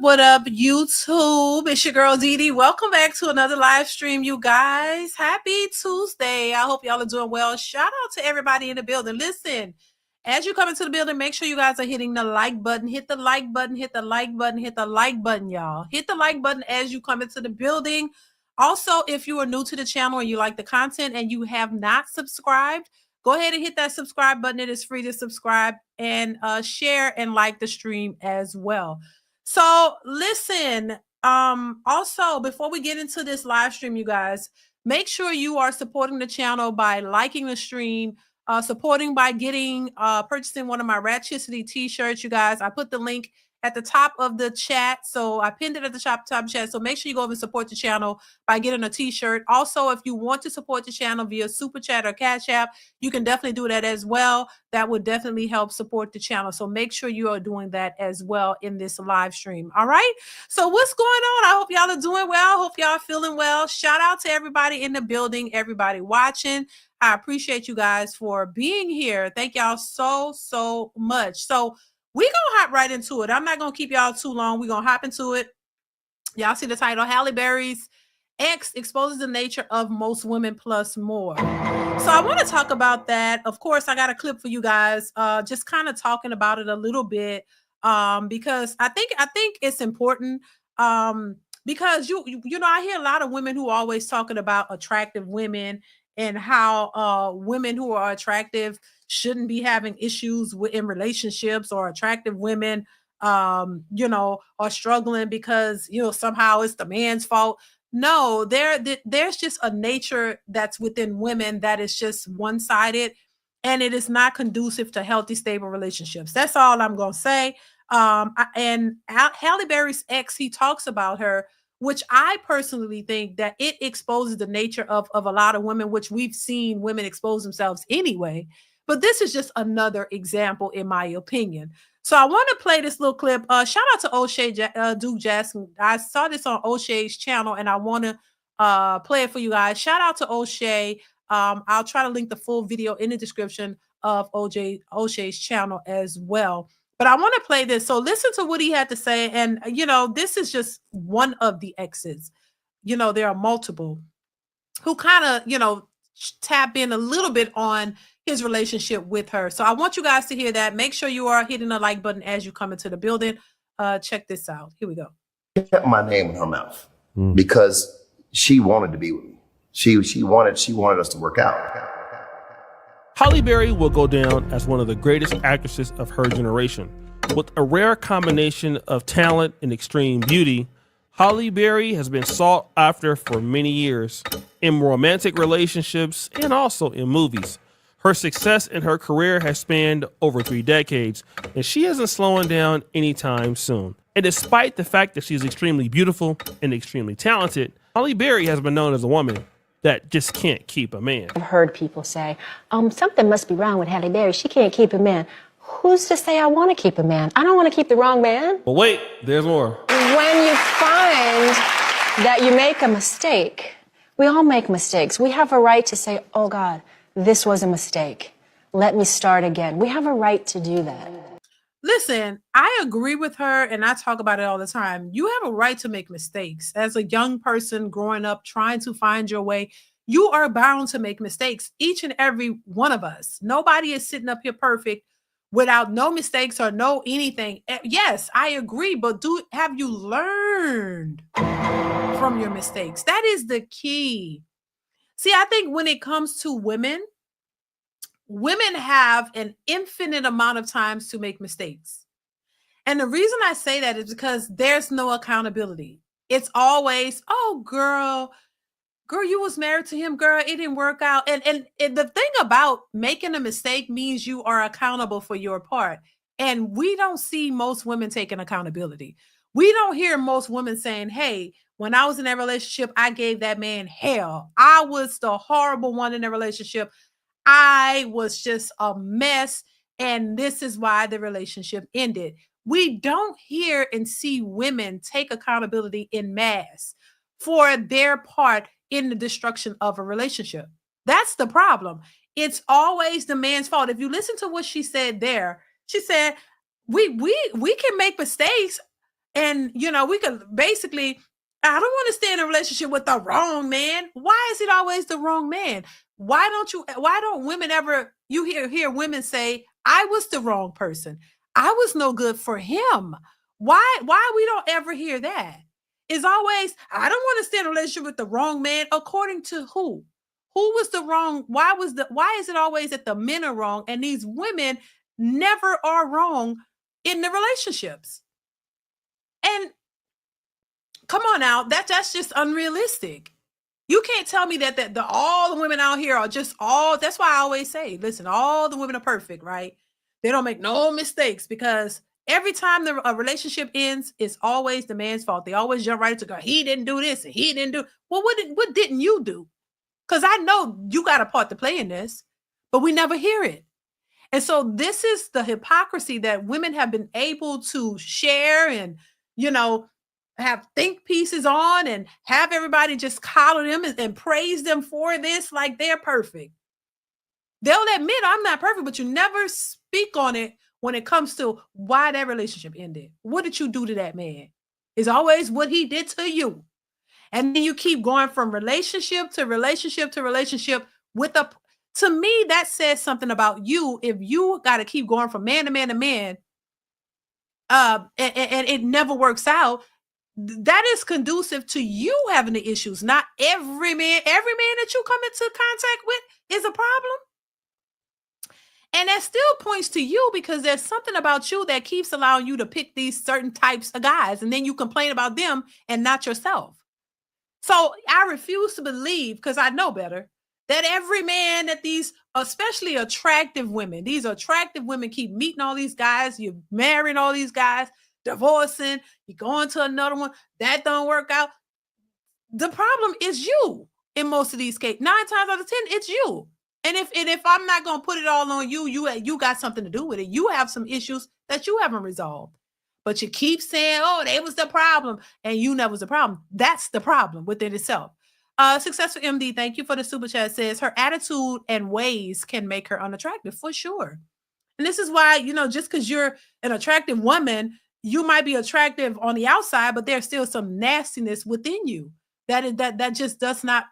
What up, YouTube? It's your girl DeeDee. Welcome back to another live stream, you guys. Happy Tuesday. I hope y'all are doing well. Shout out to everybody in the building. Listen, as you come into the building, make sure you guys are hitting the like button. Hit the like button, hit the like button, hit the like button, y'all. Hit the like button as you come into the building. Also, if you are new to the channel and you like the content and you have not subscribed, go ahead and hit that subscribe button. It is free to subscribe and share and like the stream as well. So listen, also before we get into this live stream, you guys, make sure you are supporting the channel by liking the stream, supporting by getting purchasing one of my Ratchicity t-shirts, you guys. I put the link at the top of the chat. So I pinned it at the top of the chat. So make sure you go over and support the channel by getting a t-shirt. Also, if you want to support the channel via Super Chat or Cash App, you can definitely do that as well. That would definitely help support the channel. So make sure you are doing that as well in this live stream. All right. So what's going on? I hope y'all are doing well. I hope y'all are feeling well. Shout out to everybody in the building, everybody watching. I appreciate you guys for being here. Thank y'all so much. So we gonna hop right into it. I'm not gonna keep y'all too long. We're gonna hop into it. Y'all see the title, Halle Berry's ex exposes the nature of most women plus more. So I want to talk about that. Of course, I got a clip for you guys, just kind of talking about it a little bit, because I think it's important, because you know, I hear a lot of women who are always talking about attractive women and how women who are attractive shouldn't be having issues in relationships, or attractive women, you know, are struggling because, you know, somehow it's the man's fault. No, there's just a nature that's within women that is just one-sided, and it is not conducive to healthy, stable relationships. That's all I'm gonna say. And Halle Berry's ex, he talks about her, which I personally think that it exposes the nature of a lot of women, which we've seen women expose themselves anyway. But this is just another example, in my opinion. So I want to play this little clip. Shout out to O'Shea Duke Jackson. I saw this on O'Shea's channel, and I want to play it for you guys. Shout out to O'Shea. I'll try to link the full video in the description of O'Shea's channel as well. But I want to play this. So listen to what he had to say. And, you know, this is just one of the exes. You know, there are multiple who kind of, you know, tap in a little bit on his relationship with her. So I want you guys to hear that. Make sure you are hitting the like button as you come into the building. Check this out. Here we go. She kept my name in her mouth because she wanted to be with me. She wanted us to work out. Halle Berry will go down as one of the greatest actresses of her generation. With a rare combination of talent and extreme beauty, Halle Berry has been sought after for many years, in romantic relationships and also in movies. Her success in her career has spanned over 3 decades, and she isn't slowing down anytime soon. And despite the fact that she's extremely beautiful and extremely talented, Halle Berry has been known as a woman that just can't keep a man. I've heard people say, something must be wrong with Halle Berry. She can't keep a man. Who's to say I want to keep a man? I don't want to keep the wrong man. But wait, there's more. When you find that you make a mistake, we all make mistakes. We have a right to say, oh God, this was a mistake. Let me start again. We have a right to do that. Listen, I agree with her, and I talk about it all the time. You have a right to make mistakes. As a young person growing up, trying to find your way, you are bound to make mistakes, each and every one of us. Nobody is sitting up here perfect without no mistakes or no anything. Yes, I agree, but have you learned from your mistakes? That is the key. See, I think when it comes to women have an infinite amount of times to make mistakes. And the reason I say that is because there's no accountability. It's always, oh, girl, you was married to him, girl, it didn't work out. And the thing about making a mistake means you are accountable for your part. And we don't see most women taking accountability. We don't hear most women saying, hey, when I was in that relationship, I gave that man hell. I was the horrible one in the relationship. I was just a mess. And this is why the relationship ended. We don't hear and see women take accountability in mass for their part in the destruction of a relationship. That's the problem. It's always the man's fault. If you listen to what she said there, she said, we can make mistakes, and we could basically, I don't want to stay in a relationship with the wrong man. Why is it always the wrong man? Why don't women ever, you hear women say, I was the wrong person. I was no good for him. Why we don't ever hear that? It's always, I don't want to stay in a relationship with the wrong man. According to who? Who was the wrong? Why is it always that the men are wrong and these women never are wrong in the relationships? And come on now, that's just unrealistic. You can't tell me that all the women out here are just all, that's why I always say, listen, all the women are perfect, right? They don't make no mistakes, because every time a relationship ends, it's always the man's fault. They always jump right into go, he didn't do this and he didn't do. Well, what didn't you do? Because I know you got a part to play in this, but we never hear it. And so this is the hypocrisy that women have been able to share and, have think pieces on and have everybody just collar them and praise them for this like they're perfect. They'll admit I'm not perfect, but you never speak on it when it comes to why that relationship ended. What did you do to that man? It's always what he did to you. And then you keep going from relationship to relationship to relationship to me, that says something about you. If you got to keep going from man to man to man, and it never works out, that is conducive to you having the issues. Not every man that you come into contact with is a problem. And that still points to you, because there's something about you that keeps allowing you to pick these certain types of guys, and then you complain about them and not yourself. So I refuse to believe, because I know better, that every man that these, especially attractive women, these attractive women keep meeting all these guys, you're marrying all these guys, divorcing, you're going to another one, that don't work out. The problem is you in most of these cases. 9 times out of 10, it's you. And if I'm not going to put it all on you, you got something to do with it. You have some issues that you haven't resolved. But you keep saying, oh, they was the problem, and you never was the problem. That's the problem within itself. Successful MD, thank you for the super chat, says her attitude and ways can make her unattractive for sure. And this is why, just because you're an attractive woman, you might be attractive on the outside, but there's still some nastiness within you that just does not,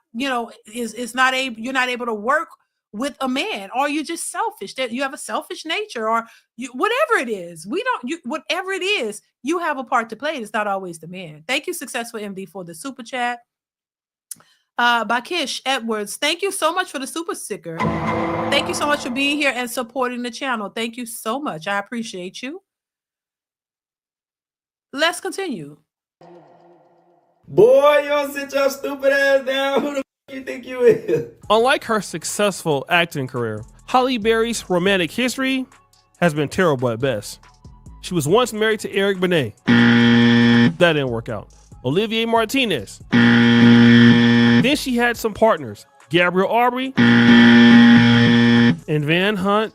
is not able, you're not able to work with a man, or you're just selfish, that you have a selfish nature, or whatever it is. Whatever it is, you have a part to play. It's not always the man. Thank you, Successful MD, for the super chat. Bakish Edwards, thank you so much for the super sticker. Thank you so much for being here and supporting the channel. Thank you so much. I appreciate you. Let's continue. Boy, you don't sit your stupid ass down. Who the f you think you is? Unlike her successful acting career, Halle Berry's romantic history has been terrible at best. She was once married to Eric Benet. That didn't work out. Olivier Martinez. Then she had some partners, Gabriel Aubrey and Van Hunt.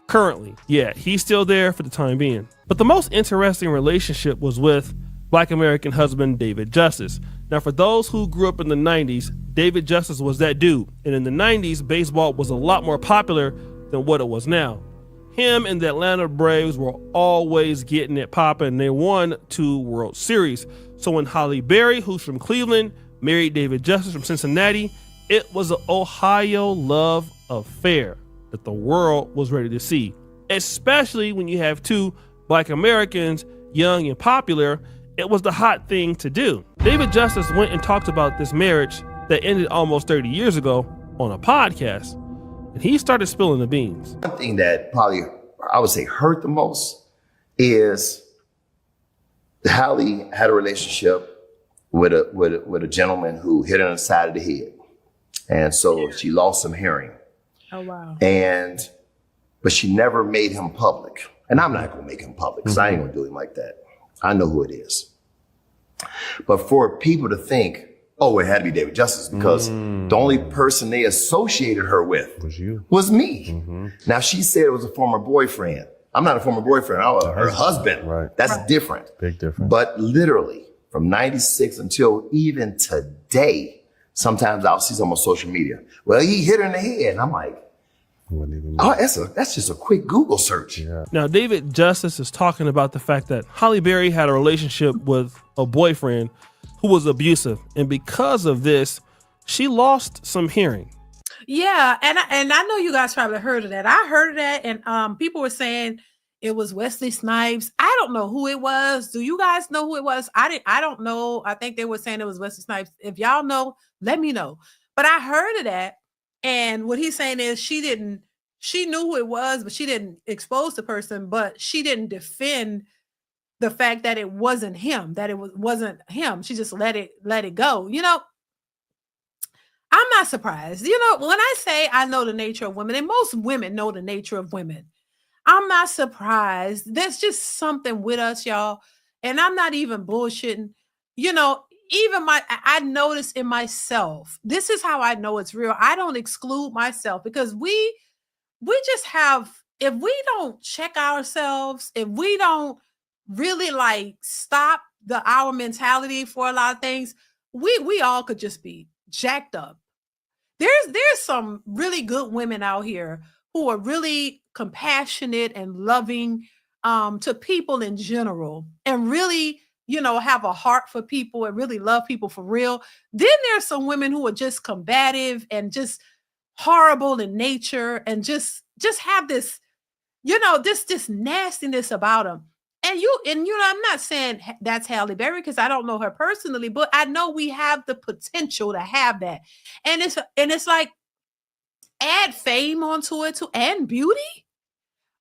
Currently, yeah, he's still there for the time being. But the most interesting relationship was with Black American husband David Justice. Now, for those who grew up in the 90s, David Justice was that dude. And in the 90s, baseball was a lot more popular than what it was now. Him and the Atlanta Braves were always getting it popping. They won 2 World Series. So when Halle Berry, who's from Cleveland, married David Justice from Cincinnati, it was an Ohio love affair that the world was ready to see, especially when you have 2 Black Americans, young and popular. It was the hot thing to do. David Justice went and talked about this marriage that ended almost 30 years ago on a podcast, and he started spilling the beans. One thing that probably, I would say, hurt the most is Halle had a relationship with a gentleman who hit her on the side of the head. And so she lost some hearing. Oh, wow. But she never made him public. And I'm not going to make him public, because I ain't going to do him like that. I know who it is. But for people to think, Oh, it had to be David Justice because the only person they associated her with was me. Now, she said it was a former boyfriend. I'm not a former boyfriend. I was her husband. Right. That's different. Big difference. But literally from 96 until even today, sometimes I'll see someone on social media. Well, he hit her in the head. And I'm like, oh, that's just a quick Google search. Yeah. Now, David Justice is talking about the fact that Halle Berry had a relationship with a boyfriend who was abusive. And because of this, she lost some hearing. Yeah, and I know you guys probably heard of that. I heard of that, and people were saying it was Wesley Snipes. I don't know who it was. Do you guys know who it was? I don't know. I think they were saying it was Wesley Snipes. If y'all know, let me know. But I heard of that, and what he's saying is she knew who it was, but she didn't expose the person, but she didn't defend the fact that it wasn't him, that it wasn't him. She just let it go. You know, I'm not surprised. You know, when I say I know the nature of women, and most women know the nature of women, I'm not surprised. There's just something with us, y'all. And I'm not even bullshitting. You know, even I notice in myself, this is how I know it's real. I don't exclude myself because we just have, if we don't check ourselves, if we don't really like stop our mentality for a lot of things, we all could just be jacked up. There's some really good women out here who are really compassionate and loving to people in general, and really, you know, have a heart for people and really love people for real. Then there's some women who are just combative and just horrible in nature and just have this, you know, this nastiness about them. And you know, I'm not saying that's Halle Berry because I don't know her personally, but I know we have the potential to have that. And it's like, add fame onto it too, and beauty.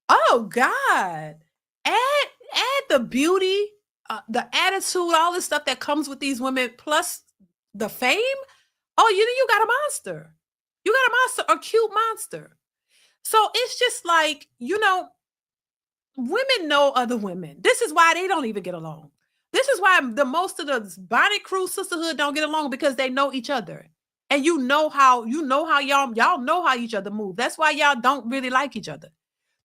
Oh God, add the beauty, the attitude, all the stuff that comes with these women, plus the fame. Oh, you got a monster. You got a monster, a cute monster. So it's just like, you know, women know other women. This is why they don't even get along. This is why the most of the Bonnet Crew sisterhood don't get along, because they know each other. And you know how y'all know how each other move. That's why y'all don't really like each other.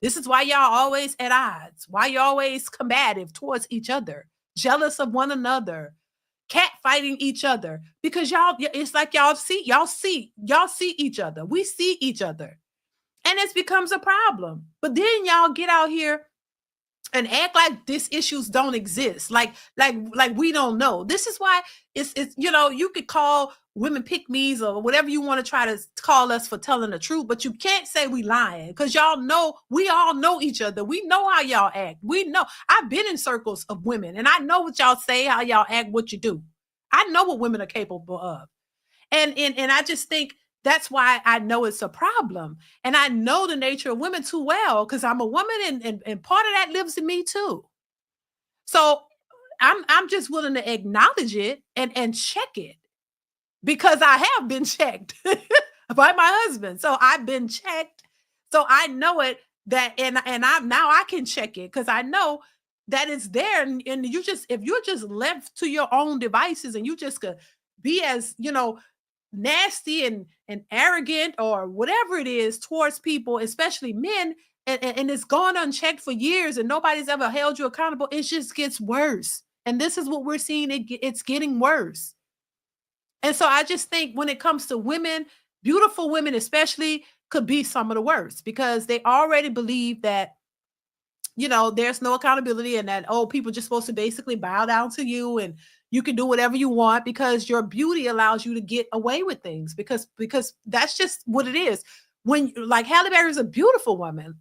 This is why y'all always at odds. Why you always combative towards each other, jealous of one another, cat fighting each other. Because y'all, it's like y'all see each other. We see each other. And it becomes a problem. But then y'all get out here and act like these issues don't exist. Like we don't know. This is why it's you know, you could call women pick-me's or whatever you want to try to call us for telling the truth, but you can't say we lying, because y'all know, we all know each other. We know how y'all act. We know. I've been in circles of women and I know what y'all say, how y'all act, what you do. I know what women are capable of. And I just think that's why I know it's a problem. And I know the nature of women too well, because I'm a woman, and part of that lives in me too. So I'm just willing to acknowledge it and check it, because I have been checked by my husband. So I've been checked. So I know it, that, and I can check it, because I know that it's there. And you just, if you're just left to your own devices and you just could be as, you know, nasty and arrogant or whatever it is towards people, especially men, and it's gone unchecked for years and nobody's ever held you accountable, it just gets worse. And this is what we're seeing. It's getting worse. And so I just think when it comes to women, beautiful women especially, could be some of the worst, because they already believe that, you know, there's no accountability, and that, oh, people just supposed to basically bow down to you and you can do whatever you want because your beauty allows you to get away with things, because that's just what it is. When, like, Halle Berry is a beautiful woman,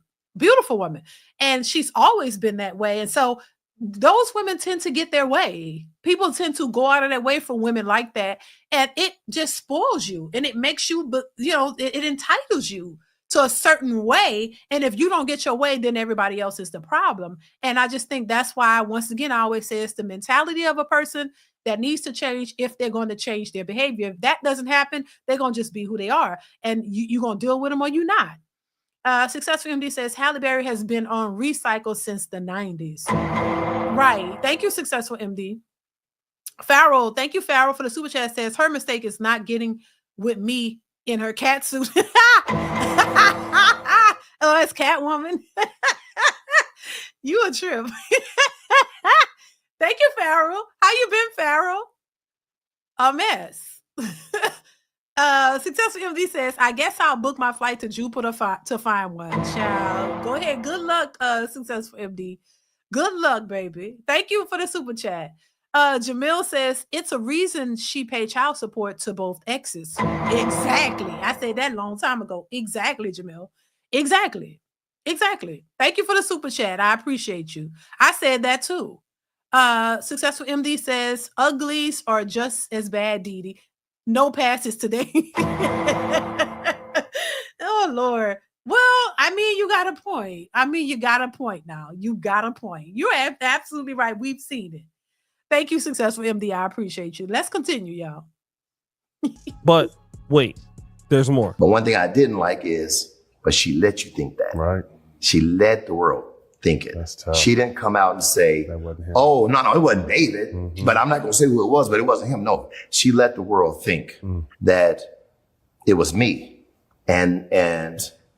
and she's always been that way. And so those women tend to get their way. People tend to go out of their way for women like that. And it just spoils you, and it makes you, but you know, it entitles you to a certain way. And if you don't get your way, then everybody else is the problem. And I just think that's why, once again, I always say it's the mentality of a person that needs to change if they're going to change their behavior. If that doesn't happen, they're going to just be who they are. And you're going to deal with them or you're not. Successful MD says Halle Berry has been on recycle since the 90s. Right. Thank you, Successful MD. Farrell, thank you, Farrell, for the super chat. Says her mistake is not getting with me in her cat suit. Oh, it's Catwoman. You a trip. Thank you, Farrell. How you been, Farrell? A mess. Successful MD says, I guess I'll book my flight to Jupiter to find one. Child, go ahead. Good luck, Successful MD. Good luck, baby. Thank you for the super chat. Jamil says, it's a reason she paid child support to both exes. Exactly. I said that a long time ago. Exactly, Jamil. Exactly. Exactly. Thank you for the super chat. I appreciate you. I said that too. Successful MD says, uglies are just as bad, DeeDee. No passes today. Oh, Lord. Well, I mean, you got a point. You got a point now. You got a point. You're absolutely right. We've seen it. Thank you, Successful MD. I appreciate you. Let's continue, y'all. But wait, there's more. But one thing I didn't like is, but she let you think that. Right. She let the world think it. That's tough. She didn't come out and say, wasn't him. oh, no, it wasn't David. But I'm not going to say who it was, but it wasn't him. No, she let the world think that it was me. And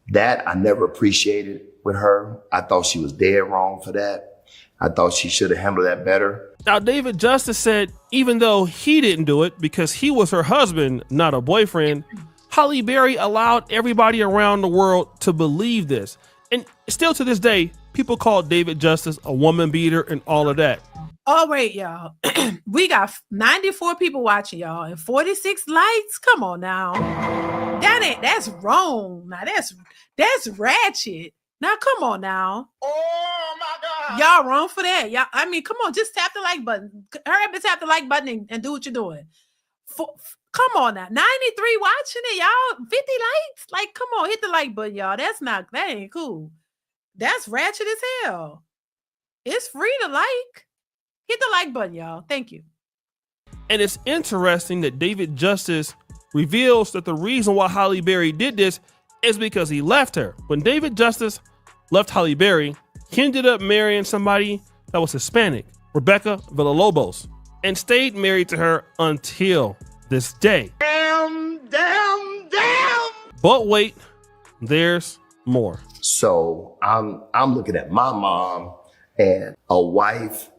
that I never appreciated with her. I thought she was dead wrong for that. I thought she should have handled that better. Now, David Justice said even though he didn't do it because he was her husband, not a boyfriend, Halle Berry allowed everybody around the world to believe this. And still to this day, people call David Justice a woman beater and all of that. Oh, wait, y'all. We got 94 people watching, y'all, and 46 likes. Come on now. That's wrong. Now that's ratchet. Now, come on now. Oh my God. Y'all wrong for that. Y'all, I mean, come on, just tap the like button. Hurry up and tap the like button and do what you're doing. Come on now. 93 watching it, y'all. 50 likes. Like, come on, hit the like button, y'all. That ain't cool. That's ratchet as hell. It's free to like. Hit the like button, y'all. Thank you. And it's interesting that David Justice reveals that the reason why Halle Berry did this is because he left her. When David Justice left Halle Berry, he ended up marrying somebody that was Hispanic, Rebecca Villalobos, and stayed married to her until this day. Damn. But wait, there's more. So I'm looking at my mom, and a wife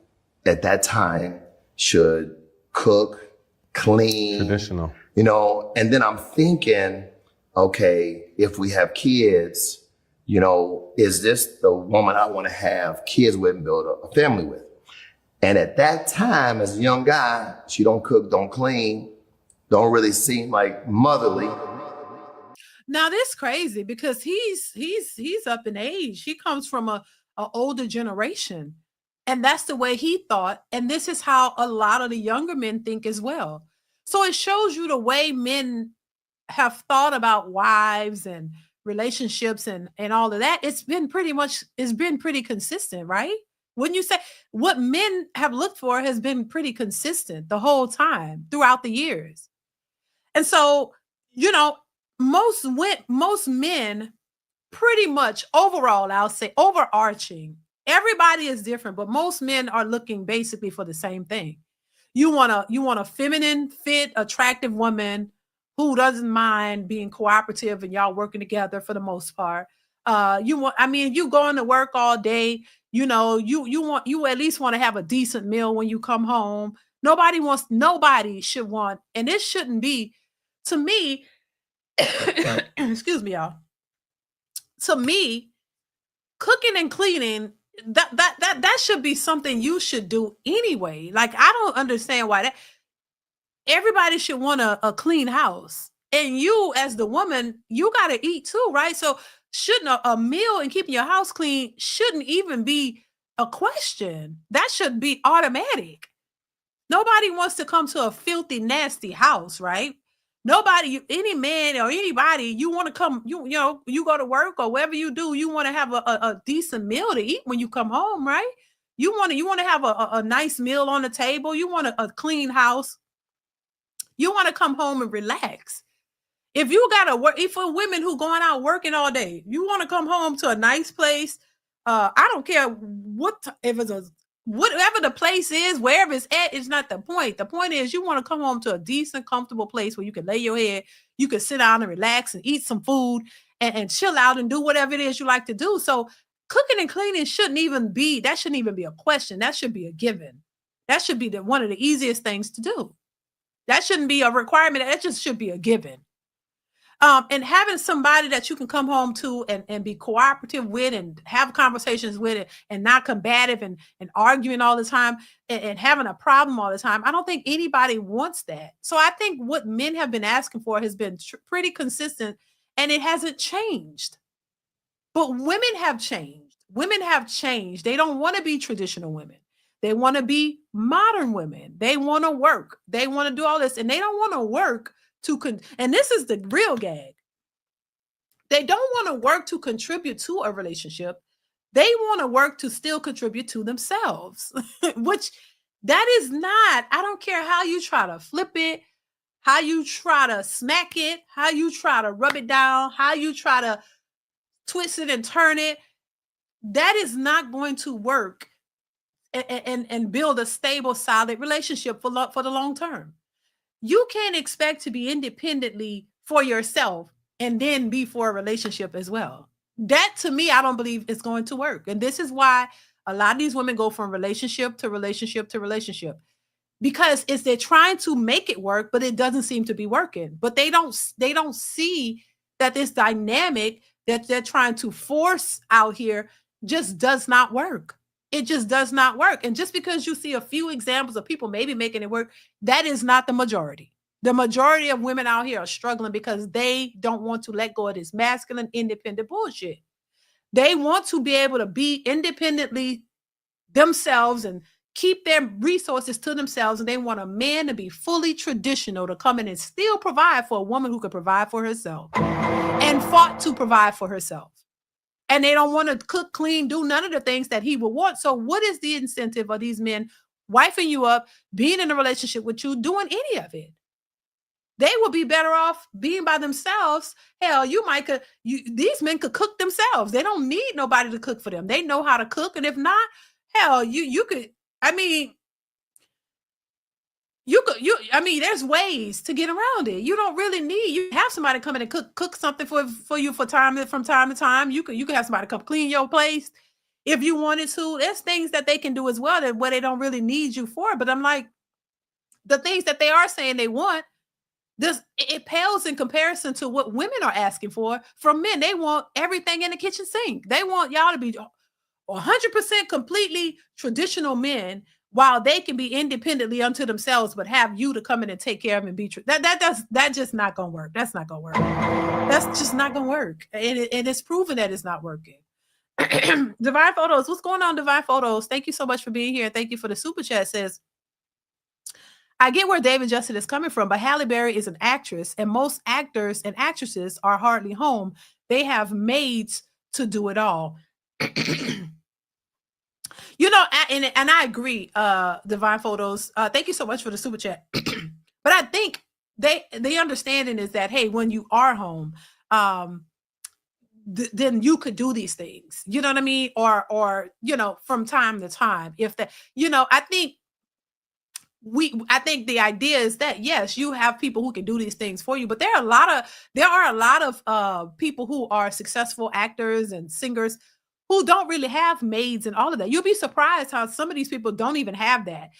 at that time should cook, clean. Traditional. You know, and then I'm thinking, okay, if we have kids, you know, is this the woman I want to have kids with and build a family with? And at that time, as a young guy, she don't cook, don't clean, don't really seem like motherly. Now this crazy because he's up in age. He comes from a older generation, and that's the way he thought. And this is how a lot of the younger men think as well. So it shows you the way men have thought about wives and relationships and all of that. It's been pretty consistent, right? Wouldn't you say what men have looked for has been pretty consistent the whole time throughout the years? And so, you know, most men pretty much overall, I'll say overarching, everybody is different, but most men are looking basically for the same thing. You want a feminine, fit, attractive woman who doesn't mind being cooperative and y'all working together for the most part. You going to work all day, you know, you at least want to have a decent meal when you come home. Nobody should want, and it shouldn't be, to me, excuse me, y'all. To me, cooking and cleaning, that should be something you should do anyway. Like, I don't understand why that. Everybody should want a clean house. And you, as the woman, you got to eat too, right? So shouldn't a meal and keeping your house clean shouldn't even be a question. That should be automatic. Nobody wants to come to a filthy, nasty house, right? Nobody, any man or anybody, you want to come, you go to work or whatever you do, you want to have a decent meal to eat when you come home, right? You want to have a nice meal on the table. You want a clean house. You want to come home and relax. If you got to work, if for women who going out working all day, you want to come home to a nice place. I don't care if it's a whatever the place is, wherever it's at, is not the point. The point is you want to come home to a decent, comfortable place where you can lay your head, you can sit down and relax and eat some food and chill out and do whatever it is you like to do. So cooking and cleaning shouldn't even be a question. That should be a given. That should be one of the easiest things to do. That shouldn't be a requirement. That just should be a given. And having somebody that you can come home to and be cooperative with and have conversations with it and not combative and arguing all the time and having a problem all the time. I don't think anybody wants that. So I think what men have been asking for has been pretty consistent and it hasn't changed. But women have changed. Women have changed. They don't want to be traditional women. They want to be modern women. They want to work. They want to do all this and they don't want to work and this is the real gag. They don't want to work to contribute to a relationship. They want to work to still contribute to themselves, which that is not, I don't care how you try to flip it, how you try to smack it, how you try to rub it down, how you try to twist it and turn it. That is not going to work and build a stable, solid relationship for the long term. You can't expect to be independently for yourself and then be for a relationship as well. That to me, I don't believe is going to work. And this is why a lot of these women go from relationship to relationship to relationship, because they're trying to make it work, but it doesn't seem to be working. But they don't see that this dynamic that they're trying to force out here just does not work. It just does not work. And just because you see a few examples of people maybe making it work, that is not the majority. The majority of women out here are struggling because they don't want to let go of this masculine, independent bullshit. They want to be able to be independently themselves and keep their resources to themselves. And they want a man to be fully traditional, to come in and still provide for a woman who could provide for herself and fought to provide for herself. And they don't want to cook, clean, do none of the things that he would want. So what is the incentive of these men wifing you up, being in a relationship with you, doing any of it? They will be better off being by themselves. Hell, these men could cook themselves. They don't need nobody to cook for them. They know how to cook. And if not, hell, you could, there's ways to get around it. You don't really need, you have somebody come in and cook something for you from time to time. You could have somebody come clean your place if you wanted to. There's things that they can do as well where they don't really need you for. But I'm like, the things that they are saying they want, it pales in comparison to what women are asking for from men. They want everything in the kitchen sink. They want y'all to be 100% completely traditional men, while they can be independently unto themselves, but have you to come in and take care of them and be true. That's just not gonna work. That's not gonna work. That's just not gonna work. And it's proven that it's not working. Divine Photos, what's going on, Divine Photos? Thank you so much for being here. Thank you for the super chat. Says, I get where David Justin is coming from, but Halle Berry is an actress, and most actors and actresses are hardly home. They have maids to do it all. You know, and I agree, Divine Photos. Thank you so much for the super chat. But I think the understanding is that, hey, when you are home, then you could do these things. You know what I mean? Or from time to time, if that, I think the idea is that, yes, you have people who can do these things for you, but there are a lot of people who are successful actors and singers who don't really have maids and all of that. You'll be surprised how some of these people don't even have that.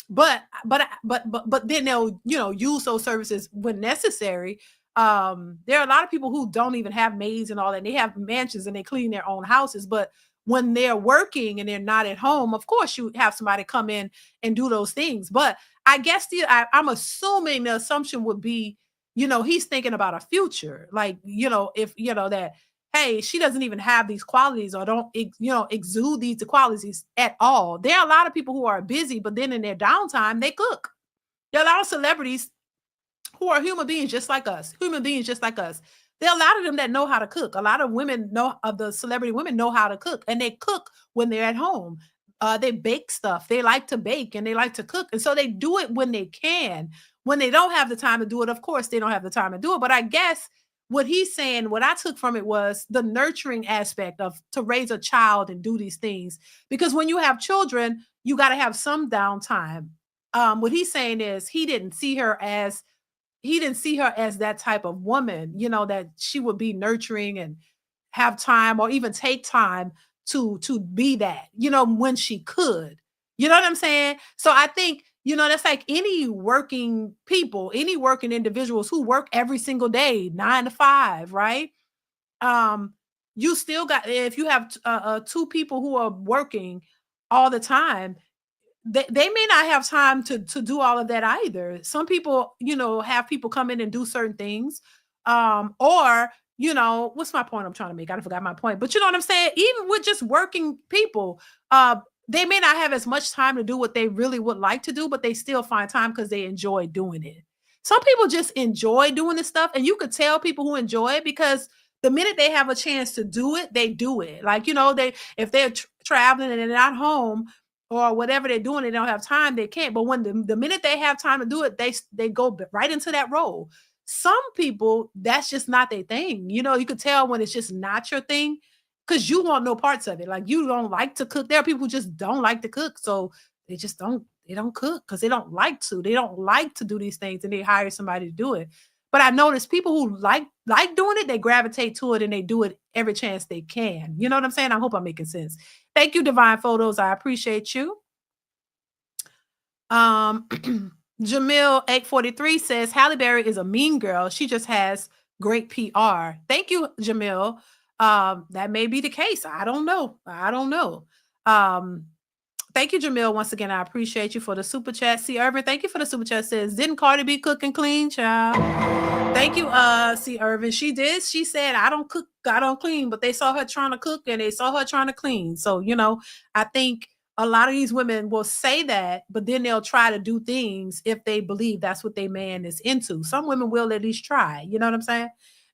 But then they'll, use those services when necessary. There are a lot of people who don't even have maids and all that. And they have mansions and they clean their own houses. But when they're working and they're not at home, of course you have somebody come in and do those things. But I guess I'm assuming the assumption would be, he's thinking about a future. Like, if, that, hey, she doesn't even have these qualities or don't, exude these qualities at all. There are a lot of people who are busy, but then in their downtime, they cook. There are a lot of celebrities who are human beings just like us. There are a lot of them that know how to cook. A lot of the celebrity women know how to cook, and they cook when they're at home. They bake stuff. They like to bake and they like to cook. And so they do it when they can. When they don't have the time to do it, of course, they don't have the time to do it. But I guess what he's saying, what I took from it was the nurturing aspect of to raise a child and do these things. Because when you have children, you got to have some downtime. What he's saying is he didn't see her as that type of woman, you know, that she would be nurturing and have time or even take time to be that, you know, when she could. You know what I'm saying? So I think, you know, that's like any working people, any working individuals who work every single day, 9 to 5, right? You still got, if you have two people who are working all the time, they may not have time to do all of that either. Some people, you know, have people come in and do certain things. Or, you know, what's my point I'm trying to make? I forgot my point. But you know what I'm saying? Even with just working people, they may not have as much time to do what they really would like to do, but they still find time because they enjoy doing it. Some people just enjoy doing this stuff, and you could tell people who enjoy it because the minute they have a chance to do it, they do it. Like, you know, if they're traveling and they're not home or whatever they're doing, they don't have time, they can't. But when the minute they have time to do it, they go right into that role. Some people, that's just not their thing. You know, you could tell when it's just not your thing because you want no parts of it. Like, you don't like to cook. There are people who just don't like to cook. So they just don't cook because they don't like to. They don't like to do these things, and they hire somebody to do it. But I notice people who like doing it, they gravitate to it and they do it every chance they can. You know what I'm saying? I hope I'm making sense. Thank you, Divine Photos. I appreciate you. Jamil 843 says Halle Berry is a mean girl. She just has great PR. Thank you, Jamil. That may be the case. I don't know. Thank you, Jamil. Once again, I appreciate you for the super chat. C. Irvin, thank you for the super chat. Says, didn't Cardi B cook and clean, child? Thank you, C. Irvin. She did. She said, I don't cook, I don't clean, but they saw her trying to cook and they saw her trying to clean. So, you know, I think a lot of these women will say that, but then they'll try to do things if they believe that's what their man is into. Some women will at least try. You know what I'm saying?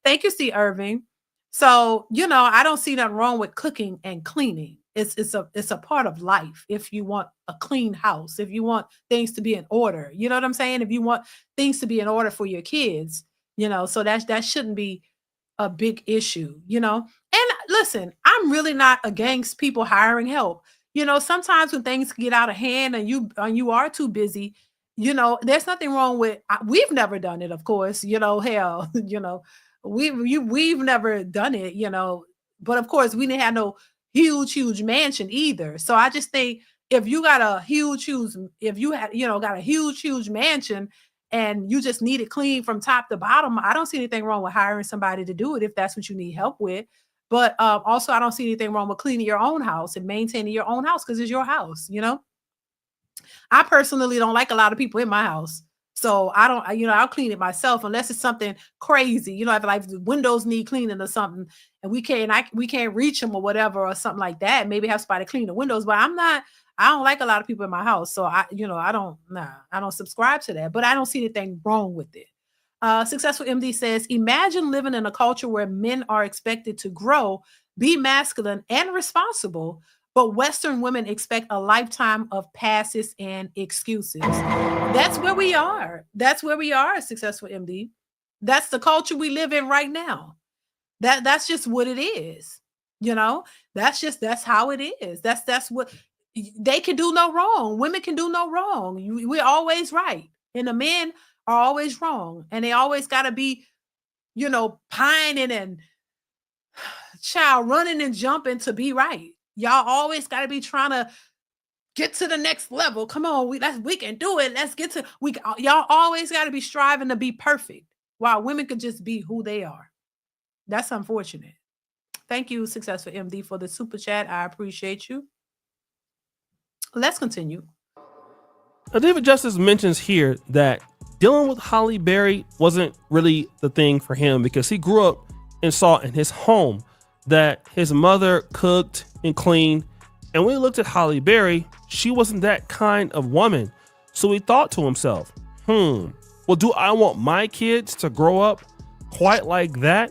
Thank you, C. Irving. So, you know, I don't see nothing wrong with cooking and cleaning. It's a part of life. If you want a clean house, if you want things to be in order, you know what I'm saying? If you want things to be in order for your kids, you know, so that shouldn't be a big issue, you know? And listen, I'm really not against people hiring help. You know, sometimes when things get out of hand and you are too busy, you know, there's nothing wrong with, we've never done it, of course, you know, hell, you know, we've never done it, you know, but of course we didn't have no huge mansion either. So I just think if you got a huge mansion and you just need it clean from top to bottom, I don't see anything wrong with hiring somebody to do it if that's what you need help with. But also, I don't see anything wrong with cleaning your own house and maintaining your own house because it's your house, you know? I personally don't like a lot of people in my house. So I don't, you know, I'll clean it myself unless it's something crazy. You know, if like the windows need cleaning or something and we can't reach them or whatever or something like that, maybe have somebody clean the windows. But I don't like a lot of people in my house. So I don't subscribe to that, but I don't see anything wrong with it. Successful MD says, imagine living in a culture where men are expected to grow, be masculine and responsible, but Western women expect a lifetime of passes and excuses. That's where we are. That's where we are, Successful MD. That's the culture we live in right now. That's just what it is. You know, that's how it is. That's what they can do no wrong. Women can do no wrong. We're always right. And the men are always wrong. And they always got to be, you know, pining and running and jumping to be right. Y'all always got to be trying to get to the next level. Come on, we can do it. Let's get to y'all always got to be striving to be perfect while women could just be who they are. That's unfortunate. Thank you, Successful MD, for the super chat. I appreciate you. Let's continue. Now, David Justice mentions here that dealing with Halle Berry wasn't really the thing for him because he grew up and saw in his home that his mother cooked and cleaned. And when he looked at Halle Berry, she wasn't that kind of woman. So he thought to himself, well, do I want my kids to grow up quite like that?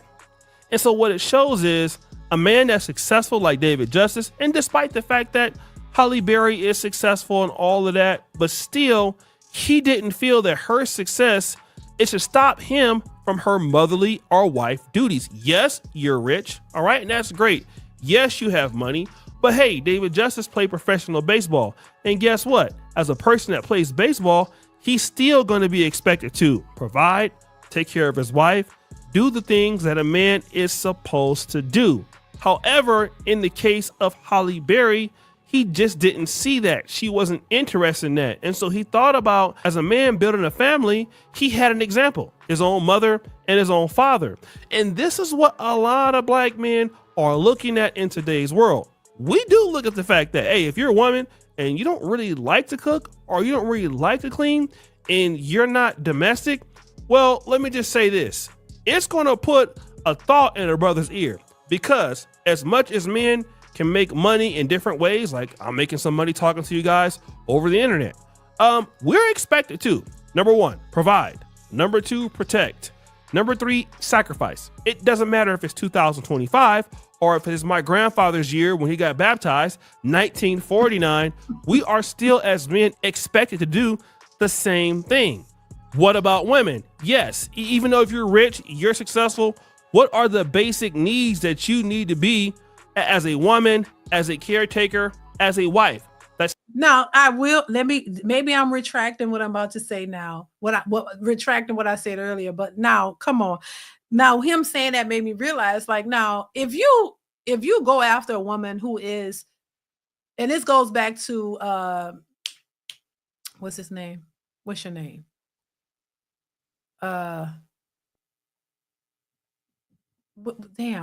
And so what it shows is a man that's successful like David Justice, and despite the fact that Halle Berry is successful and all of that, but still he didn't feel that her success, it should stop him from her motherly or wife duties. Yes, you're rich, all right, and that's great. Yes, you have money, but hey, David Justice played professional baseball, and guess what? As a person that plays baseball, he's still going to be expected to provide, take care of his wife, do the things that a man is supposed to do. However, in the case of Halle Berry, he just didn't see that. She wasn't interested in that. And so he thought about, as a man building a family, he had an example, his own mother and his own father. And this is what a lot of black men are looking at in today's world. We do look at the fact that, hey, if you're a woman and you don't really like to cook or you don't really like to clean and you're not domestic, well, let me just say this. It's going to put a thought in a brother's ear, because as much as men can make money in different ways, like I'm making some money talking to you guys over the internet, we're expected to, number one, provide, number two, protect, number three, sacrifice. It doesn't matter if it's 2025 or if it's my grandfather's year when he got baptized, 1949, we are still as men expected to do the same thing. What about women? Yes, even though if you're rich, you're successful, what are the basic needs that you need to be as a woman, as a caretaker, as a wife? Now I will, maybe I'm retracting what I'm about to say now, retracting what I said earlier, but now, come on. Now him saying that made me realize, like, now, if you go after a woman who is, and this goes back to, what's his name? What's your name? Damn,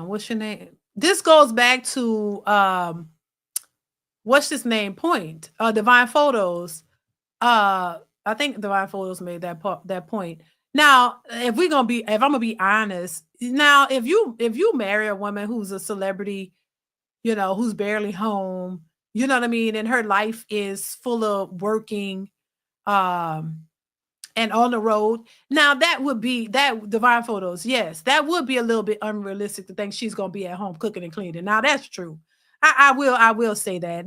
what's your name? This goes back to what's his name? Point. Divine Photos. I think Divine Photos made that point. Now, if I'm gonna be honest, now if you marry a woman who's a celebrity, you know, who's barely home, you know what I mean, and her life is full of working, and on the road. Now that Divine Photos, yes, that would be a little bit unrealistic to think she's gonna be at home cooking and cleaning. Now that's true. I will say that.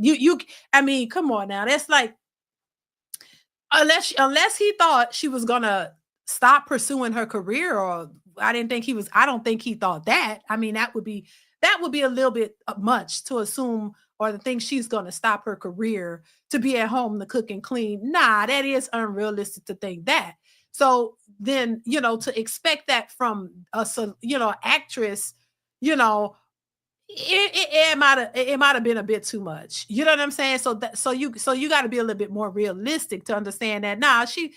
I mean, come on now. That's like, unless he thought she was gonna stop pursuing her career, or I don't think he thought that. I mean, that would be a little bit much to assume, or to think she's gonna stop her career to be at home to cook and clean. Nah, that is unrealistic to think that. So then, you know, to expect that from actress, you know, it might have been a bit too much. You know what I'm saying? So you got to be a little bit more realistic to understand that. Nah, she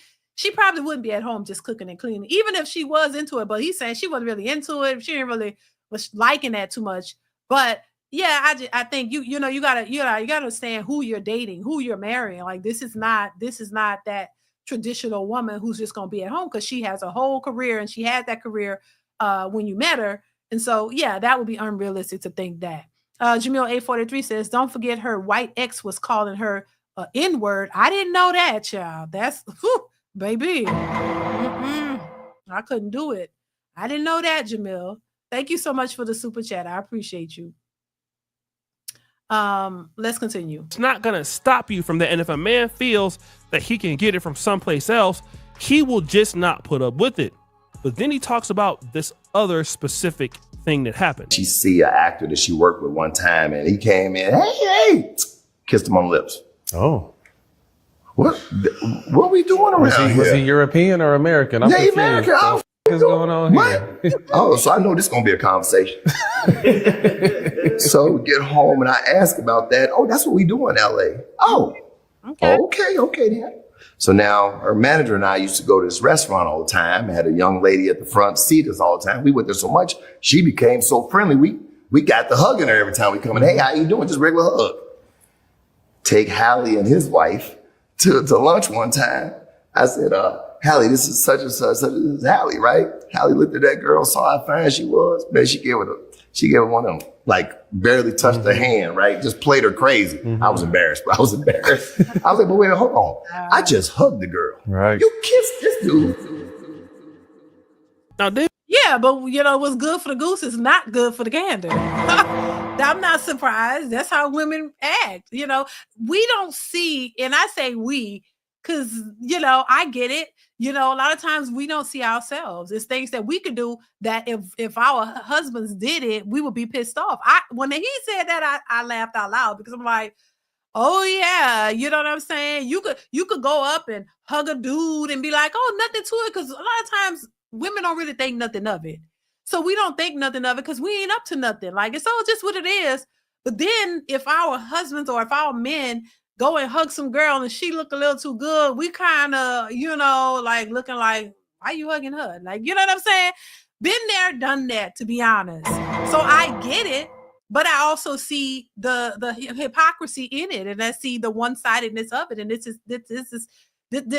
probably wouldn't be at home just cooking and cleaning, even if she was into it. But he's saying she wasn't really into it. She didn't really was liking that too much. But yeah, I think you gotta understand who you're dating, who you're marrying. Like, this is not that traditional woman who's just gonna be at home, because she has a whole career, and she had that career when you met her. And so, yeah, that would be unrealistic to think that. Jamil 843 says, don't forget her white ex was calling her N-word. I didn't know that, child. That's, baby. I couldn't do it. I didn't know that, Jamil. Thank you so much for the super chat. I appreciate you. Let's continue. It's not going to stop you from that. And if a man feels that he can get it from someplace else, he will just not put up with it. But then he talks about this other specific thing that happened. She see an actor that she worked with one time, and he came in, hey, kissed him on the lips. Oh. What are we doing around here? Was he European or American? I'm confused. American. What is going on here? Oh, so I know this is going to be a conversation. So get home and I ask about that. Oh, that's what we do in LA. Oh, okay then. So now her manager and I used to go to this restaurant all the time. Had a young lady at the front seat us all the time. We went there so much, she became so friendly. We got the hugging her every time we come in. Hey, how you doing? Just regular hug. Take Halle and his wife to lunch one time. I said, Halle, this is such and such. This is Halle, right? Halle looked at that girl, saw how fine she was. Man, she gave her one of them, like barely touched her hand, right? Just played her crazy. I was embarrassed, bro. I was like, but wait, hold on. I just hugged the girl. Right. You kissed this dude. Now, yeah, but you know, what's good for the goose is not good for the gander. I'm not surprised. That's how women act. You know, we don't see, and I say we, Because, you know, I get it. You know, a lot of times we don't see ourselves. It's things that we could do that if our husbands did it, we would be pissed off. When he said that, I laughed out loud because I'm like, oh yeah, you know what I'm saying? You could go up and hug a dude and be like, oh, nothing to it. Because a lot of times women don't really think nothing of it. So we don't think nothing of it because we ain't up to nothing. Like, it's all just what it is. But then if our husbands or if our men go and hug some girl and she look a little too good, we kind of, you know, like looking like, why you hugging her? Like, you know what I'm saying? Been there, done that, to be honest. So I get it. But I also see the hypocrisy in it, and I see the one-sidedness of it. And this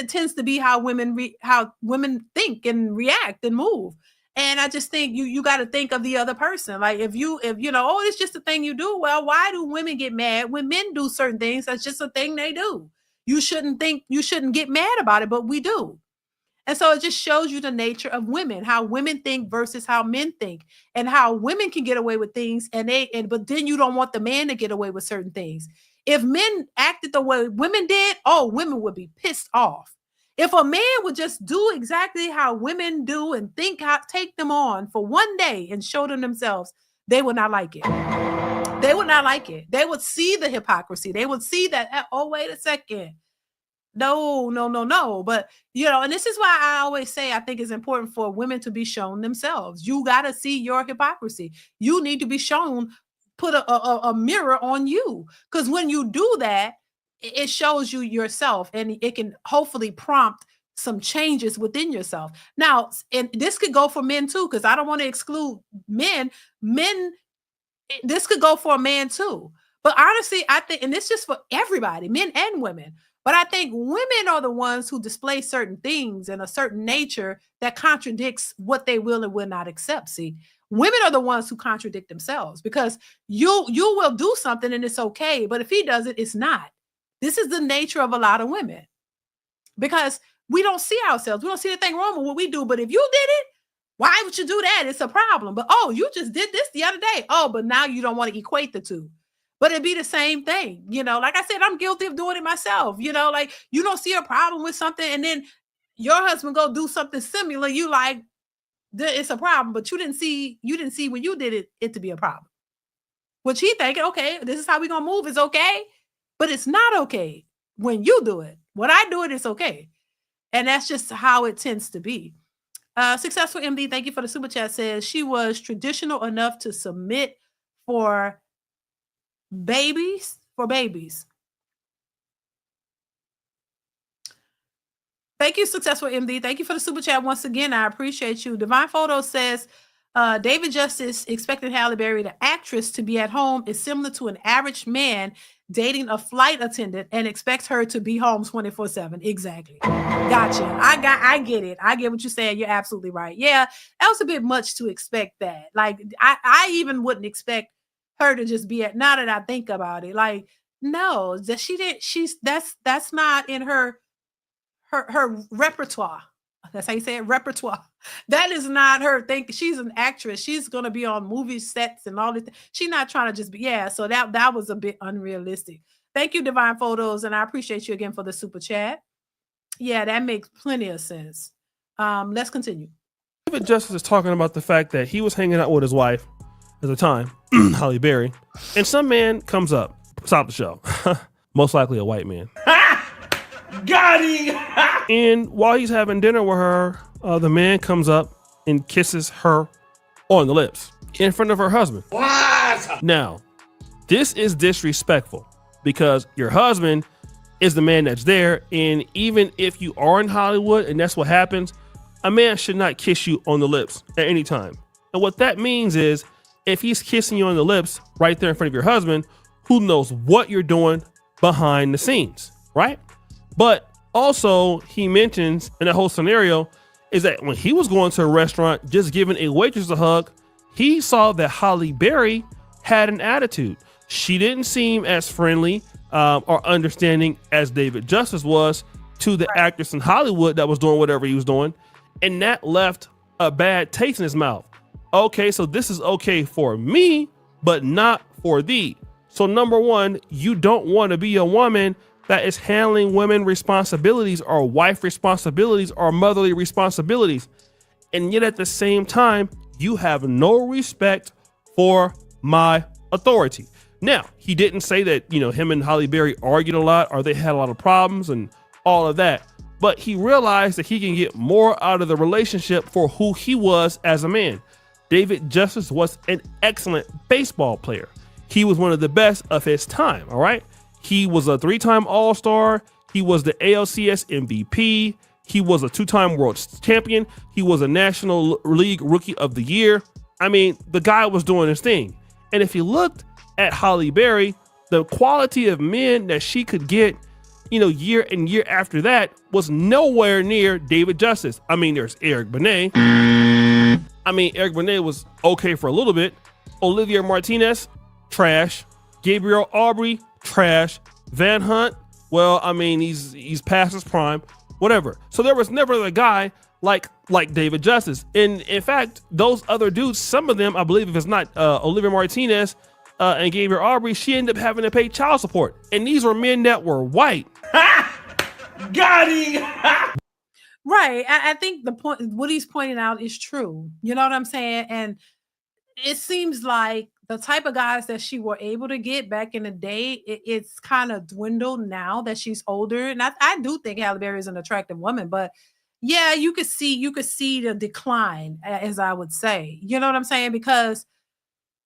tends to be how women think and react and move. And I just think you got to think of the other person. Like if you know, oh, it's just a thing you do. Well, why do women get mad when men do certain things? That's just a thing they do. You shouldn't get mad about it, but we do. And so it just shows you the nature of women, how women think versus how men think, and how women can get away with things, but then you don't want the man to get away with certain things. If men acted the way women did, women would be pissed off. If a man would just do exactly how women do and take them on for one day and show them themselves, they would not like it. They would not like it. They would see the hypocrisy. They would see that, oh, wait a second. No. But, you know, and this is why I always say I think it's important for women to be shown themselves. You got to see your hypocrisy. You need to be shown, put a mirror on you. Because when you do that, it shows you yourself, and it can hopefully prompt some changes within yourself. Now, and this could go for men too, because I don't want to exclude men. This could go for a man too. But honestly, I think, and it's just for everybody, men and women. But I think women are the ones who display certain things in a certain nature that contradicts what they will and will not accept. See, women are the ones who contradict themselves, because you will do something and it's okay. But if he does it, it's not. This is the nature of a lot of women, because we don't see ourselves. We don't see anything wrong with what we do. But if you did it, why would you do that? It's a problem. But, you just did this the other day. But now you don't want to equate the two. But it'd be the same thing. You know, like I said, I'm guilty of doing it myself. You know, like you don't see a problem with something and then your husband go do something similar. You like, it's a problem, but you didn't see when you did it to be a problem. Which he thinking, okay, this is how we going to move. It's okay. But it's not okay when you do it. When I do it, it's okay. And that's just how it tends to be. Successful MD, thank you for the super chat, says she was traditional enough to submit for babies. Thank you, Successful MD. Thank you for the super chat once again. I appreciate you. Divine Photo says, David Justice expected Halle Berry, the actress, to be at home is similar to an average man dating a flight attendant and expects her to be home 24/7. Exactly. Gotcha. I get it. I get what you're saying. You're absolutely right. Yeah, that was a bit much to expect that. Like, I even wouldn't expect her to just be at, now that I think about it, like, no, that she didn't, that's not in her repertoire. That's how you say it, repertoire. That is not her thing. She's an actress. She's going to be on movie sets and all this. She's not trying to just be, so that was a bit unrealistic. Thank you, Divine Photos, and I appreciate you again for the super chat. Yeah, that makes plenty of sense. Let's continue. David Justice is talking about the fact that he was hanging out with his wife at the time, Halle Berry, and some man comes up, stop the show. Most likely a white man. Got him! And while he's having dinner with her, the man comes up and kisses her on the lips in front of her husband. What? Now, this is disrespectful because your husband is the man that's there. And even if you are in Hollywood and that's what happens, a man should not kiss you on the lips at any time. And what that means is, if he's kissing you on the lips right there in front of your husband, who knows what you're doing behind the scenes, right? But also, he mentions in that whole scenario is that when he was going to a restaurant, just giving a waitress a hug, he saw that Halle Berry had an attitude. She didn't seem as friendly or understanding as David Justice was to the actress in Hollywood that was doing whatever he was doing. And that left a bad taste in his mouth. Okay, so this is okay for me, but not for thee. So number one, you don't want to be a woman that is handling women responsibilities or wife responsibilities or motherly responsibilities. And yet at the same time, you have no respect for my authority. Now, he didn't say that, him and Halle Berry argued a lot or they had a lot of problems and all of that. But he realized that he can get more out of the relationship for who he was as a man. David Justice was an excellent baseball player. He was one of the best of his time, all right? He was a 3-time All-Star. He was the ALCS MVP. He was a 2-time world champion. He was a National League Rookie of the Year. I mean, the guy was doing his thing. And if you looked at Halle Berry, the quality of men that she could get, year and year after that was nowhere near David Justice. I mean, there's Eric Benet. Eric Benet was okay for a little bit. Olivia Martinez, trash. Gabriel Aubrey, trash. Van Hunt, well, he's past his prime, whatever. So there was never a guy like David Justice. And in fact, those other dudes, some of them, I believe, if it's not Olivia Martinez and Gabriel Aubrey, she ended up having to pay child support. And these were men that were white. Got him. Right. I think the point, what he's pointing out is true. You know what I'm saying? And it seems like the type of guys that she were able to get back in the day, it's kind of dwindled now that she's older. And I do think Halle Berry is an attractive woman, but yeah, you could see the decline, as I would say. You know what I'm saying? Because,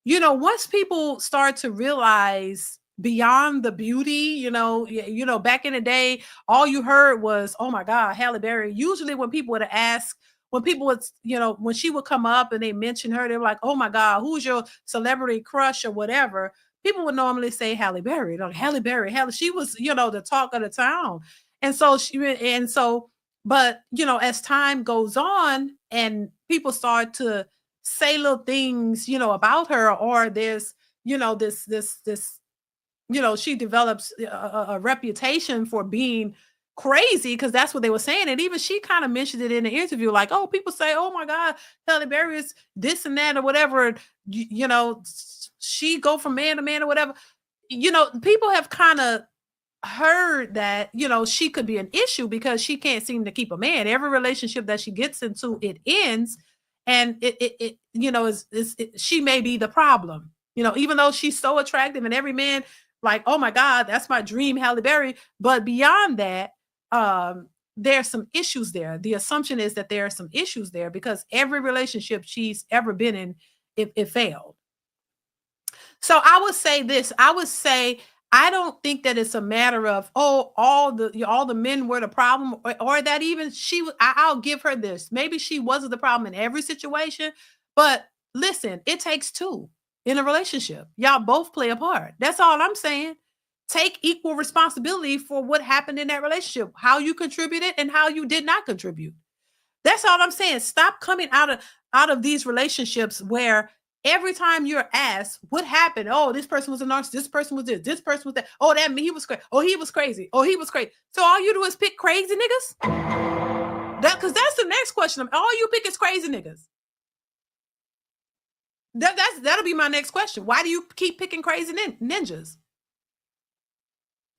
once people start to realize beyond the beauty, back in the day, all you heard was, oh my God, Halle Berry. Usually when people would ask, when people would, when she would come up and they mention her, they were like, oh my God, who's your celebrity crush or whatever? People would normally say Halle Berry. Halle Berry, she was, the talk of the town. But, as time goes on and people start to say little things, about her, or there's, she develops a reputation for being crazy, because that's what they were saying. And even she kind of mentioned it in the interview, like, oh, people say, oh my God, Halle Berry is this and that or whatever. She go from man to man or whatever. People have kind of heard that, she could be an issue because she can't seem to keep a man. Every relationship that she gets into, it ends. And she may be the problem, even though she's so attractive and every man like, oh my God, that's my dream, Halle Berry. But beyond that, there's some issues there. The assumption is that there are some issues there because every relationship she's ever been in, it failed. So I would say this. I don't think that it's a matter of, all the men were the problem, or that even I'll give her this. Maybe she wasn't the problem in every situation, but listen, it takes two in a relationship. Y'all both play a part. That's all I'm saying. Take equal responsibility for what happened in that relationship, how you contributed and how you did not contribute. That's all I'm saying. Stop coming out of these relationships where every time you're asked what happened, oh, this person was a narcissist, this person was this person was that, oh, he was crazy, oh, he was crazy, oh, he was crazy. So all you do is pick crazy niggas? Because that's the next question. All you pick is crazy niggas. That'll be my next question. Why do you keep picking crazy ninjas?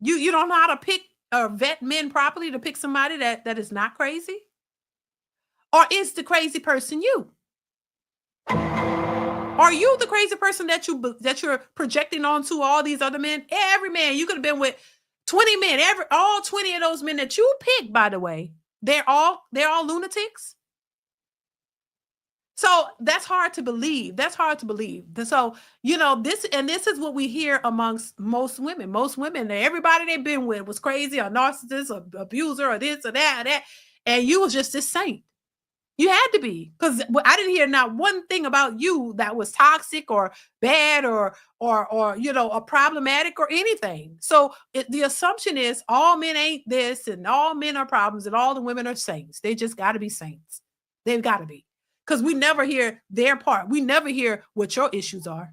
You don't know how to pick or vet men properly to pick somebody that is not crazy? Or is the crazy person you? Are you the crazy person that you're projecting onto all these other men? Every man, you could have been with 20 men. All 20 of those men that you picked, by the way, they're all lunatics. So that's hard to believe. So, this is what we hear amongst most women. Most women, everybody they've been with was crazy, or narcissist, or abuser, or this or that, and you was just this saint. You had to be, because I didn't hear not one thing about you that was toxic or bad or problematic or anything. So the assumption is all men ain't this, and all men are problems, and all the women are saints. They just got to be saints. They've got to be, because we never hear their part. We never hear what your issues are.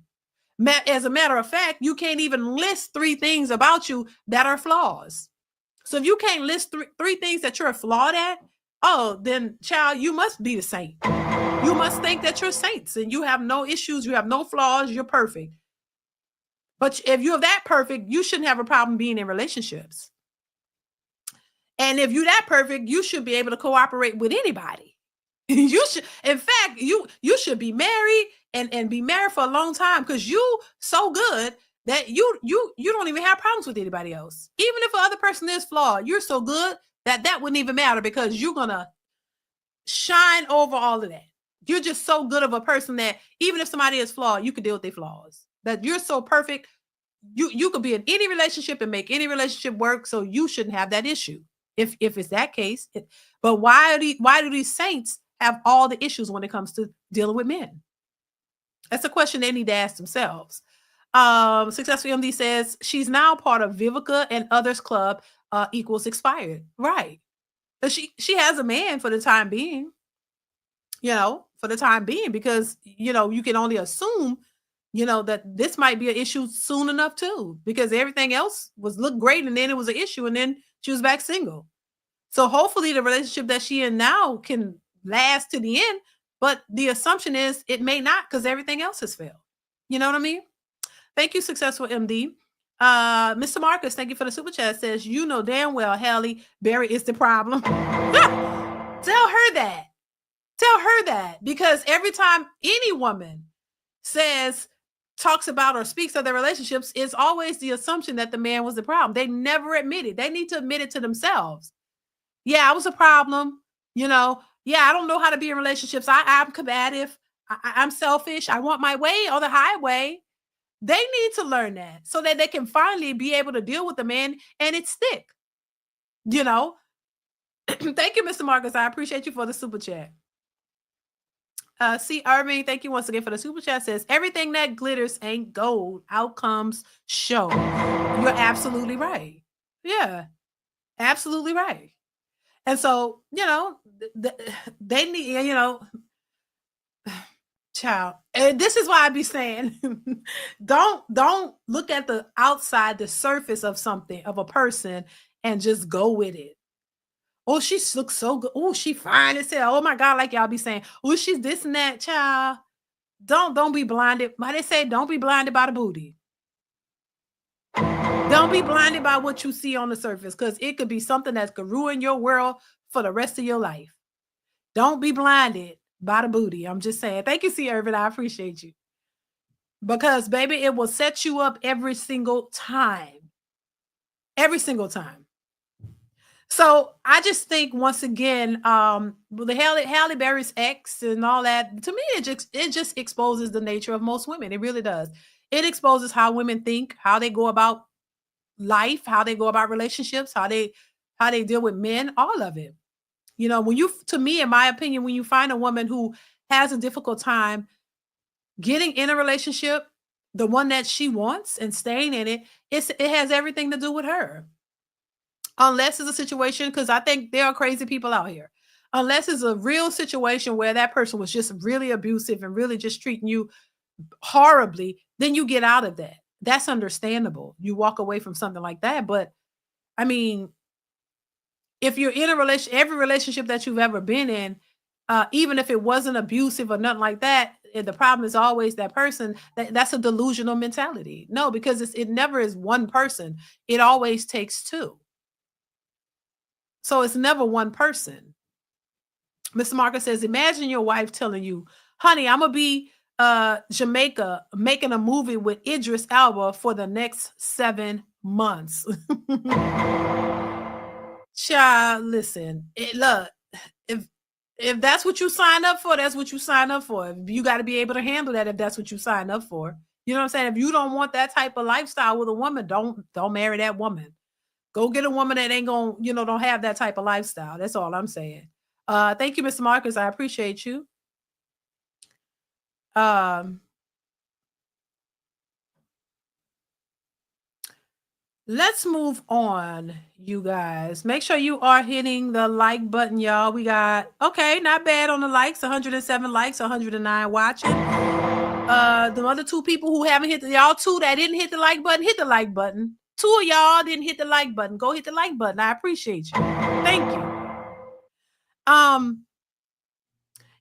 As a matter of fact, you can't even list 3 things about you that are flaws. So if you can't list three things that you're flawed at, oh, then child, you must be the saint. You must think that you're saints and you have no issues, you have no flaws, you're perfect. But if you're that perfect, you shouldn't have a problem being in relationships. And if you're that perfect, you should be able to cooperate with anybody. You should, in fact, you should be married and be married for a long time, because you so good that you don't even have problems with anybody else. Even if the other person is flawed, you're so good that wouldn't even matter, because you're gonna shine over all of that. You're just so good of a person that even if somebody is flawed, you can deal with their flaws. That you're so perfect, you could be in any relationship and make any relationship work. So you shouldn't have that issue if it's that case. But why do these saints have all the issues when it comes to dealing with men? That's a question they need to ask themselves. Successful MD says she's now part of Vivica and Others Club equals expired. Right. She has a man for the time being, because, you can only assume, that this might be an issue soon enough too, because everything else looked great. And then it was an issue, and then she was back single. So hopefully the relationship that she in now can last to the end. But the assumption is it may not, because everything else has failed. You know what I mean? Thank you, Successful MD. Mr. Marcus, thank you for the super chat. Says, you know damn well Halle Berry is the problem. Tell her that. Tell her that. Because every time any woman talks about or speaks of their relationships, it's always the assumption that the man was the problem. They never admit it. They need to admit it to themselves. Yeah, I was a problem. Yeah, I don't know how to be in relationships. I'm combative. I'm selfish. I want my way or the highway. They need to learn that so that they can finally be able to deal with the man and it stick. Thank you, Mr. Marcus. I appreciate you for the super chat. C. Irving, thank you once again for the super chat. Says, everything that glitters ain't gold. Outcomes show. You're absolutely right. Yeah, absolutely right. And so, they need, child. And this is why I be saying, don't look at the outside, the surface of something, of a person, and just go with it. Oh, she looks so good. Oh, she fine as hell. Oh my God, like y'all be saying, oh, she's this and that, child. Don't be blinded. Why they say don't be blinded by the booty. Don't be blinded by what you see on the surface, because it could be something that could ruin your world for the rest of your life. Don't be blinded by the booty. I'm just saying. Thank you, C. Irvin. I appreciate you. Because, baby, it will set you up every single time. Every single time. So I just think, once again, the Halle Berry's ex and all that, to me, it just exposes the nature of most women. It really does. It exposes how women think, how they go about life, how they go about relationships, how they deal with men, all of it. To me, in my opinion, when you find a woman who has a difficult time getting in a relationship, the one that she wants, and staying in it, it has everything to do with her. Unless it's a situation, because I think there are crazy people out here. Unless it's a real situation where that person was just really abusive and really just treating you horribly, then you get out of that. That's understandable. You walk away from something like that. But I mean, if you're in a relationship, every relationship that you've ever been in, even if it wasn't abusive or nothing like that, the problem is always that person. That's a delusional mentality. No, because it never is one person. It always takes two. So it's never one person. Mr. Marcus says, imagine your wife telling you, honey, I'm going to be Jamaica making a movie with Idris Elba for the next 7 months. Child, listen, look, if that's what you sign up for, that's what you sign up for. You got to be able to handle that if that's what you sign up for. You know what I'm saying? If you don't want that type of lifestyle with a woman, don't marry that woman. Go get a woman that ain't gonna, don't have that type of lifestyle. That's all I'm saying. Thank you, Mr. Marcus. I appreciate you. Let's move on, you guys. Make sure you are hitting the like button, y'all. We got, okay, not bad on the likes. 107 likes, 109 watching. The other two people who haven't hit y'all two that didn't hit the like button, hit the like button. 2 of y'all didn't hit the like button. Go hit the like button. I appreciate you. Thank you.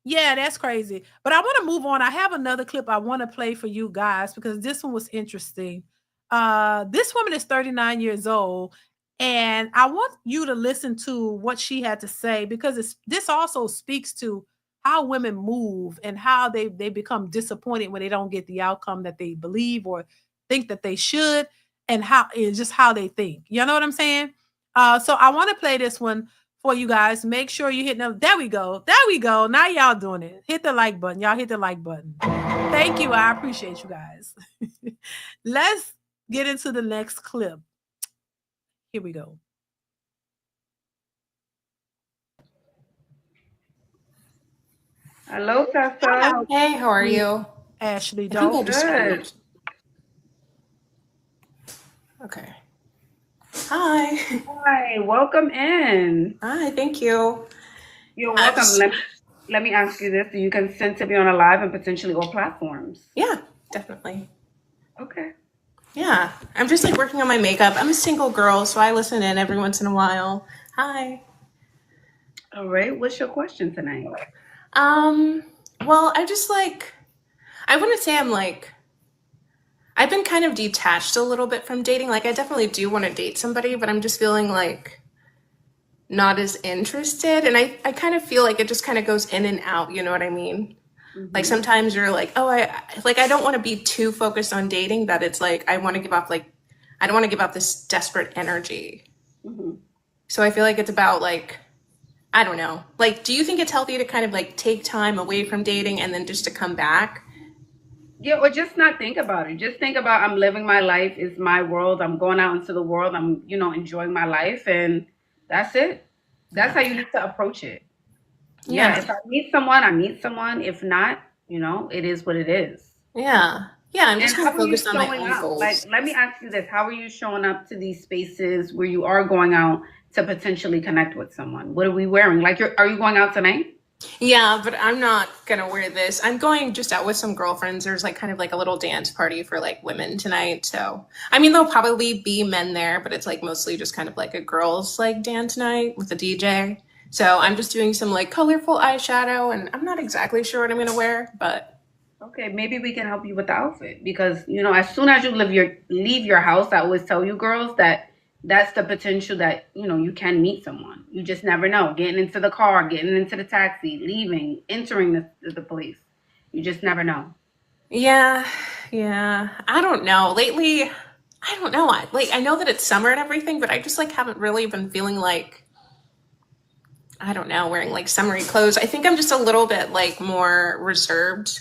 Yeah, that's crazy. But I want to move on. I have another clip I want to play for you guys because this one was interesting. This woman is 39 years old, And I want you to listen to what she had to say, because this also speaks to how women move and how they become disappointed when they don't get the outcome that they believe or think that they should, and how it's just how they think. You know what I'm saying? So I want to play this one for you guys. Make sure you hit them. There we go. There we go. Now y'all doing it. Hit the like button. Y'all hit the like button. Thank you. I appreciate you guys. Let's get into the next clip. Here we go. Hello, Tessa. Hey, how are you? Ashley, I think I don't. just Good. Okay. Hi. Hi, welcome in. Hi, thank you. You're welcome. Let me ask you this. Do you consent to be on a live and potentially all platforms? Yeah, definitely. Okay. Yeah. I'm just like working on my makeup. I'm a single girl, so I listen in every once in a while. Hi. All right. What's your question tonight? Well, I wouldn't say I've been kind of detached a little bit from dating. Like, I definitely do want to date somebody, but I'm just feeling like not as interested. And I kind of feel like it just kind of goes in and out. You know what I mean? Mm-hmm. Like sometimes you're like, oh, I don't want to be too focused on dating that it's like, I don't want to give up this desperate energy. Mm-hmm. So I feel like it's about like, I don't know. Like, do you think it's healthy to kind of like take time away from dating and then just to come back? Yeah, or just not think about it. Just think about, I'm living my life. It's my world. I'm going out into the world. I'm, enjoying my life, and that's it. That's how you need to approach it. Yeah, if I meet someone, I meet someone. If not, it is what it is. Yeah. Yeah, I'm just And kind of how are you focused on my showing own up? goals. Like, let me ask you this. How are you showing up to these spaces where you are going out to potentially connect with someone? What are we wearing? Like, are you going out tonight? Yeah, but I'm not gonna wear this. I'm going just out with some girlfriends. There's like kind of like a little dance party for like women tonight. So, I mean, there'll probably be men there, but it's like mostly just kind of like a girls like dance night with a DJ. So I'm just doing some like colorful eyeshadow, and I'm not exactly sure what I'm gonna wear, but Okay, maybe we can help you with the outfit, because as soon as you leave your house, I always tell you girls that that's the potential that you can meet someone. You just never know. Getting into the car, getting into the taxi, leaving, entering the place. You just never know. yeah, I don't know. Lately, I don't know. I know that it's summer and everything, but I just like haven't really been feeling like, I don't know, wearing like summery clothes. I think I'm just a little bit like more reserved.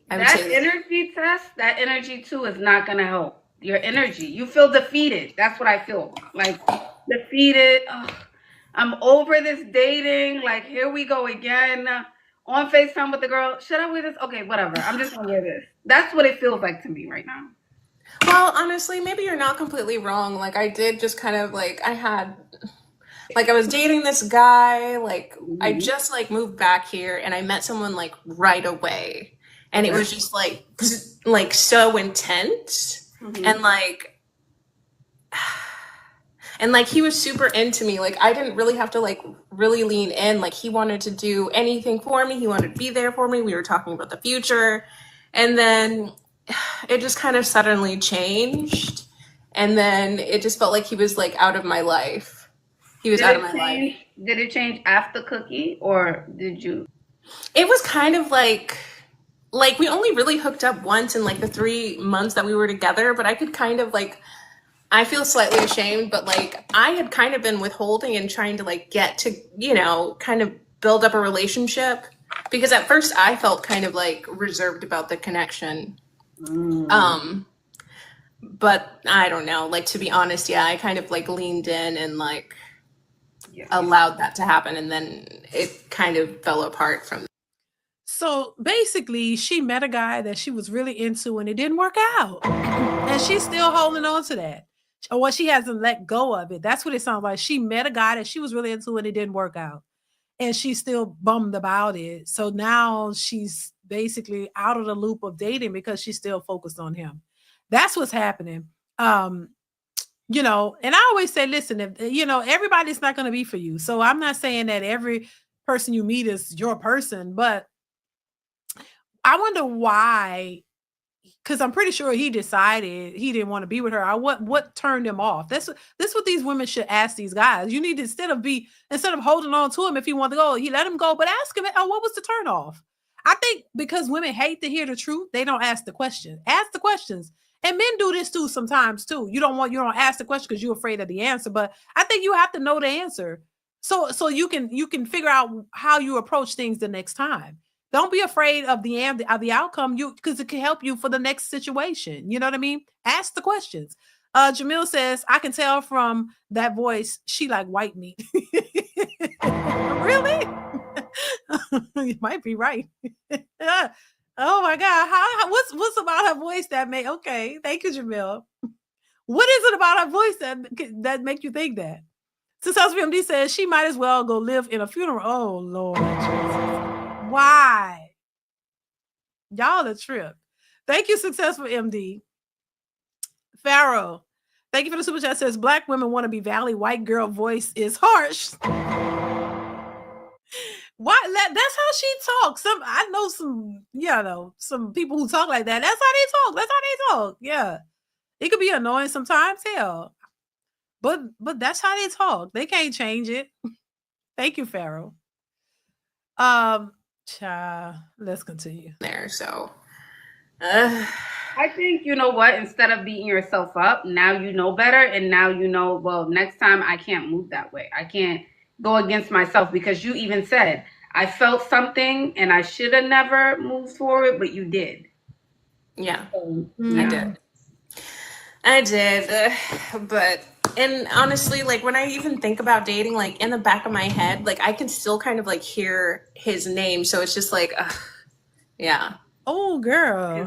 I would That say energy test, that energy too is not gonna help. Your energy. You feel defeated. That's what I feel. Like defeated. Ugh, I'm over this dating. Like, here we go again. On FaceTime with the girl. Should I wear this? Okay, whatever. I'm just gonna wear this. That's what it feels like to me right now. Well, honestly, maybe you're not completely wrong. Like, I did just kind of like, I was dating this guy. Like, I just like moved back here and I met someone like right away. And it was just like so intense. And like he was super into me. Like, I didn't really have to like really lean in. Like, he wanted to do anything for me. He wanted to be there for me. We were talking about the future. And then it just kind of suddenly changed. And then it just felt like he was like out of my life. He was out of my life. Did it change after Cookie, or did you? It was kind of like we only really hooked up once in like the 3 months that we were together, but I could kind of like, I feel slightly ashamed, but like I had kind of been withholding and trying to like get to, kind of build up a relationship, because at first I felt kind of like reserved about the connection. But I don't know, like, to be honest, yeah, I kind of like leaned in and like allowed that to happen, and then it kind of fell apart from. So basically, she met a guy that she was really into and it didn't work out. And she's still holding on to that. Or she hasn't let go of it. That's what it sounds like. She met a guy that she was really into and it didn't work out. And she's still bummed about it. So now she's basically out of the loop of dating because she's still focused on him. That's what's happening. And I always say, listen, if everybody's not going to be for you. So I'm not saying that every person you meet is your person, but I wonder why because I'm pretty sure he decided he didn't want to be with her. What turned him off? That's what these women should ask these guys. You need to instead of holding on to him if he wanted to go, he let him go, but ask him, oh, what was the turn off? I think because women hate to hear the truth, they don't ask the question. Ask the questions. And men do this too sometimes too. You don't ask the question because you're afraid of the answer, but I think you have to know the answer. So you can figure out how you approach things the next time. Don't be afraid of the outcome, because it can help you for the next situation. You know what I mean? Ask the questions. Jamil says, I can tell from that voice, she like white meat. Really? You might be right. Oh my God. What's about her voice that made, okay. Thank you, Jamil. What is it about her voice that make you think that? Successful MD says she might as well go live in a funeral. Oh Lord Jesus. Why? Y'all a trip. Thank you, Successful MD. Pharaoh, thank you for the super chat. Says black women want to be valley, white girl voice is harsh. Why? That's how she talks. I know some people who talk like that. That's how they talk. Yeah. It could be annoying sometimes, hell. But that's how they talk. They can't change it. Thank you, Pharaoh. Let's continue. There, so I think, you know what, instead of beating yourself up, now you know better, and now you know, well, next time I can't move that way. I can't go against myself, because you even said, I felt something and I should have never moved forward, but you did. Yeah, I did. But, and honestly, like when I even think about dating, like in the back of my head, like I can still kind of like hear his name. So it's just like, yeah. Oh, girl.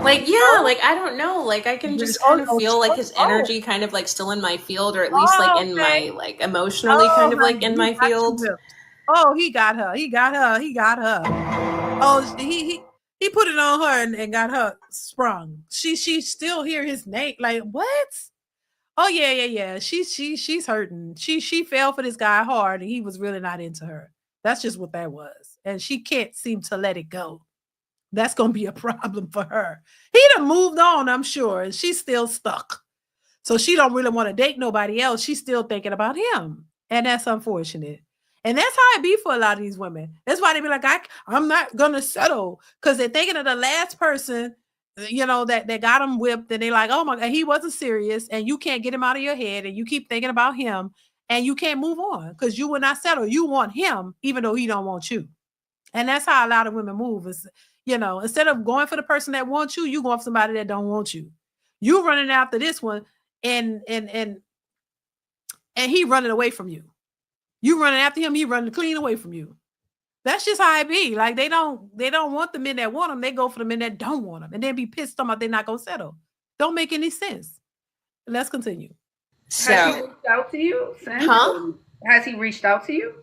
Like, yeah, like, I don't know. Like, I can just kind of feel like his energy kind of like still in my field, or at least like in my, like emotionally kind of like in my field. Oh, he got her. Oh, he put it on her and got her sprung. She still hear his name. Like, what? Oh, yeah. She's hurting. She fell for this guy hard and he was really not into her. That's just what that was. And she can't seem to let it go. That's going to be a problem for her. He done moved on, I'm sure, and she's still stuck. So she don't really want to date nobody else. She's still thinking about him. And that's unfortunate. And that's how it be for a lot of these women. That's why they be like, I'm not going to settle, because they're thinking of the last person, that got them whipped, and they're like, oh my God, he wasn't serious, and you can't get him out of your head, and you keep thinking about him, and you can't move on because you will not settle. You want him, even though he don't want you. And that's how a lot of women move. Is, instead of going for the person that wants you, you going for somebody that don't want you. You running after this one, and he running away from you. You running after him, he running clean away from you. That's just how it be. Like they don't want the men that want them. They go for the men that don't want them, and then be pissed about they're not gonna settle. Don't make any sense. Let's continue. So, has he reached out to you? Huh? Has he reached out to you?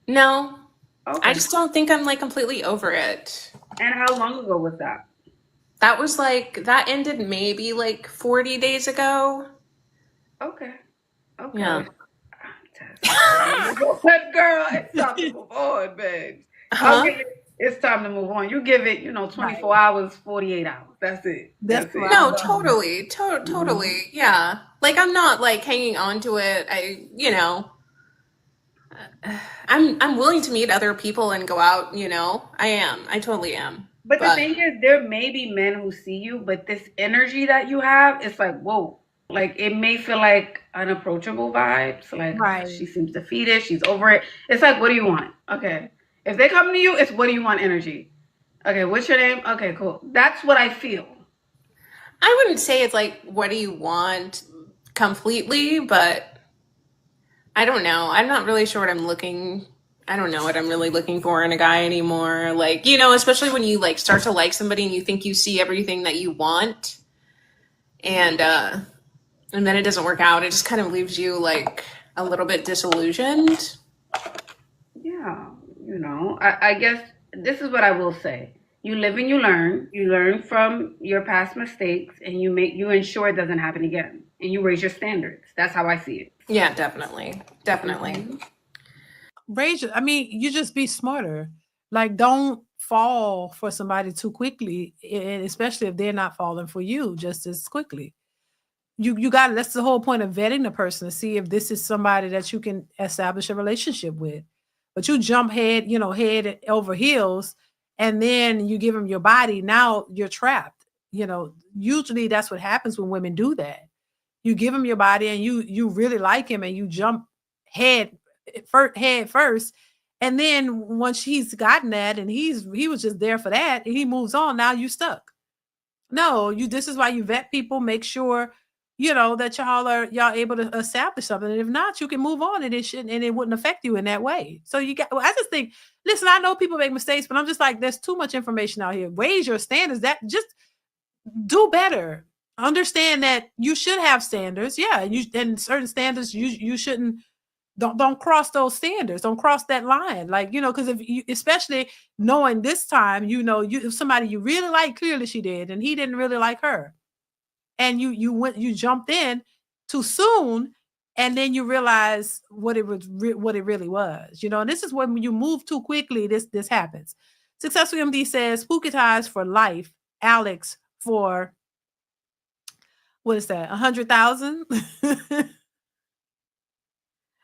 No. Okay. I just don't think I'm like completely over it. And how long ago was that? That was like, that ended maybe like 40 days ago. Okay. Yeah. But girl, it's time to move on, babe. It's time to move on. You give it, 24 hours, 48 hours. That's it. That's it. No, totally. Totally. Yeah. Like, I'm not like hanging on to it. I'm willing to meet other people and go out, I am. I totally am. But the thing is, there may be men who see you, but this energy that you have, it's like, whoa. Like, it may feel like unapproachable vibes. Like, right. She seems defeated. She's over it. It's like, what do you want? Okay. If they come to you, it's what do you want energy. Okay, what's your name? Okay, cool. That's what I feel. I wouldn't say it's like, what do you want completely, but I don't know. I'm not really sure what I'm looking. I don't know what I'm really looking for in a guy anymore. Like, especially when you like start to like somebody and you think you see everything that you want, and then it doesn't work out. It just kind of leaves you like a little bit disillusioned. Yeah, I guess this is what I will say. You live and you learn. You learn from your past mistakes, and you ensure it doesn't happen again. And you raise your standards. That's how I see it. Yeah, definitely. Raise. I mean, you just be smarter. Like, don't fall for somebody too quickly, and especially if they're not falling for you just as quickly. You got, that's the whole point of vetting the person, to see if this is somebody that you can establish a relationship with. But you jump head over heels, and then you give them your body. Now you're trapped. Usually that's what happens when women do that. You give him your body, and you really like him, and you jump head first. And then once he's gotten that, and he was just there for that, and he moves on, now you stuck. No, this is why you vet people, make sure that y'all able to establish something. And if not, you can move on, and it wouldn't affect you in that way. So I just think, listen, I know people make mistakes, but I'm just like, there's too much information out here. Raise your standards. That just do better. Understand that you should have standards. Yeah. And certain standards, you shouldn't, don't cross those standards. Don't cross that line. Like, because if you, especially knowing this time, if somebody you really like, clearly she did, and he didn't really like her. And you jumped in too soon, and then you realize what it really was. And this is when you move too quickly, this happens. Successful MD says, Spooky Ties for life. Alex for, what is that? 100,000?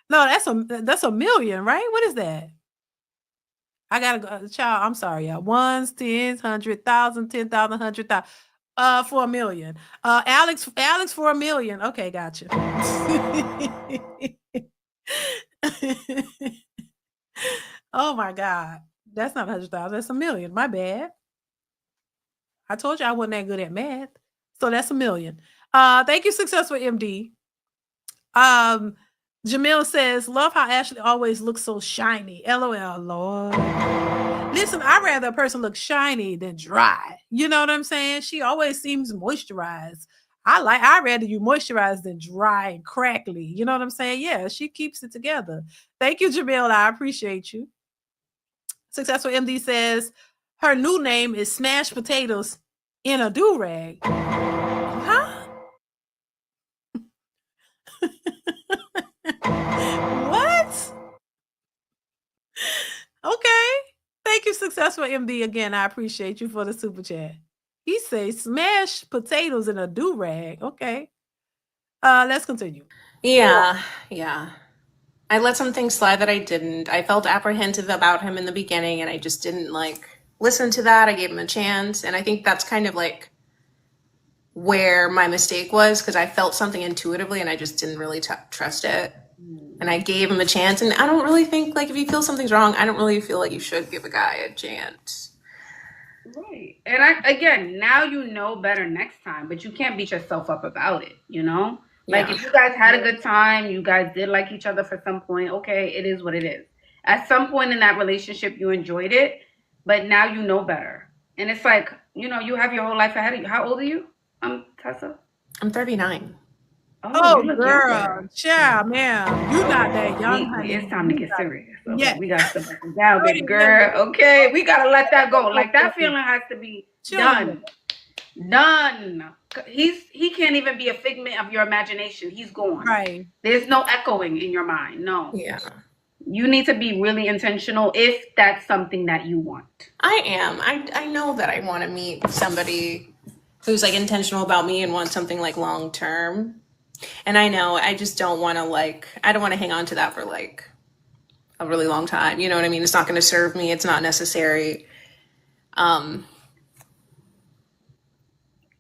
No, that's a million, right? What is that? I gotta go, child. I'm sorry, y'all. Ones, tens, 100,000, 10,000, 100,000. For a million. Alex for a million. Okay, gotcha. Oh my God. That's not 100,000. That's a million. My bad. I told you I wasn't that good at math. So that's a million. Thank you, Successful MD. Jamil says, love how Ashley always looks so shiny. LOL, Lord. Listen, I'd rather a person look shiny than dry. You know what I'm saying? She always seems moisturized. I'd rather you moisturize than dry and crackly. You know what I'm saying? Yeah, she keeps it together. Thank you, Jamil. I appreciate you. Successful MD says, her new name is Smashed Potatoes in a Do-Rag. Huh? What? Okay. Thank you, Successful MD. Again, I appreciate you for the super chat. He says smash potatoes in a do-rag. Okay. Let's continue. Yeah. I let some things slide that I didn't. I felt apprehensive about him in the beginning, and I just didn't listen to that. I gave him a chance, and I think that's kind of where my mistake was, because I felt something intuitively and I just didn't really trust it. And I gave him a chance, and I don't really think if you feel something's wrong, I don't really feel like you should give a guy a chance. Right. And again, now you know better next time, but you can't beat yourself up about it, If you guys had a good time, you guys did like each other for some point, okay, it is what it is. At some point in that relationship, you enjoyed it, but now you know better. And it's you have your whole life ahead of you. How old are you, Tessa? I'm 39. Oh girl, yeah, man, you're not that young, honey. It's time to get serious. Okay, yeah, we got to back it down, baby girl. Okay, we gotta let that go. That feeling has to be done. He can't even be a figment of your imagination. He's gone. Right. There's no echoing in your mind. No. Yeah. You need to be really intentional if that's something that you want. I am. I know that I want to meet somebody who's intentional about me and wants something long term. And I know I just don't want to I don't want to hang on to that for a really long time. You know what I mean? It's not going to serve me. It's not necessary. Yeah.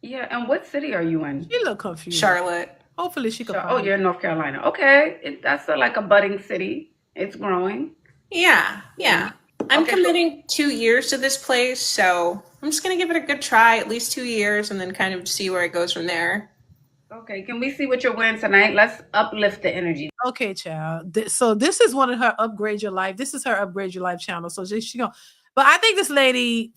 And what city are you in? You look confused. Charlotte. Hopefully she can. Oh, you're in North Carolina. Okay. That's a budding city. It's growing. Yeah. I'm committing 2 years to this place. So I'm just going to give it a good try, at least 2 years, and then kind of see where it goes from there. Okay, can we see what you're wearing tonight? Let's uplift the energy. Okay, child. So this is one of her Upgrade Your Life. This is her Upgrade Your Life channel. So she go. But I think this lady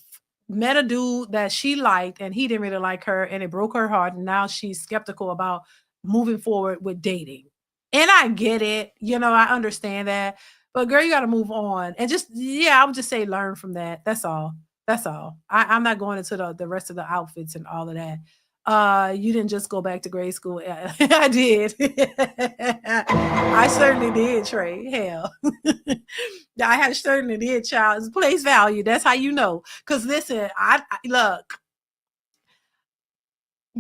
met a dude that she liked, and he didn't really like her, and it broke her heart. And now she's skeptical about moving forward with dating. And I get it. I understand that. But girl, you got to move on. And I would just say learn from that. That's all. I'm not going into the rest of the outfits and all of that. You didn't just go back to grade school. I did. I certainly did, Trey. Hell. I certainly did, child. It's place value. That's how you know. Because listen, I look,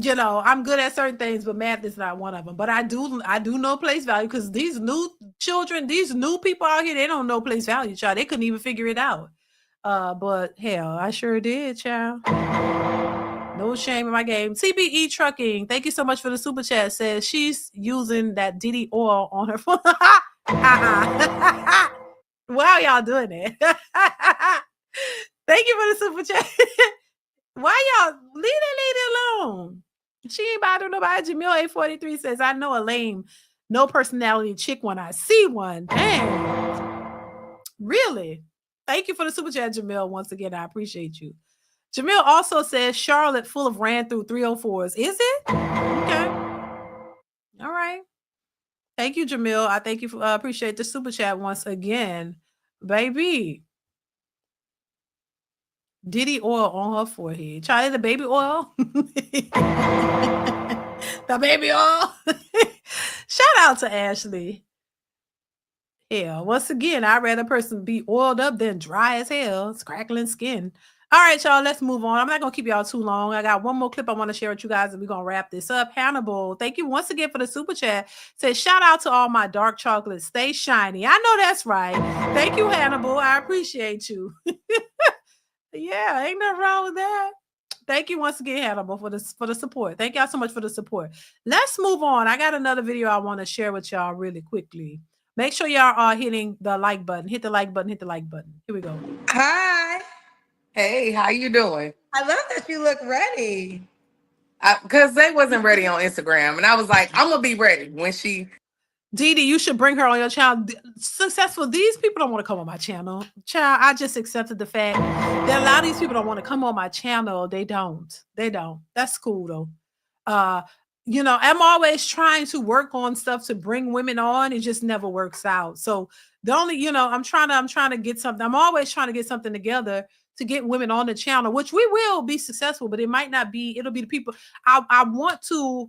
you know, I'm good at certain things, but math is not one of them. But I do know place value, because these new children, these new people out here, they don't know place value, child. They couldn't even figure it out. But hell, I sure did, child. No shame in my game. TBE Trucking, thank you so much for the super chat. Says she's using that DeeDee oil on her phone. Wow, y'all doing it. Thank you for the super chat. Why y'all leave that lady alone? She ain't bothering nobody. Jamil 843 says, I know a lame, no personality chick when I see one. Dang. Really? Thank you for the super chat, Jamil. Once again, I appreciate you. Jamil also says Charlotte full of ran through 304s. Is it? Okay. All right. Thank you, Jamil. I thank you for appreciate the super chat once again. Baby. DeeDee oil on her forehead. Charlie, the baby oil. The baby oil. Shout out to Ashley. Yeah, once again, I'd rather a person be oiled up than dry as hell. It's crackling skin. All right, y'all, let's move on. I'm not going to keep y'all too long. I got one more clip I want to share with you guys, and we're going to wrap this up. Hannibal, thank you once again for the super chat. Says, shout out to all my dark chocolates. Stay shiny. I know that's right. Thank you, Hannibal. I appreciate you. Yeah, ain't nothing wrong with that. Thank you once again, Hannibal, for the support. Thank y'all so much for the support. Let's move on. I got another video I want to share with y'all really quickly. Make sure y'all are hitting the like button. Hit the like button. Hit the like button. Here we go. Hi. Hey, how you doing? I love that you look ready. Because they wasn't ready on Instagram. And I was like, I'm going to be ready when she... DeeDee, you should bring her on your channel. Successful. These people don't want to come on my channel. Child, I just accepted the fact that a lot of these people don't want to come on my channel. They don't. They don't. That's cool, though. You know, I'm always trying to work on stuff to bring women on. It just never works out. So the only, you know, I'm trying to get something. I'm always trying to get something together to get women on the channel, which we will be successful, but it might not be. It'll be the people I want to.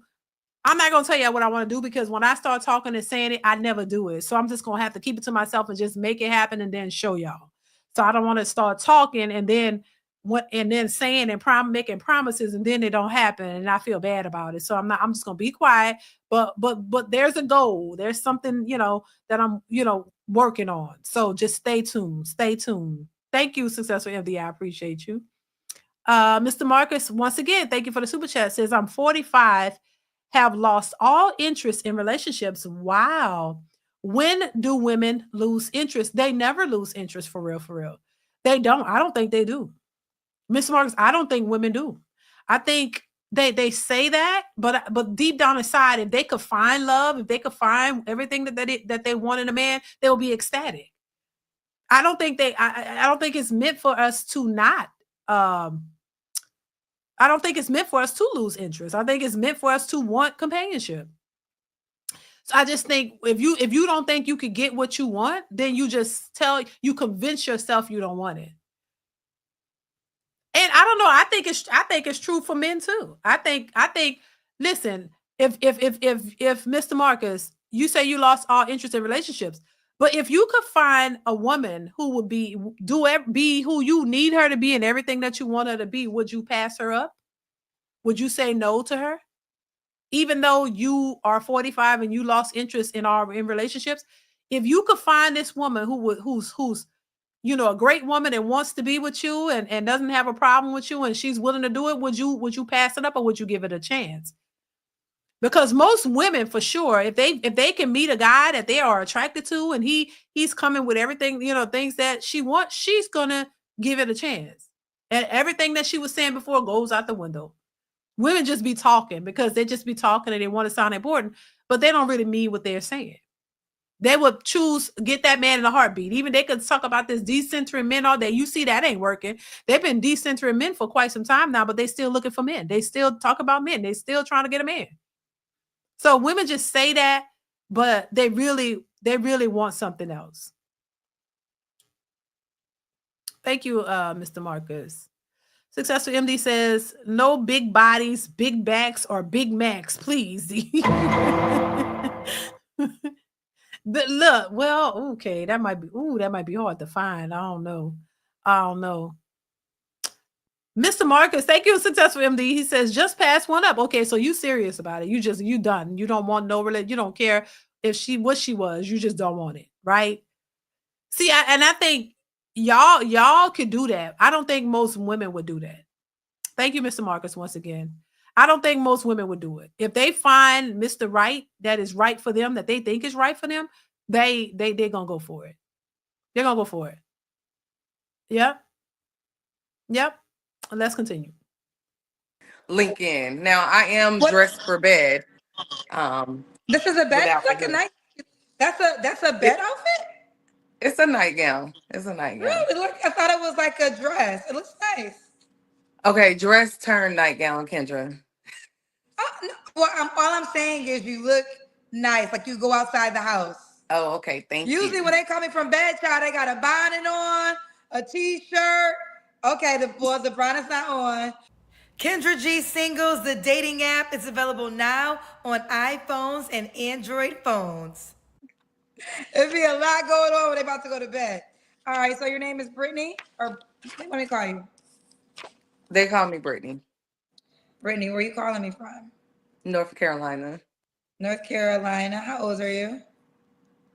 I'm not going to tell you what I want to do, because when I start talking and saying it, I never do it. So I'm just going to have to keep it to myself and just make it happen and then show y'all. So I don't want to start talking and then saying and making promises and then it don't happen and I feel bad about it. So I'm just going to be quiet, but there's a goal. There's something, you know, that I'm, you know, working on. So just stay tuned. Stay tuned. Thank you, Successful MD. I appreciate you. Mr. Marcus, once again, thank you for the super chat. Says, I'm 45, have lost all interest in relationships. Wow. When do women lose interest? They never lose interest, for real, for real. They don't. I don't think they do. Mr. Marcus, I don't think women do. I think they say that, but deep down inside, if they could find love, if they could find everything that they want in a man, they'll be ecstatic. I don't think I don't think it's meant for us to not I don't think it's meant for us to lose interest. I think it's meant for us to want companionship. So I just think if you don't think you could get what you want, then you just convince yourself you don't want it. And I don't know. I think it's true for men too. I think. Listen, if Mr. Marcus, you say you lost all interest in relationships, but if you could find a woman who would be who you need her to be and everything that you want her to be, would you pass her up? Would you say no to her? Even though you are 45 and you lost interest in relationships, if you could find this woman who's you know, a great woman and wants to be with you and doesn't have a problem with you and she's willing to do it, would you pass it up or would you give it a chance? Because most women, for sure, if they can meet a guy that they are attracted to and he's coming with everything, you know, things that she wants, she's gonna give it a chance. And everything that she was saying before goes out the window. Women just be talking because they just be talking and they want to sound important, but they don't really mean what they're saying. They would get that man in a heartbeat. Even they could talk about this decentering men all day. You see that ain't working. They've been decentering men for quite some time now, but they still looking for men. They still talk about men. They still trying to get a man. So women just say that, but they really want something else. Thank you, Mr. Marcus. Successful MD says, no big bodies, big backs, or Big Macs, please. Look, well, okay, that might be hard to find. I don't know. Mr. Marcus, thank you, Successful MD. He says, just pass one up. Okay, so you serious about it. You done. You don't want no relationship. You don't care if what she was. You just don't want it, right? See, I think y'all could do that. I don't think most women would do that. Thank you, Mr. Marcus, once again. I don't think most women would do it. If they find Mr. Right that is right for them, that they think is right for them, they're gonna go for it. They're gonna go for it. Yep. Let's continue. LinkedIn. Now I am dressed for bed. This is a bed. It's like a night. That's a bed outfit. It's a nightgown. It's a nightgown. Really? I thought it was like a dress. It looks nice. Okay, dress turn nightgown, Kendra. No. Well, all I'm saying is you look nice, like you go outside the house. Oh, okay. Thank you. Usually when they coming from bed, child, they got a bonnet on, a t-shirt. Okay, the bonnet not on. Kendra G Singles, the dating app, is available now on iPhones and Android phones. There'd be a lot going on when they're about to go to bed. All right, so your name is Brittany, or let me call you. They call me Brittany. Brittany, where are you calling me from? North Carolina. North Carolina. How old are you?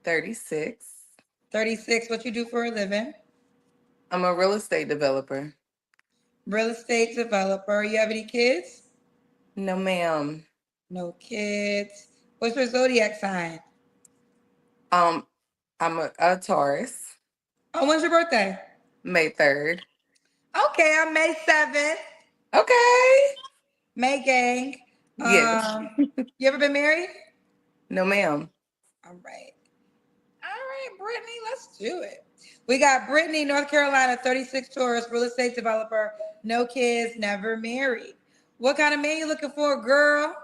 36. 36. What you do for a living? I'm a real estate developer. Real estate developer. You have any kids? No, ma'am. No kids. What's your zodiac sign? I'm a Taurus. Oh, when's your birthday? May 3rd. Okay, I'm May 7th. Okay. May gang. Yes. You ever been married? No, ma'am. All right, Brittany, let's do it. We got Brittany, North Carolina, 36 Taurus, real estate developer, no kids, never married. What kind of man you looking for, girl?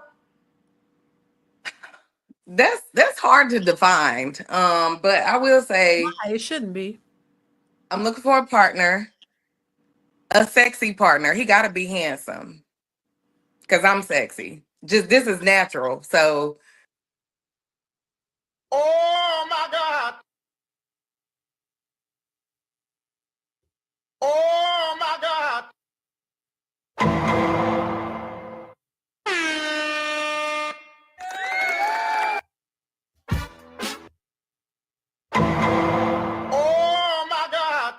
That's hard to define. But I will say it shouldn't be. I'm looking for a partner, a sexy partner. He got to be handsome because I'm sexy. This is natural. So. Oh my God. Oh my God. Oh my God.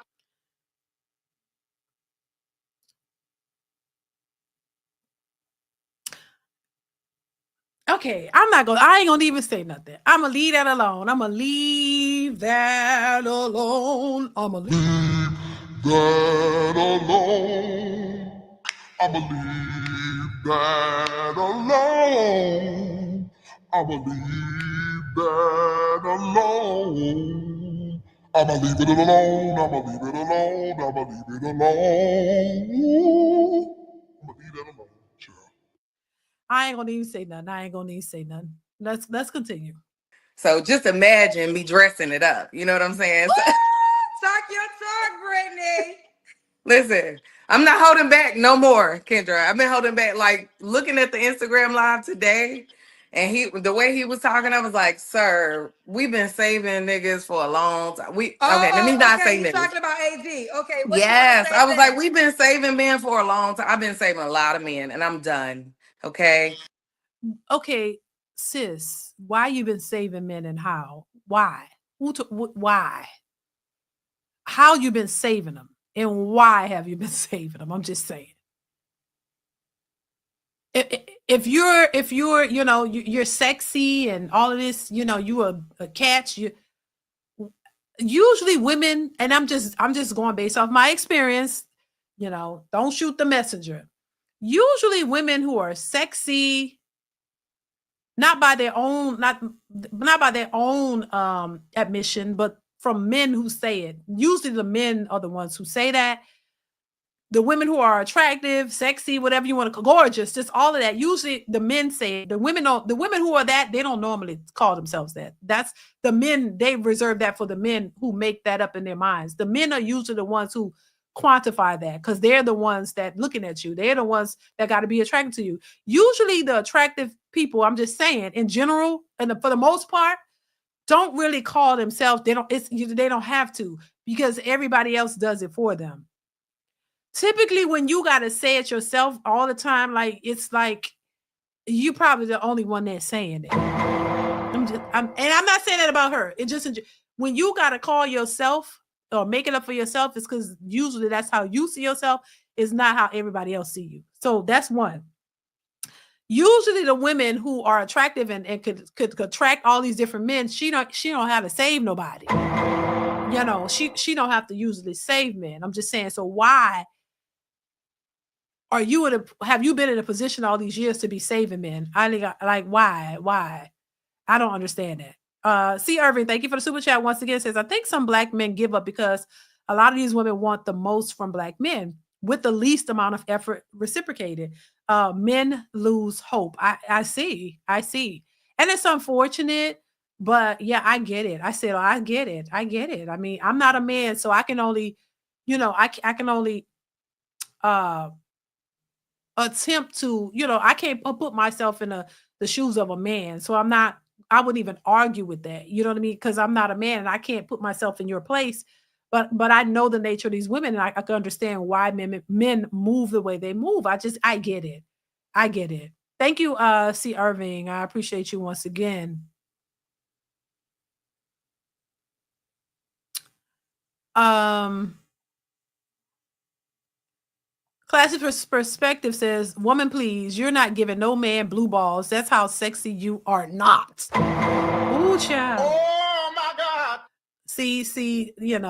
Okay, I ain't gonna even say nothing. I'm gonna leave that alone. I'm gonna leave that alone. I'm gonna leave that alone. I'm gonna leave that alone. I'm gonna leave that alone. I'm gonna leave it alone. I'm gonna leave it alone. I'm gonna leave it alone. I'm gonna leave that alone. I ain't gonna even say nothing. Let's continue. So just imagine me dressing it up. You know what I'm saying? Talk your talk, Brittany. Listen, I'm not holding back no more, Kendra. I've been holding back, like looking at the Instagram live today, and the way he was talking, I was like, "Sir, we've been saving niggas for a long time." Okay, let me not say niggas. Talking about AD. Okay. Yes, I was like, we've been saving men for a long time. I've been saving a lot of men, and I'm done. Okay, sis, why you been saving men and how? Why? Why? How you been saving them and why have you been saving them? I'm just saying. If you're you're sexy and all of this, you are a catch. Usually women, and I'm just going based off my experience. Don't shoot the messenger. Usually women who are sexy, not by their own admission, but from men who say it. Usually the men are the ones who say that. The women who are attractive, sexy, whatever you want to call, gorgeous, just all of that. Usually the men say it. The women who are that, they don't normally call themselves that. That's the men, they reserve that for the men who make that up in their minds. The men are usually the ones who quantify that, because they're the ones that looking at you. They're the ones that got to be attracted to you. Usually the attractive people, I'm just saying in general, and for the most part, don't really call themselves. They don't have to, because everybody else does it for them. Typically, when you got to say it yourself all the time, like it's like you probably the only one that's saying it. And I'm not saying that about her. It just when you got to call yourself or make it up for yourself, it's because usually that's how you see yourself. Is not how everybody else see you. So that's one. Usually the women who are attractive and could attract all these different men, she don't have to save nobody. You know, she don't have to usually save men. I'm just saying, so why are you have you been in a position all these years to be saving men? Like why? I don't understand that. C. Irving, thank you for the super chat once again. Says, I think some black men give up because a lot of these women want the most from black men with the least amount of effort reciprocated. Men lose hope. I see. And it's unfortunate, but yeah, I get it. I said, I get it. I mean, I'm not a man, so I can only, I can only attempt to, I can't put myself in the shoes of a man. So I wouldn't even argue with that. You know what I mean? Because I'm not a man and I can't put myself in your place. But I know the nature of these women, and I can understand why men move the way they move. I get it. I get it. Thank you, C. Irving. I appreciate you once again. Classic Perspective says, woman, please, you're not giving no man blue balls. That's how sexy you are not. Ooh, child. Oh my God. See, see, that's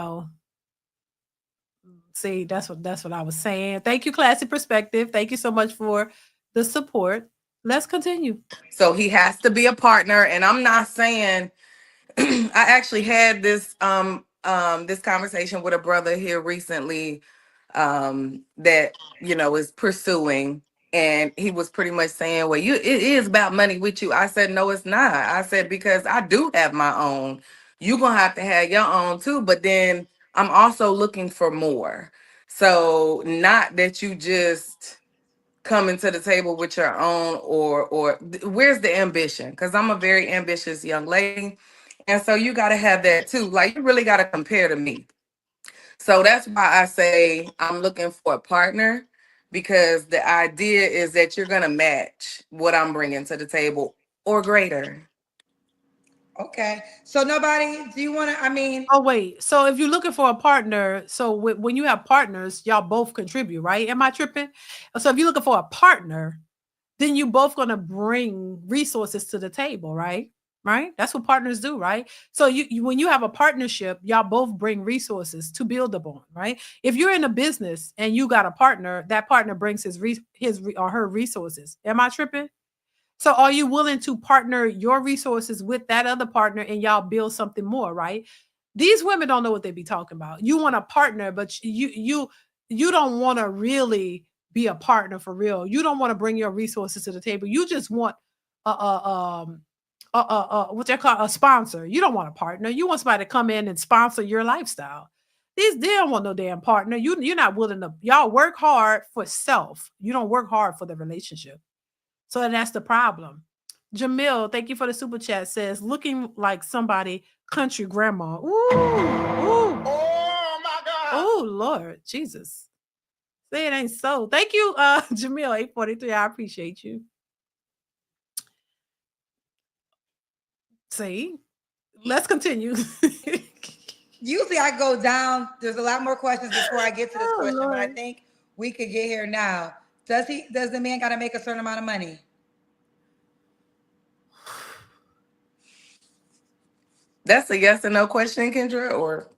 what I was saying. Thank you, Classic Perspective. Thank you so much for the support. Let's continue. So he has to be a partner. And I'm not saying I actually had this this conversation with a brother here recently that is pursuing, and he was pretty much saying, well, it is about money with you. I said, no, it's not. I said, because I do have my own. You're gonna have to have your own too, but then I'm also looking for more. So not that you just coming to the table with your own, or where's the ambition? Because I'm a very ambitious young lady, and so you got to have that too. Like, you really got to compare to me. So that's why I say I'm looking for a partner, because the idea is that you're going to match what I'm bringing to the table or greater. Okay. So nobody, do you want to, I mean. Oh, wait. So if you're looking for a partner, so when you have partners, y'all both contribute, right? Am I tripping? So if you're looking for a partner, then you both going to bring resources to the table, right? Right? That's what partners do, right? So you when you have a partnership, y'all both bring resources to build upon, right? If you're in a business and you got a partner, that partner brings his or her resources. Am I tripping? So are you willing to partner your resources with that other partner and y'all build something more, right? These women don't know what they be talking about. You want a partner, but you don't want to really be a partner for real. You don't want to bring your resources to the table. You just want what they call a sponsor. You don't want a partner. You want somebody to come in and sponsor your lifestyle. They don't want no damn partner. You're not willing to. Y'all work hard for self. You don't work hard for the relationship. So that's the problem. Jamil, thank you for the super chat. Says, looking like somebody country grandma. Ooh, ooh. Oh my God. Oh Lord, Jesus. Say it ain't so. Thank you, Jamil 843. I appreciate you. See, let's continue. Usually I go down. There's a lot more questions before I get to this question, Lord. but I think we could get here now. Does the man got to make a certain amount of money? That's a yes or no question, Kendra, or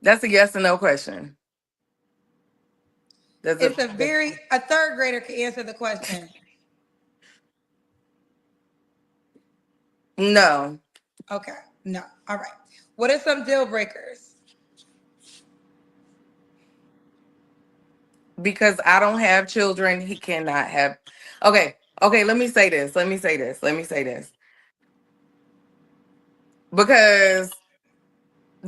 that's a yes or no question? It's a third grader can answer the question. No. Okay. No. All right. What are some deal breakers? Because I don't have children, he cannot have. Okay, let me say this. Because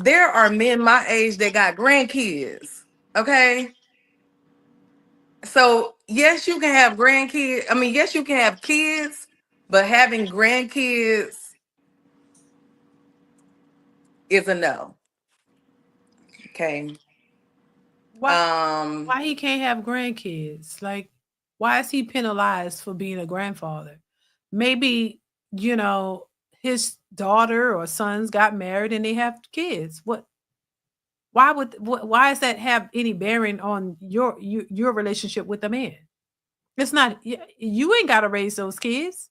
there are men my age that got grandkids. Okay. So yes, you can have grandkids. I mean, yes, you can have kids, but having grandkids is a no. Okay. Why he can't have grandkids? Like, why is he penalized for being a grandfather? Maybe, you know, his daughter or sons got married and they have kids. Why does that have any bearing on your relationship with the man? It's not you ain't got to raise those kids.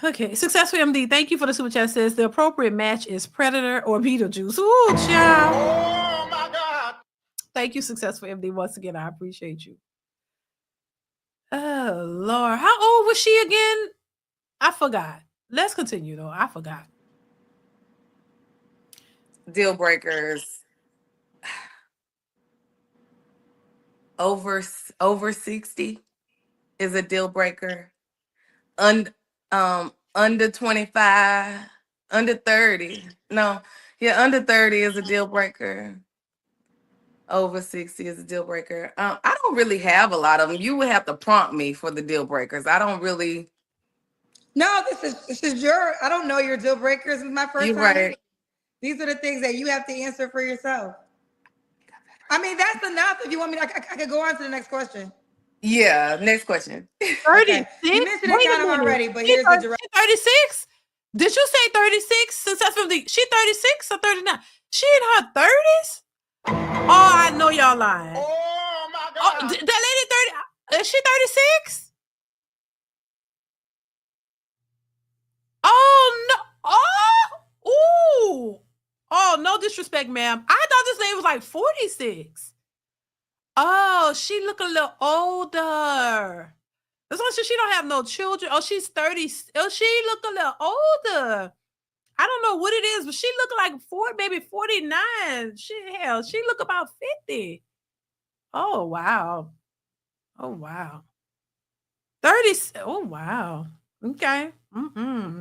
Okay, successful MD. Thank you for the super chat. Says the appropriate match is Predator or Beetlejuice. Ooh, child. Oh my God. Thank you, successful MD. Once again, I appreciate you. Oh Lord, how old was she again? I forgot. Let's continue though. I forgot. Deal breakers. Over 60 is a deal breaker. Under 25, under 30. No, yeah, under 30 is a deal breaker. Over 60 is a deal breaker. I don't really have a lot of them. You would have to prompt me for the deal breakers. I don't really. No, this is your. I don't know your deal breakers. This is my first You're time. right. These are the things that you have to answer for yourself. I mean, that's enough. If you want me, I could go on to the next question. Yeah, next question. 36? You mentioned it kind of already, but here's the direct. 36? Did you say 36? Successfully, she 36 or 39? She in her 30s? Oh, I know y'all lying. Oh my Oh, God. that lady 30. Is she 36? Oh no. Oh, ooh. Oh, no disrespect, ma'am. I thought this lady was like 46. Oh, she look a little older. As long as she don't have no children. Oh, she's 30. Oh, she look a little older. I don't know what it is, but she look like maybe 49. She look about 50. Oh, wow. Oh, wow. 30. Oh, wow. Okay.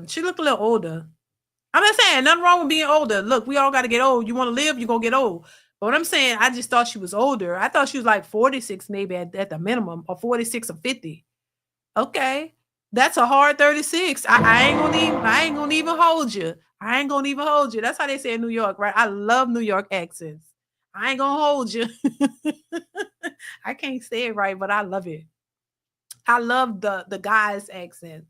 She look a little older. I'm not saying nothing wrong with being older. Look, we all got to get old. You want to live, you're going to get old. But what I'm saying, I just thought she was older. I thought she was like 46 maybe at the minimum, or 46 or 50. Okay. That's a hard 36. I ain't gonna even hold you. I ain't gonna even hold you. That's how they say in New York, right? I love New York accents. I ain't gonna hold you. I can't say it right, but I love it. I love the guys' accent.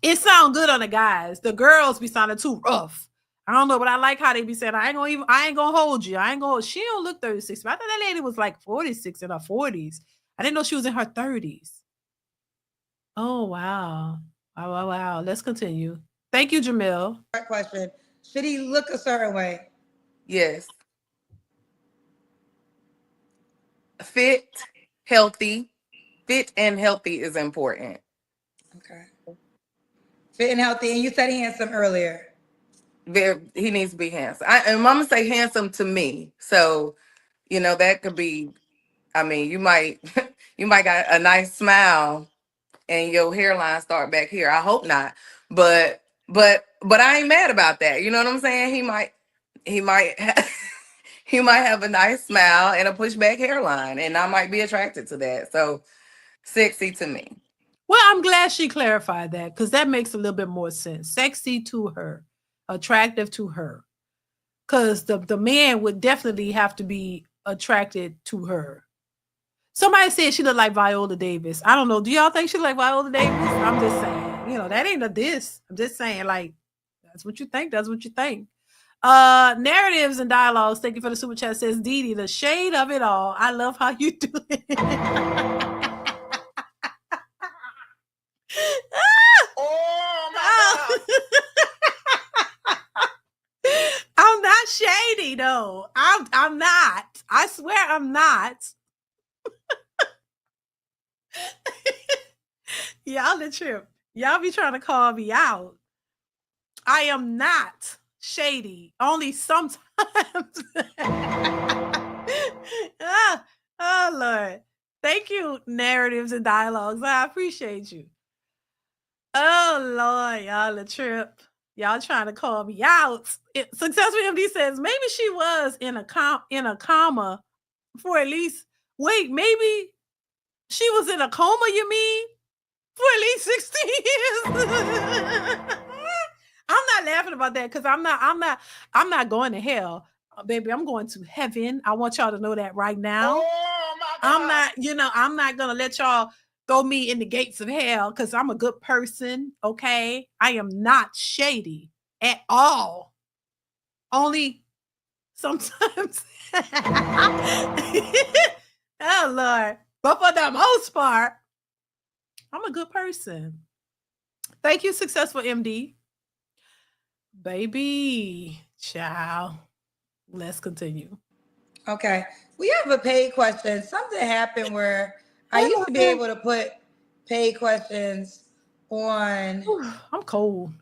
It sounds good on the guys. The girls be sounding too rough. I don't know, but I like how they be saying, I ain't gonna hold you. She don't look 36. But I thought that lady was like 46 in her 40s. I didn't know she was in her 30s. Oh, wow. Wow. Let's continue. Thank you, Jamil. Question. Should he look a certain way? Yes. Fit, healthy. Fit and healthy is important. Okay. Fit and healthy. And you said handsome earlier. He needs to be handsome. And mama say handsome to me. So, that could be, I mean, you might got a nice smile and your hairline start back here. I hope not. But I ain't mad about that. You know what I'm saying? He might he might have a nice smile and a pushback hairline, and I might be attracted to that. So sexy to me. Well, I'm glad she clarified that, because that makes a little bit more sense. Sexy to her, attractive to her. Because the man would definitely have to be attracted to her. Somebody said she looked like Viola Davis. I don't know. Do y'all think she look like Viola Davis? I'm just saying, that ain't a diss. I'm just saying, like, that's what you think. That's what you think. Narratives and dialogues. Thank you for the super chat. Says DeeDee, the shade of it all. I love how you do it. Oh my God. I'm not shady though. I'm not. I swear I'm not. Y'all the trip. Y'all be trying to call me out. I am not shady. Only sometimes. Oh Lord. Thank you, narratives and dialogues. I appreciate you. Oh Lord, y'all the trip. Y'all trying to call me out. Successful MD says maybe she was in a coma for at least. Wait, maybe she was in a coma. You mean for at least 16 years? I'm not laughing about that because I'm not going to hell, baby. I'm going to heaven. I want y'all to know that right now. Oh my God. I'm not gonna let y'all throw me in the gates of hell because I'm a good person. Okay, I am not shady at all. Only sometimes. Oh Lord, but for the most part, I'm a good person. Thank you, Successful MD. Baby, child. Let's continue. Okay. We have a paid question. Something happened where I used to be able to put paid questions on. I'm cold.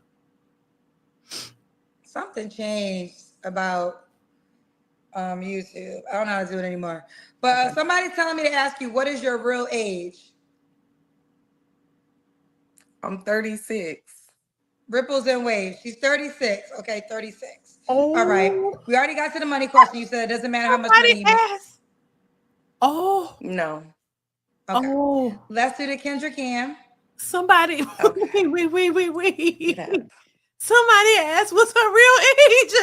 Something changed about YouTube. I don't know how to do it anymore. But somebody's telling me to ask you, what is your real age? I'm 36. Ripples and waves. She's 36. Okay, 36. Oh. All right. We already got to the money question. You said it doesn't matter how much money you make. Oh. No. Okay. Oh. Let's do the Kendra Cam. Somebody. Okay. Wait. Somebody asked what's her real age.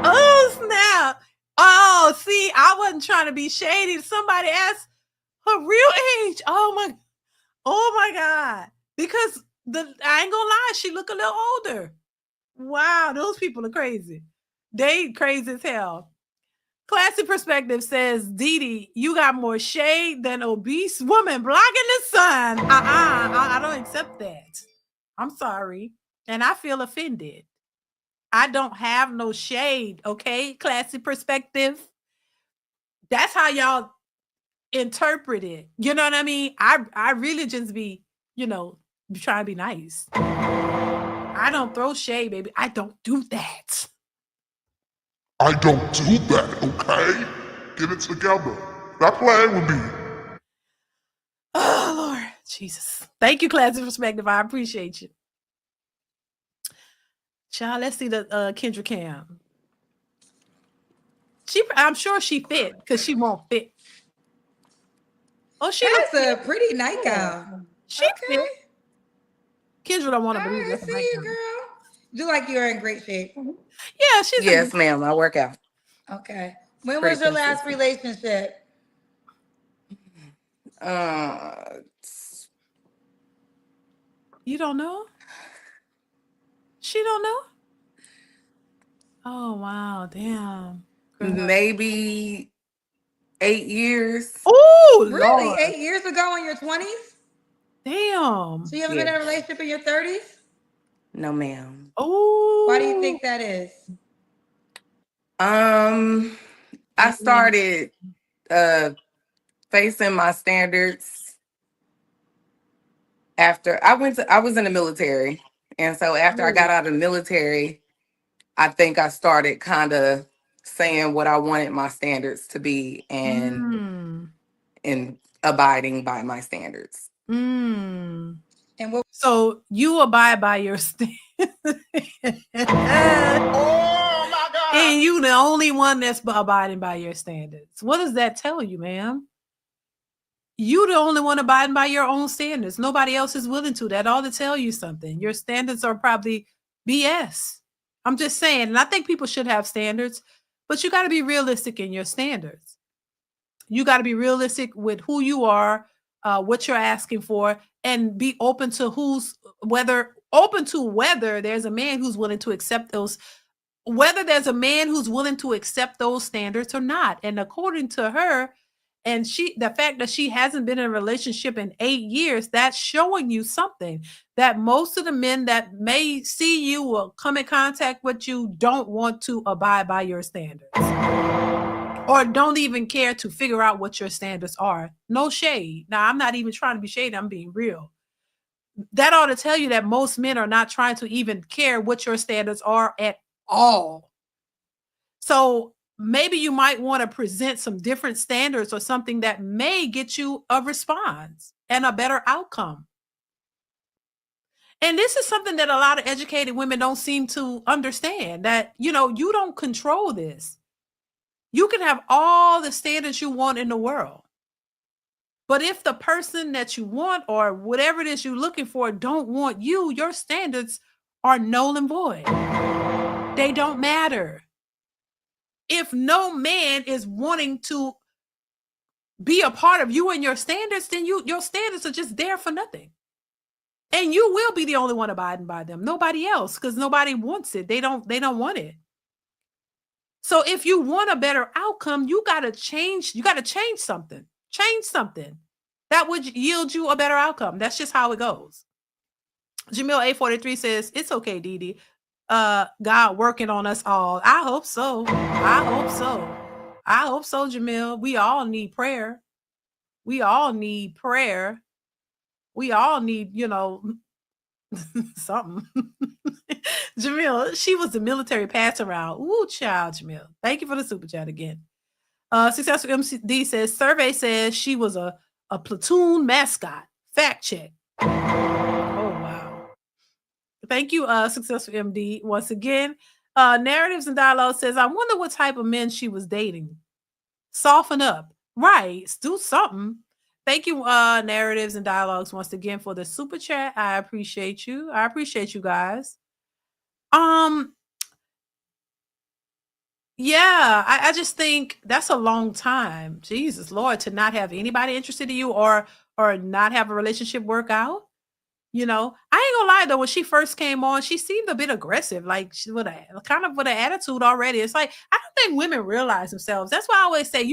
Oh, snap. Oh, see, I wasn't trying to be shady. Somebody asked her real age. Oh my God. Because I ain't gonna lie, she look a little older. Wow, those people are crazy. They crazy as hell. Classy Perspective says, DeeDee, you got more shade than obese woman blocking the sun. I don't accept that. I'm sorry. And I feel offended. I don't have no shade, okay? Classy Perspective. That's how y'all interpret it. You know what I mean? I really just be, trying to be nice. I don't throw shade, baby. I don't do that. I don't do that, okay? Get it together. Stop playing with me. Oh, Lord. Jesus. Thank you, Classy Perspective. I appreciate you. Child, let's see the Kendra Cam. I'm sure she fit because she won't fit. Oh, she That's looks a pretty nightgown. She fit. Kendra don't want to believe I that's a see you, nightgown. girl. You look like you're in great shape. Yeah, she's Yes, ma'am. I work out. Okay. When Pretty was your last consistent. relationship? You don't know? She don't know? Oh, wow. Damn. Girl. Maybe 8 years. Oh, really? Lord. 8 years ago in your 20s? Damn. So you haven't been in a relationship in your 30s? No, ma'am. Oh. Why do you think that is? I started facing my standards after I was in the military. And so after I got out of the military, I think I started kind of saying what I wanted my standards to be and abiding by my standards. Mm. And what? So you abide by your standards. Oh my God. And you the only one that's abiding by your standards. What does that tell you, ma'am? You the only one abiding by your own standards. Nobody else is willing to. That ought to tell you something. Your standards are probably BS. I'm just saying, and I think people should have standards, but you got to be realistic in your standards. You got to be realistic with who you are, what you're asking for, and be open to whether there's a man who's willing to accept those, whether there's a man who's willing to accept those standards or not. And according to her, and the fact that she hasn't been in a relationship in 8 years, that's showing you something, that most of the men that may see you or come in contact with you don't want to abide by your standards or don't even care to figure out what your standards are. No shade. Now, I'm not even trying to be shady. I'm being real. That ought to tell you that most men are not trying to even care what your standards are at all. So maybe you might want to present some different standards or something that may get you a response and a better outcome. And this is something that a lot of educated women don't seem to understand, that, you don't control this. You can have all the standards you want in the world. But if the person that you want or whatever it is you're looking for don't want you, your standards are null and void. They don't matter. If no man is wanting to be a part of you and your standards, then your standards are just there for nothing. And you will be the only one abiding by them. Nobody else, because nobody wants it. They don't want it. So if you want a better outcome, you gotta change something. Change something that would yield you a better outcome. That's just how it goes. Jamil A43 says, it's okay, DeeDee. God working on us all. I hope so. I hope so. I hope so, Jamil. We all need prayer. We all need prayer. We all need, something. Jamil, she was the military pass around. Ooh, child, Jamil. Thank you for the super chat again. Successful MCD says, survey says she was a platoon mascot. Fact check. Oh, wow. Thank you, Successful MD. Once again, Narratives and Dialogue says, I wonder what type of men she was dating. Soften up. Right. Do something. Thank you, Narratives and Dialogues, once again for the super chat. I appreciate you. I appreciate you guys. Yeah, I just think that's a long time. Jesus Lord, to not have anybody interested in you or not have a relationship work out. I ain't gonna lie though, when she first came on, she seemed a bit aggressive, like she with an attitude already. It's like, I don't think women realize themselves. That's why I always say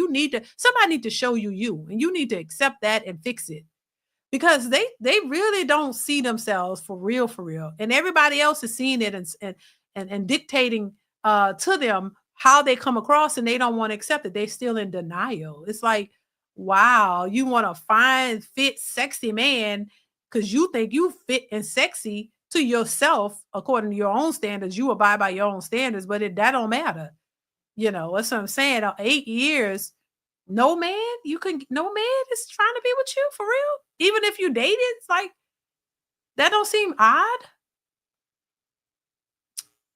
somebody need to show you, and you need to accept that and fix it. Because they really don't see themselves for real. And everybody else is seeing it and dictating to them how they come across, and they don't want to accept it. They're still in denial. It's like, wow, you want to find fit, sexy man because you think you fit and sexy to yourself according to your own standards. You abide by your own standards, but that don't matter. That's what I'm saying. 8 years, no man is trying to be with you for real. Even if you dated, it's like, that don't seem odd.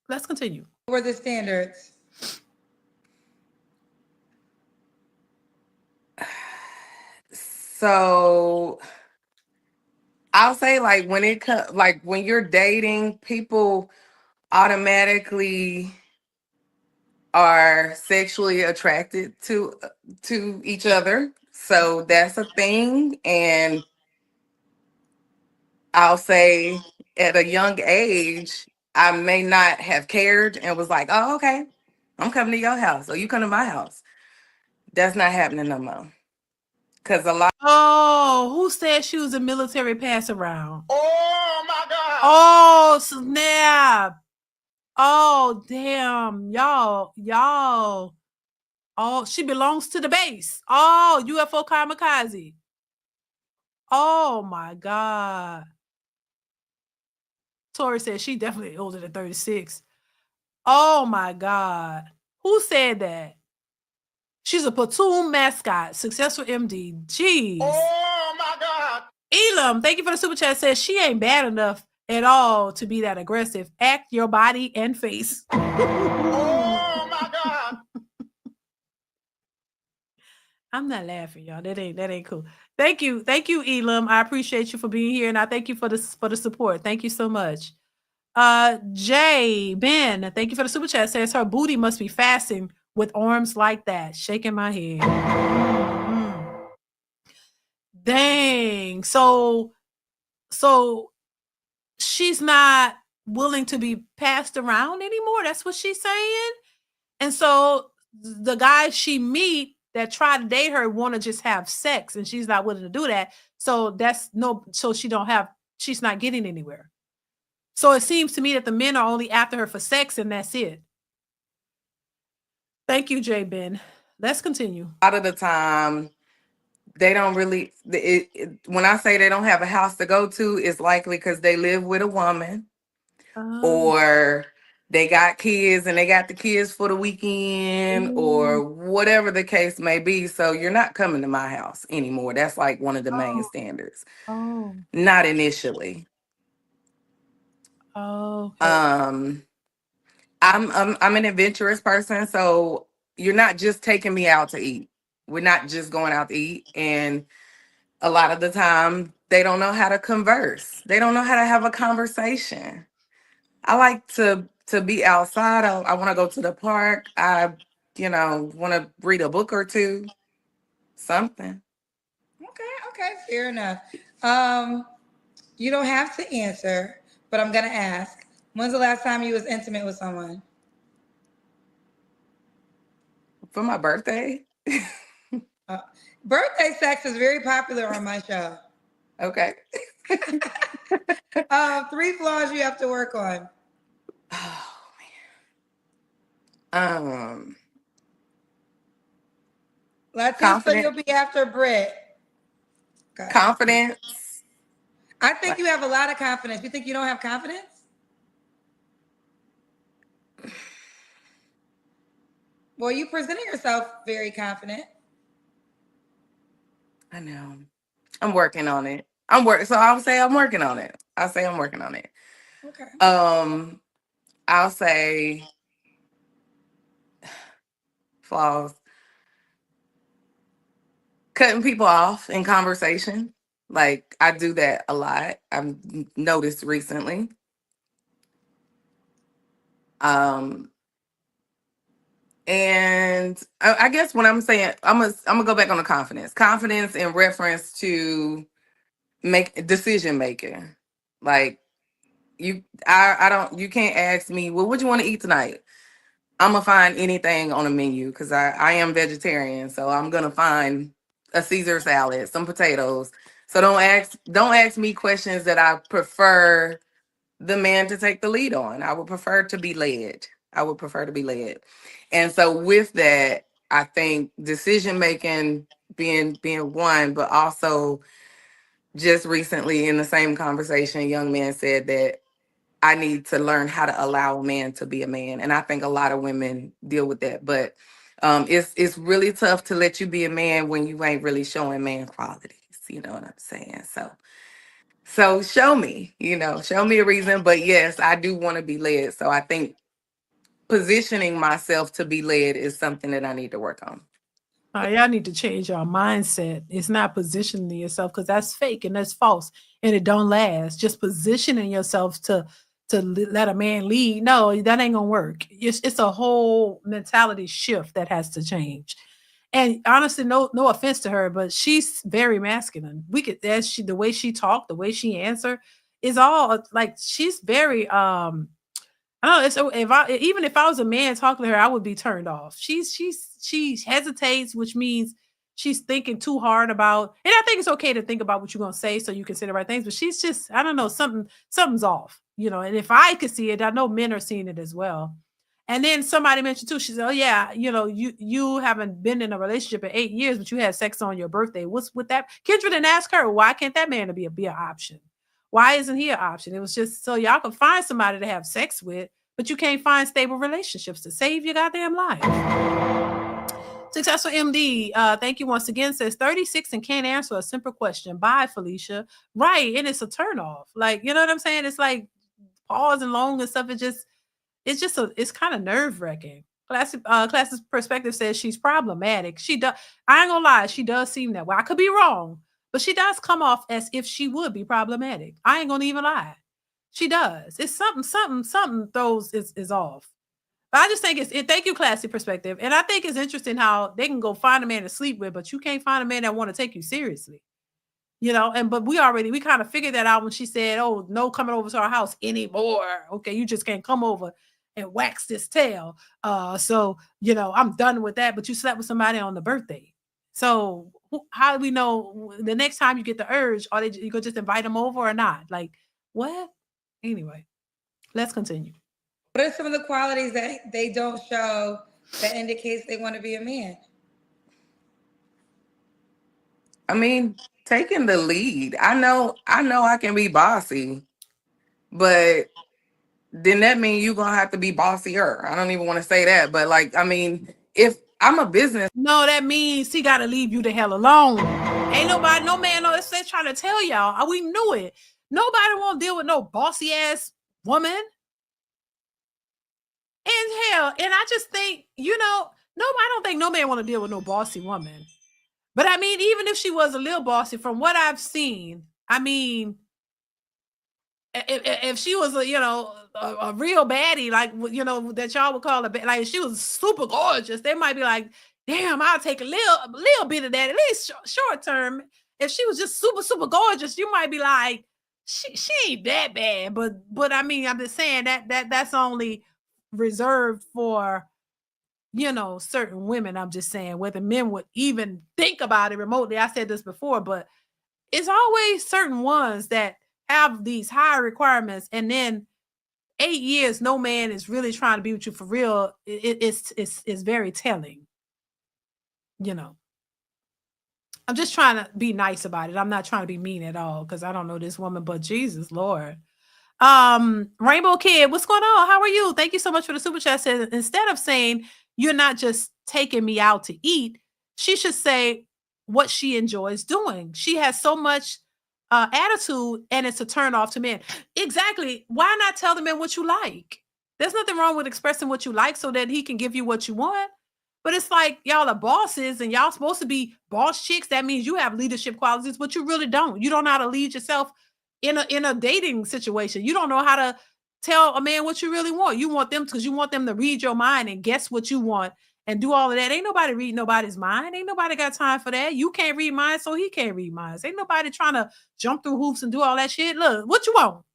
Let's continue. What were the standards? So I'll say, like, when you're dating, people automatically are sexually attracted to each other. So that's a thing. And I'll say at a young age, I may not have cared and was like, oh, okay, I'm coming to your house or you come to my house. That's not happening no more. Because a lot. Oh, who said she was a military pass around? Oh my God. Oh, snap. Oh, damn. Y'all. Oh, she belongs to the base. Oh, UFO kamikaze. Oh my God. Tori said she definitely older than 36. Oh my God. Who said that? She's a platoon mascot. Successful MD. Jeez. Oh my God. Elam, thank you for the super chat. Says she ain't bad enough at all to be that aggressive. Act your body and face. Oh my God. I'm not laughing, y'all. That ain't cool. Thank you, Elam. I appreciate you for being here, and I thank you for the support. Thank you so much. Jay Ben, thank you for the super chat. Says her booty must be fasting with arms like that. Shaking my head. Mm-hmm. Dang. So she's not willing to be passed around anymore. That's what she's saying. And so the guys she meet that try to date her want to just have sex, and she's not willing to do that. So she's not getting anywhere. So it seems to me that the men are only after her for sex, and that's it. Thank you, Jay Ben. Let's continue. A lot of the time, they don't really, when I say they don't have a house to go to, it's likely because they live with a woman or they got kids and they got the kids for the weekend or whatever the case may be. So you're not coming to my house anymore. That's like one of the main standards. Oh. Not initially. Oh, okay. I'm an adventurous person, so you're not just taking me out to eat. We're not just going out to eat, and a lot of the time they don't know how to converse. They don't know how to have a conversation. I like to be outside. I want to go to the park. I, want to read a book or two, something. Okay, fair enough. You don't have to answer, but I'm gonna ask. When's the last time you was intimate with someone? For my birthday. Birthday sex is very popular on my show. Okay. 3 flaws you have to work on. Oh man. Latissa, you'll be after Britt. Okay. Confidence. I think you have a lot of confidence. You think you don't have confidence? Well, you presenting yourself very confident. I know. I'm working on it. So I'll say I'm working on it. Okay. I'll say flaws. Cutting people off in conversation. Like, I do that a lot. I've noticed recently. And I guess when I'm saying, I'm gonna go back on the confidence. Confidence in reference to decision making. Like, you can't ask me, well, what you want to eat tonight? I'm gonna find anything on a menu because I am vegetarian, so I'm gonna find a Caesar salad, some potatoes. So don't ask me questions that I prefer the man to take the lead on. I would prefer to be led. And so with that, I think decision making being one, but also just recently in the same conversation, a young man said that I need to learn how to allow a man to be a man. And I think a lot of women deal with that. But it's really tough to let you be a man when you ain't really showing man qualities. You know what I'm saying? So show me a reason. But yes, I do want to be led. So I think positioning myself to be led is something that I need to work on. Y'all need to change your mindset. It's not positioning yourself because that's fake and that's false and it don't last. Just positioning yourself to let a man lead. No, that ain't gonna work. It's a whole mentality shift that has to change. And honestly, no offense to her, but she's very masculine. We could the way she talked, the way she answered is all like she's very I don't know. So even if I was a man talking to her, I would be turned off. She hesitates, which means she's thinking too hard about. And I think it's okay to think about what you're gonna say so you can say the right things. But she's just, I don't know, something's off, And if I could see it, I know men are seeing it as well. And then somebody mentioned too. She said, "Oh yeah, you haven't been in a relationship in 8 years, but you had sex on your birthday. What's with that?" Kendra didn't ask her, "Why can't that man be an option? Why isn't he an option?" It was just so y'all can find somebody to have sex with, but you can't find stable relationships to save your goddamn life. Successful MD, thank you once again, says 36 and can't answer a simple question. Bye, Felicia. Right, and it's a turnoff. Like, you know what I'm saying? It's like pause and long and stuff. It's kind of nerve-wracking. Class's perspective says she's problematic. She does. I ain't gonna lie, she does seem that way. I could be wrong, but she does come off as if she would be problematic. I ain't gonna even lie. She does. It's something throws is off. But I just think thank you, classy perspective. And I think it's interesting how they can go find a man to sleep with, but you can't find a man that want to take you seriously. But we kind of figured that out when she said, "Oh, no coming over to our house anymore. Okay, you just can't come over and wax this tail. So I'm done with that. But you slept with somebody on the birthday. So how do we know the next time you get the urge, are you gonna just invite them over or not? Like, what? Anyway, let's continue. What are some of the qualities that they don't show that indicates they want to be a man? I mean, taking the lead. I know I can be bossy, but then that means you're gonna have to be bossier. I don't even want to say that, but if I'm a business, no, that means he gotta leave you the hell alone. Ain't no man, they're trying to tell y'all. We knew it. Nobody won't deal with no bossy ass woman. And hell, and I just think, no, I don't think no man want to deal with no bossy woman. But I mean, even if she was a little bossy, from what I've seen, I mean, if she was a real baddie, like that y'all would call a like if she was super gorgeous, they might be like, damn, I'll take a little bit of that, at least short term. If she was just super gorgeous, you might be like, she ain't that bad. But I mean, I'm just saying that's only reserved for certain women. I'm just saying whether men would even think about it remotely. I said this before, but it's always certain ones that have these high requirements, and then 8 years no man is really trying to be with you for real. It's very telling. I'm just trying to be nice about it. I'm not trying to be mean at all, because I don't know this woman, but Jesus Lord. Rainbow Kid, what's going on? How are you? Thank you so much for the super chat. Says, instead of saying you're not just taking me out to eat, she should say what she enjoys doing. She has so much attitude, and it's a turn off to men. Exactly. Why not tell the man what you like? There's nothing wrong with expressing what you like so that he can give you what you want. But it's like y'all are bosses and y'all supposed to be boss chicks. That means you have leadership qualities, but you really don't. You don't know how to lead yourself in a dating situation. You don't know how to tell a man what you really want. You want them because you want them to read your mind and guess what you want and do all of that. Ain't nobody read nobody's mind. Ain't nobody got time for that. You can't read mine, so he can't read mine. Ain't nobody trying to jump through hoops and do all that shit. Look, what you want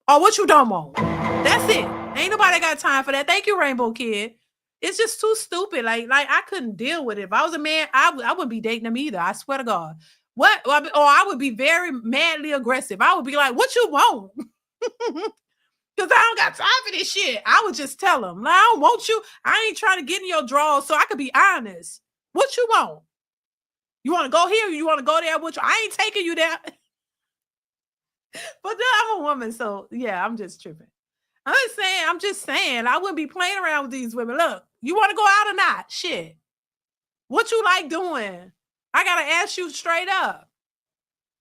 or what you don't want. That's it. Ain't nobody got time for that. Thank you, Rainbow Kid. It's just too stupid. Like I couldn't deal with it. If I was a man, I wouldn't be dating them either. I swear to God. What? Or I would be very madly aggressive. I would be like, what you want? Because I don't got time for this shit. I would just tell them, like, I don't want you. I ain't trying to get in your drawers, so I could be honest. What you want? You want to go here? Or you want to go there? I ain't taking you there. But I'm a woman, so yeah, I'm just tripping. I'm just saying, I wouldn't be playing around with these women. Look, you want to go out or not? Shit. What you like doing? I got to ask you straight up.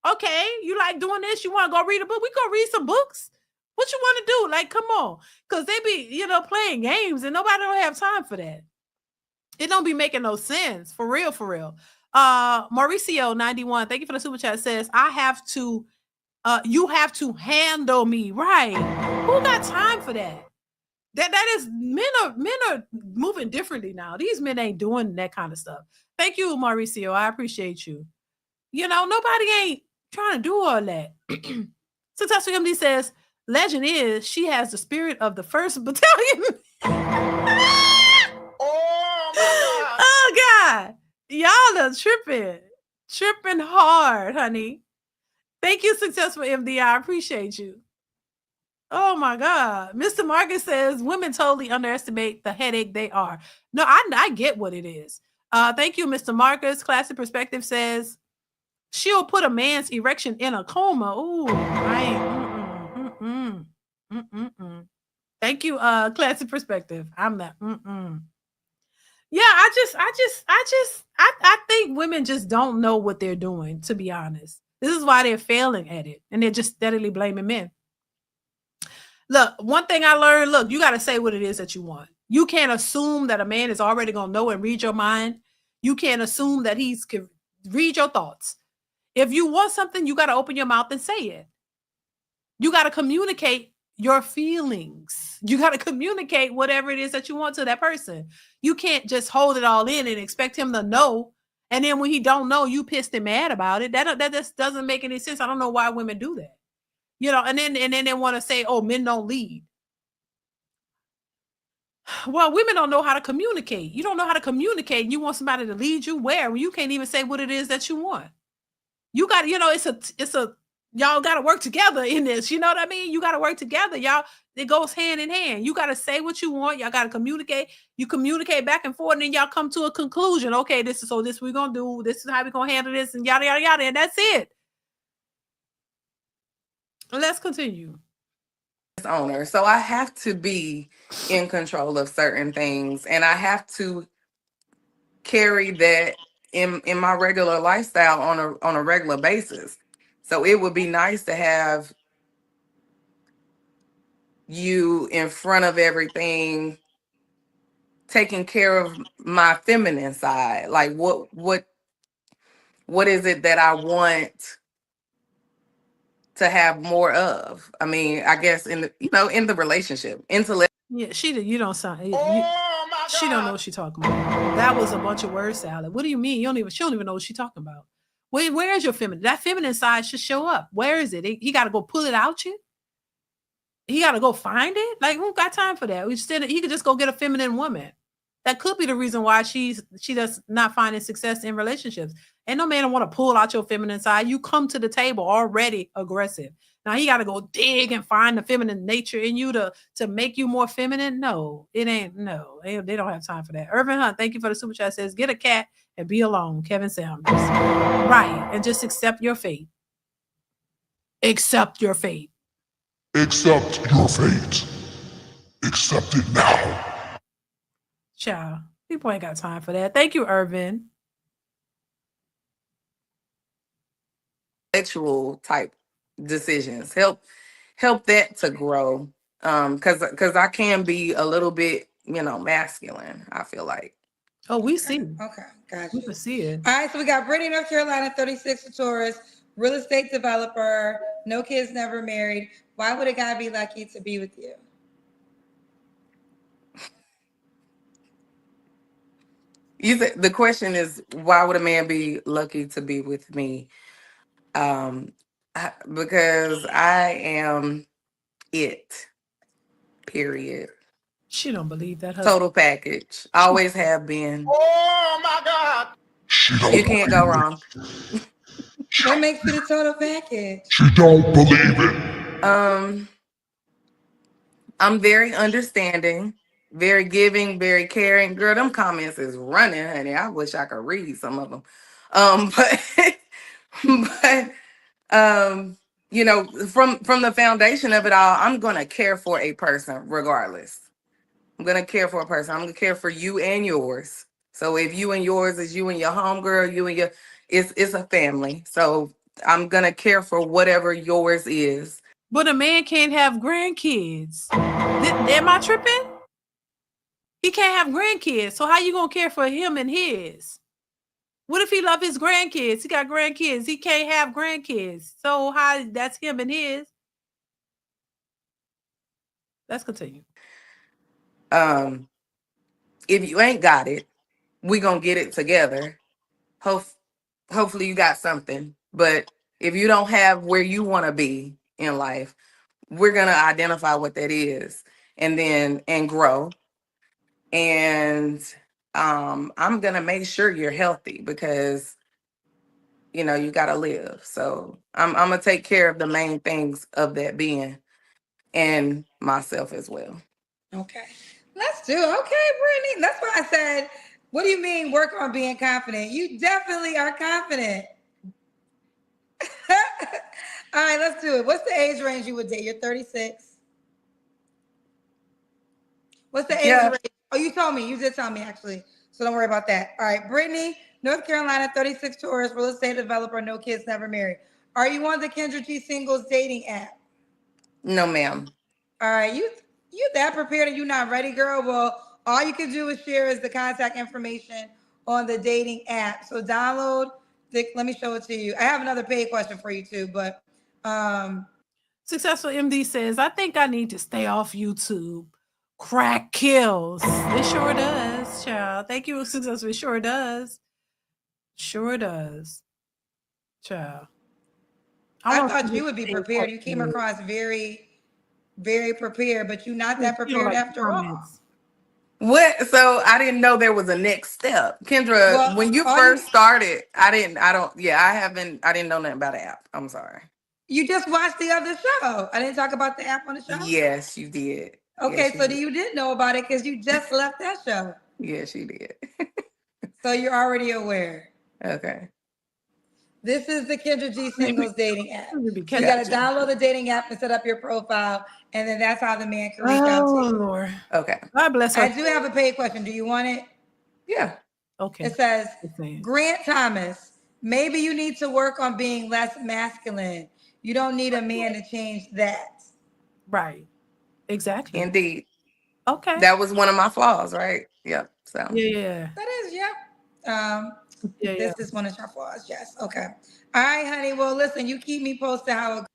Okay, you like doing this? You want to go read a book? We go read some books. What you want to do? Like, come on. Because they be, playing games and nobody don't have time for that. It don't be making no sense. For real, for real. Mauricio 91, thank you for the super chat, says, you have to handle me. Right. Who got time for that? That is, men are moving differently now. These men ain't doing that kind of stuff. Thank you, Mauricio. I appreciate you. Nobody ain't trying to do all that. Successful MD says, legend is she has the spirit of the 1st Battalion. Oh God. Y'all are tripping hard, honey. Thank you, Successful MD. I appreciate you. Oh my God. Mr. Marcus says women totally underestimate the headache they are. No, I get what it is. Thank you, Mr. Marcus. Classic Perspective says she'll put a man's erection in a coma. Ooh, Thank you, Classic Perspective. I'm not. Yeah, I think women just don't know what they're doing, to be honest. This is why they're failing at it, and they're just steadily blaming men. Look, one thing I learned, look, you got to say what it is that you want. You can't assume that a man is already going to know and read your mind. You can't assume that he can read your thoughts. If you want something, you got to open your mouth and say it. You got to communicate your feelings. You got to communicate whatever it is that you want to that person. You can't just hold it all in and expect him to know. And then when he don't know, you pissed and mad about it. That just doesn't make any sense. I don't know why women do that. And then they want to say, oh, men don't lead. Well, women don't know how to communicate. You don't know how to communicate. And you want somebody to lead you where? Well, you can't even say what it is that you want. You got, y'all got to work together in this. You know what I mean? You got to work together. Y'all, it goes hand in hand. You got to say what you want. Y'all got to communicate. You communicate back and forth, and then y'all come to a conclusion. Okay, this we're going to do. This is how we're going to handle this, and yada, yada, yada. And that's it. Let's continue. Owner. So I have to be in control of certain things, and I have to carry that in my regular lifestyle on a regular basis. So it would be nice to have you in front of everything, taking care of my feminine side. Like what is it that I want to have more of? I mean, I guess in the in the relationship, intellect. Yeah, you don't sound. Oh my She don't know God. what she's talking about. That was a bunch of word salad. What do you mean? She don't even know what she's talking about. Where is your feminine? That feminine side should show up. Where is it? He got to go pull it out you. He got to go find it. Like, who got time for that? He could just go get a feminine woman. That could be the reason why she does not finding success in relationships. And no man want to pull out your feminine side. You come to the table already aggressive. Now he got to go dig and find the feminine nature in you to make you more feminine. No, it ain't. No, they don't have time for that. Irvin Hunt, thank you for the super chat. Says, get a cat and be alone. Kevin Sanders. Right. And just accept your fate. Accept your fate. Accept your fate. Accept it now. Child, people ain't got time for that. Thank you, Irvin. Sexual type decisions. Help that to grow. Because I can be a little bit, masculine, I feel like. Oh, we see. Okay, gotcha. We can see it. All right, so we got Brittany, North Carolina, 36 for Taurus, real estate developer, no kids, never married. Why would a guy be lucky to be with you? The question is, why would a man be lucky to be with me? Because I am it. Period. She don't believe that. Total package. Always have been. Oh my God. You can't go wrong. What makes it a total package? She don't believe it. I'm very understanding, very giving, very caring. Girl, them comments is running, honey. I wish I could read some of them. From the foundation of it all, I'm gonna care for a person regardless. I'm gonna care for a person. I'm gonna care for you and yours. So if you and yours is you and your homegirl, it's a family. So I'm gonna care for whatever yours is. But a man can't have grandkids. Am I tripping? He can't have grandkids. So how you gonna care for him and his? What if he love his grandkids? He got grandkids. He can't have grandkids. So how that's him and his? Let's continue. If you ain't got it, we gonna get it together. Hopefully you got something. But if you don't have where you want to be in life, we're gonna identify what that is and grow. And I'm gonna make sure you're healthy because you gotta live. So I'm gonna take care of the main things of that being and myself as well. Okay. Let's do it. Okay, Brittany. That's why I said, what do you mean work on being confident? You definitely are confident. All right, let's do it. What's the age range you would date? You're 36. What's the age range? Oh, you told me. You did tell me, actually. So don't worry about that. All right, Brittany, North Carolina, 36 Taurus, real estate developer, no kids, never married. Are you on the Kendra G Singles dating app? No, ma'am. All right, you that prepared and you not ready, girl? Well, all you can do is share is the contact information on the dating app. So download let me show it to you. I have another paid question for you too, but Successful MD says, I think I need to stay off YouTube. Crack kills. It sure does, child. Thank you, Successful. It sure does. Sure does. Child. I thought you would be prepared. You came across very, very prepared, but you're not that prepared after all. What? So I didn't know there was a next step. Kendra, when you first started, I didn't know nothing about the app. I'm sorry. You just watched the other show. I didn't talk about the app on the show? Yes, you did. Okay, so you didn't know about it because you just left that show. Yes, you did. So you're already aware. Okay. This is the Kendra G Singles dating app. You got to download the dating app and set up your profile, and then that's how the man can reach out to you. Lord. Okay. God bless her. I do have a paid question. Do you want it? Yeah. Okay. It says, Grant Thomas, maybe you need to work on being less masculine. You don't need a man to change that. Right. Exactly. Indeed. Okay. That was one of my flaws, right? Yep. So Yeah. That is, yep. Yeah. This is one of your flaws. Yes. Okay. All right, honey. Well, listen, you keep me posted how it.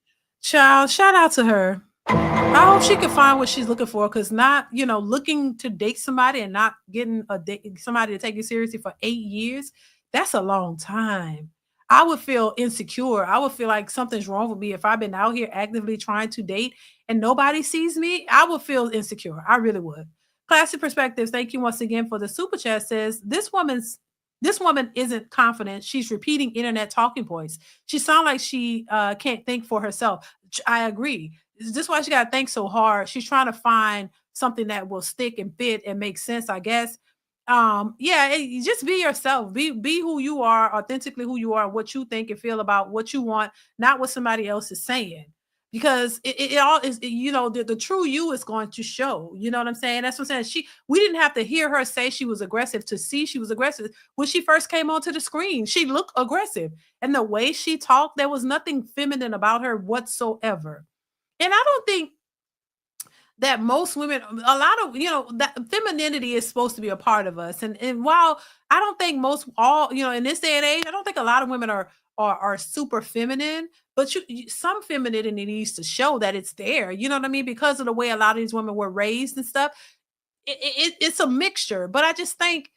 Child, shout out to her. I hope she can find what she's looking for, because not, looking to date somebody and not getting somebody to take you seriously for 8 years, that's a long time. I would feel insecure. I would feel like something's wrong with me if I've been out here actively trying to date and nobody sees me. I would feel insecure. I really would. Classic Perspectives, thank you once again for the super chat. Says this woman isn't confident. She's repeating internet talking points. She sounds like she can't think for herself. I agree. This is why she got to think so hard. She's trying to find something that will stick and fit and make sense, I guess. Just be yourself. Be who you are, authentically who you are, what you think and feel about what you want, not what somebody else is saying. Because it all is, the true you is going to show. You know what I'm saying? That's what I'm saying. We didn't have to hear her say she was aggressive to see she was aggressive. When she first came onto the screen, she looked aggressive. And the way she talked, there was nothing feminine about her whatsoever. And I don't think that most women, a lot of, that femininity is supposed to be a part of us. And while I don't think in this day and age, I don't think a lot of women are super feminine, but some femininity needs to show that it's there. You know what I mean? Because of the way a lot of these women were raised and stuff, it's a mixture. But I just think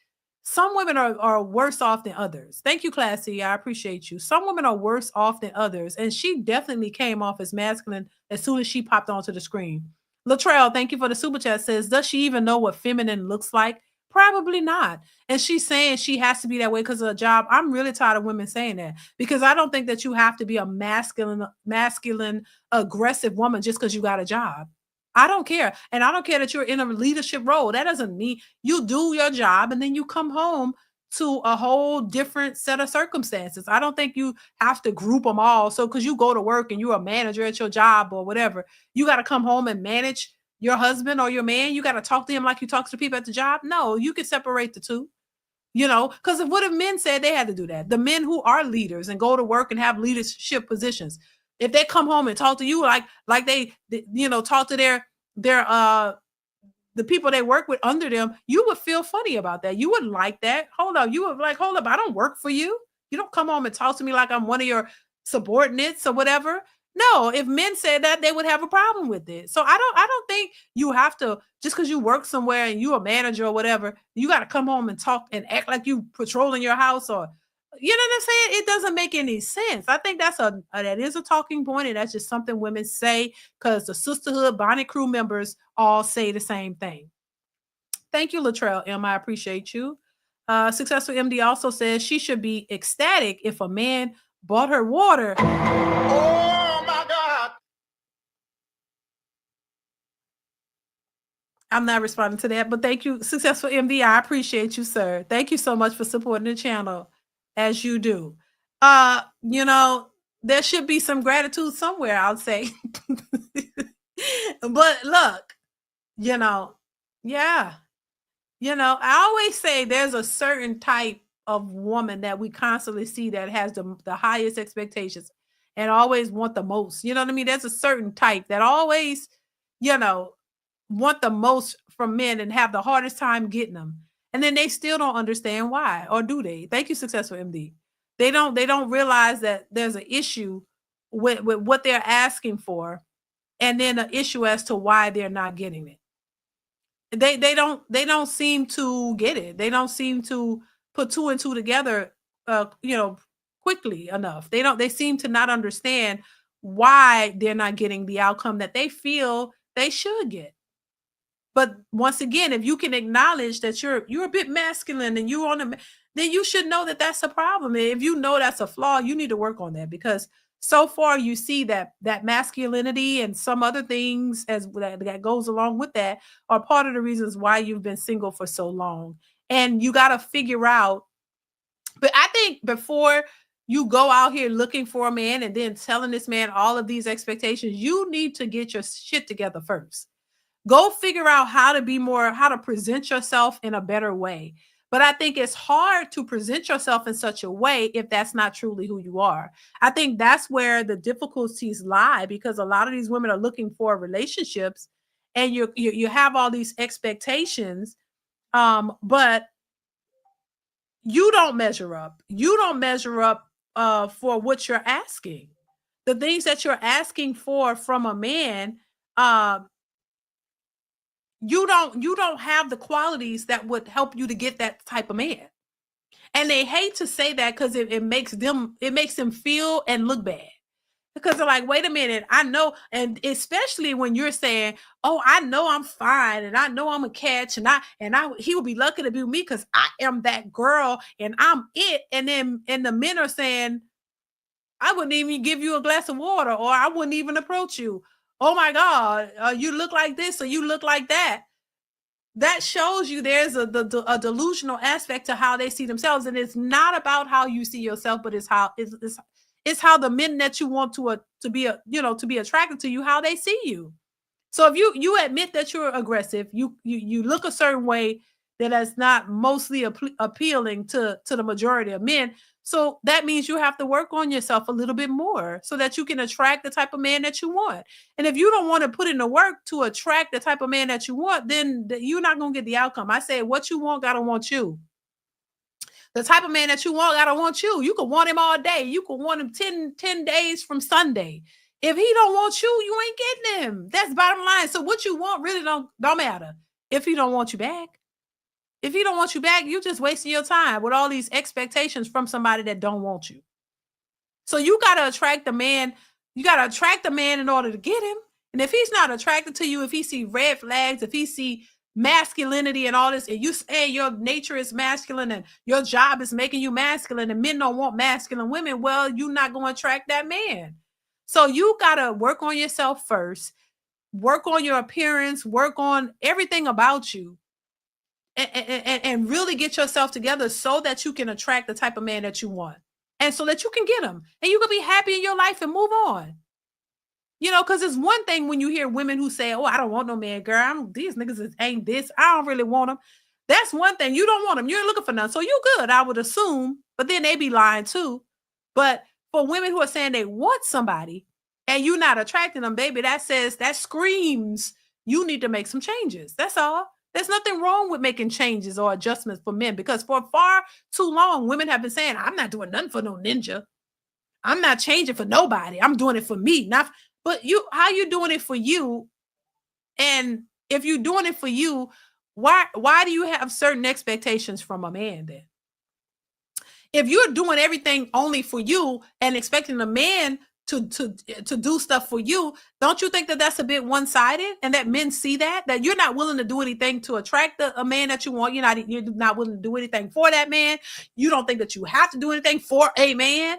some women are worse off than others. Thank you, Classy. I appreciate you. Some women are worse off than others. And she definitely came off as masculine as soon as she popped onto the screen. Latrell, thank you for the super chat. Says, does she even know what feminine looks like? Probably not. And she's saying she has to be that way because of a job. I'm really tired of women saying that, because I don't think that you have to be a masculine, aggressive woman just because you got a job. I don't care. And I don't care that you're in a leadership role. That doesn't mean you do your job and then you come home to a whole different set of circumstances. I don't think you have to group them all. So because you go to work and you're a manager at your job or whatever, you got to come home and manage your husband or your man. You got to talk to him like you talk to people at the job. No, you can separate the two. Because what if men said they had to do that? The men who are leaders and go to work and have leadership positions, if they come home and talk to you like they talk to their the people they work with under them, you would feel funny about that. You wouldn't like that. Hold up. You would like, hold up. I don't work for you. You don't come home and talk to me like I'm one of your subordinates or whatever. No, if men said that, they would have a problem with it. So I don't think you have to, just because you work somewhere and you're a manager or whatever, you got to come home and talk and act like you patrolling your house, or you know what I'm saying? It doesn't make any sense. I think that is a talking point, and that's just something women say because the sisterhood bonnet crew members all say the same thing. Thank you, Latrell M. I appreciate you. Successful MD also says she should be ecstatic if a man bought her water. Oh my God. I'm not responding to that, but thank you, Successful MD. I appreciate you, sir. Thank you so much for supporting the channel as you do. There should be some gratitude somewhere, I'll say. But look, I always say there's a certain type of woman that we constantly see that has the highest expectations and always want the most. You know what I mean? There's a certain type that always, want the most from men and have the hardest time getting them. And then they still don't understand why, or do they? Thank you, Successful MD. They don't realize that there's an issue with what they're asking for, and then an issue as to why they're not getting it. They don't seem to get it. They don't seem to put two and two together quickly enough. They seem to not understand why they're not getting the outcome that they feel they should get. But once again, if you can acknowledge that you're a bit masculine and then you should know that that's a problem. And if you know that's a flaw, you need to work on that, because so far you see that masculinity and some other things as that goes along with that are part of the reasons why you've been single for so long. And you got to figure out, but I think before you go out here looking for a man and then telling this man all of these expectations, you need to get your shit together first. Go figure out how to present yourself in a better way. But I think it's hard to present yourself in such a way if that's not truly who you are. I think that's where the difficulties lie, because a lot of these women are looking for relationships and you have all these expectations, but you don't measure up. You don't measure up for what you're asking. The things that you're asking for from a man, you don't have the qualities that would help you to get that type of man. And they hate to say that because it makes them feel and look bad. Because they're like, wait a minute, I know, and especially when you're saying, oh, I know I'm fine, and I know I'm a catch, and he would be lucky to be with me because I am that girl and I'm it. And the men are saying, I wouldn't even give you a glass of water, or I wouldn't even approach you. Oh my God, you look like this or you look like that. That shows you there's a delusional aspect to how they see themselves, and it's not about how you see yourself, but it's how the men that you want to be attracted to you, how they see you. So if you admit that you're aggressive, you look a certain way that is not mostly appealing to the majority of men. So that means you have to work on yourself a little bit more so that you can attract the type of man that you want. And if you don't want to put in the work to attract the type of man that you want, then you're not going to get the outcome. I say what you want, gotta want you. The type of man that you want, gotta want you. You could want him all day. You could want him 10 days from Sunday. If he don't want you, you ain't getting him. That's bottom line. So what you want really don't matter if he don't want you back. If he don't want you back, you just wasting your time with all these expectations from somebody that don't want you. So you got to attract the man. You got to attract the man in order to get him. And if he's not attracted to you, if he see red flags, if he see masculinity and all this, and you say your nature is masculine and your job is making you masculine, and men don't want masculine women, well, you're not going to attract that man. So you got to work on yourself first, work on your appearance, work on everything about you, and really get yourself together so that you can attract the type of man that you want, and so that you can get him and you can be happy in your life and move on. Because it's one thing when you hear women who say, oh, I don't want no man, girl. These niggas ain't this. I don't really want them. That's one thing. You don't want them. You ain't looking for none. So you good, I would assume. But then they be lying too. But for women who are saying they want somebody and you're not attracting them, baby, that screams you need to make some changes. That's all. There's nothing wrong with making changes or adjustments for men, because for far too long, women have been saying, I'm not doing nothing for no ninja. I'm not changing for nobody. I'm doing it for me. But how you doing it for you? And if you're doing it for you, why do you have certain expectations from a man then? If you're doing everything only for you and expecting a man to do stuff for you, don't you think that that's a bit one-sided, and that men see that you're not willing to do anything to attract a man that you want? You're not willing to do anything for that man. You don't think that you have to do anything for a man,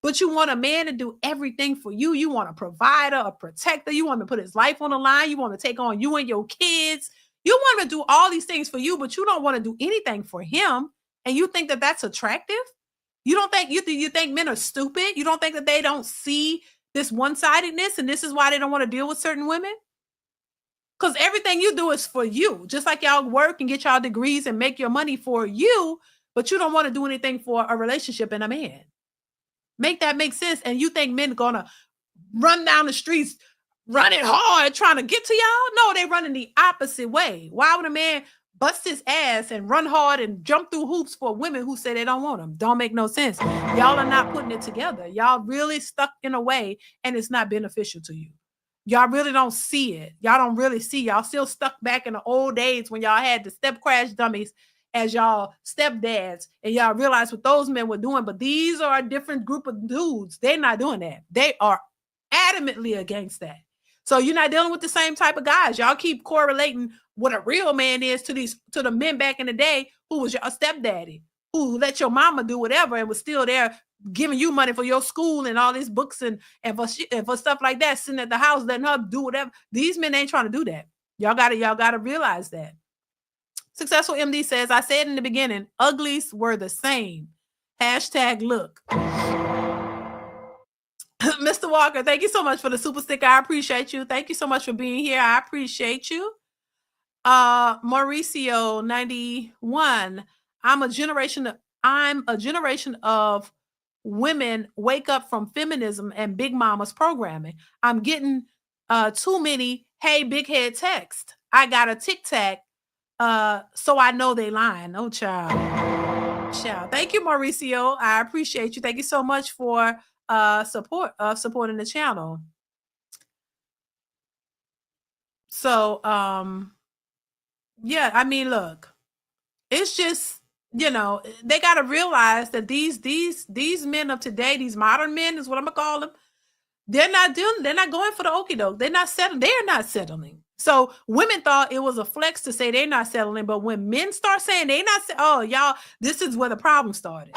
but you want a man to do everything for you. You want a provider, a protector. You want to put his life on the line. You want to take on you and your kids. You want to do all these things for you, but you don't want to do anything for him. And you think that that's attractive? You don't think you think men are stupid? You don't think that they don't see this one-sidedness, and this is why they don't want to deal with certain women? Because everything you do is for you. Just like y'all work and get y'all degrees and make your money for you, but you don't want to do anything for a relationship and a man. Make that make sense. And you think men are gonna run down the streets running hard trying to get to y'all? No, they running the opposite way. Why would a man bust his ass and run hard and jump through hoops for women who say they don't want them? Don't make no sense. Y'all are not putting it together. Y'all really stuck in a way, and it's not beneficial to you. Y'all really don't see it. Y'all don't really see. Y'all still stuck back in the old days when y'all had the step crash dummies as y'all stepdads, and y'all realize what those men were doing. But these are a different group of dudes. They're not doing that. They are adamantly against that. So you're not dealing with the same type of guys. Y'all keep correlating what a real man is to the men back in the day who was your stepdaddy, who let your mama do whatever and was still there giving you money for your school and all these books and for stuff like that, sitting at the house letting her do whatever. These men ain't trying to do that. Y'all gotta realize that. Successful MD says, I said in the beginning, uglies were the same. #look. Mr. Walker, thank you so much for the super sticker. I appreciate you. Thank you so much for being here. I appreciate you. Mauricio 91. I'm a generation of women wake up from feminism and Big Mama's programming. I'm getting too many hey, big head text. I got a tic tac. So I know they lying. Oh, child. Child. Thank you, Mauricio. I appreciate you. Thank you so much for supporting the channel. So yeah, I mean, look, it's just, you know, they got to realize that these men of today, these modern men is what I'm gonna call them. They're not going for the okie doke. They're not settling. So women thought it was a flex to say they're not settling, but when men start saying they're not, oh, y'all, this is where the problem started.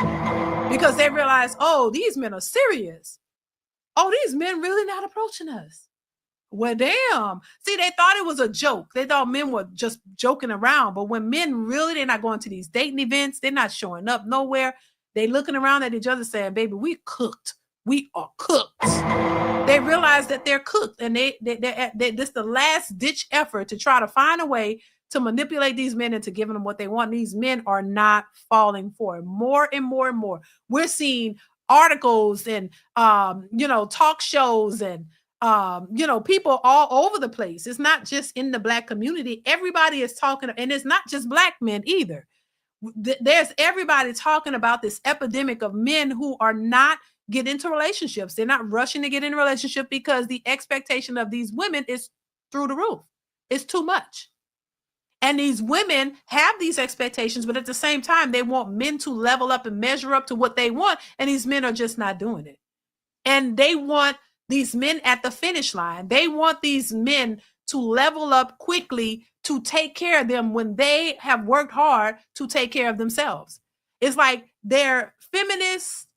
Because they realized, oh, these men are serious. Oh, these men really not approaching us. Well, damn. See, they thought it was a joke. They thought men were just joking around. But when men really, they're not going to these dating events. They're not showing up nowhere. They looking around at each other saying, baby, we cooked. We are cooked. They realize that they're cooked. And this is the last ditch effort to try to find a way to manipulate these men into giving them what they want. These men are not falling for it. More and more and more. We're seeing articles and, talk shows and, people all over the place. It's not just in the Black community. Everybody is talking, and it's not just Black men either. There's everybody talking about this epidemic of men who are not getting into relationships. They're not rushing to get in a relationship because the expectation of these women is through the roof. It's too much. And these women have these expectations, but at the same time, they want men to level up and measure up to what they want. And these men are just not doing it. And they want these men at the finish line. They want these men to level up quickly to take care of them when they have worked hard to take care of themselves. It's like they're feminists,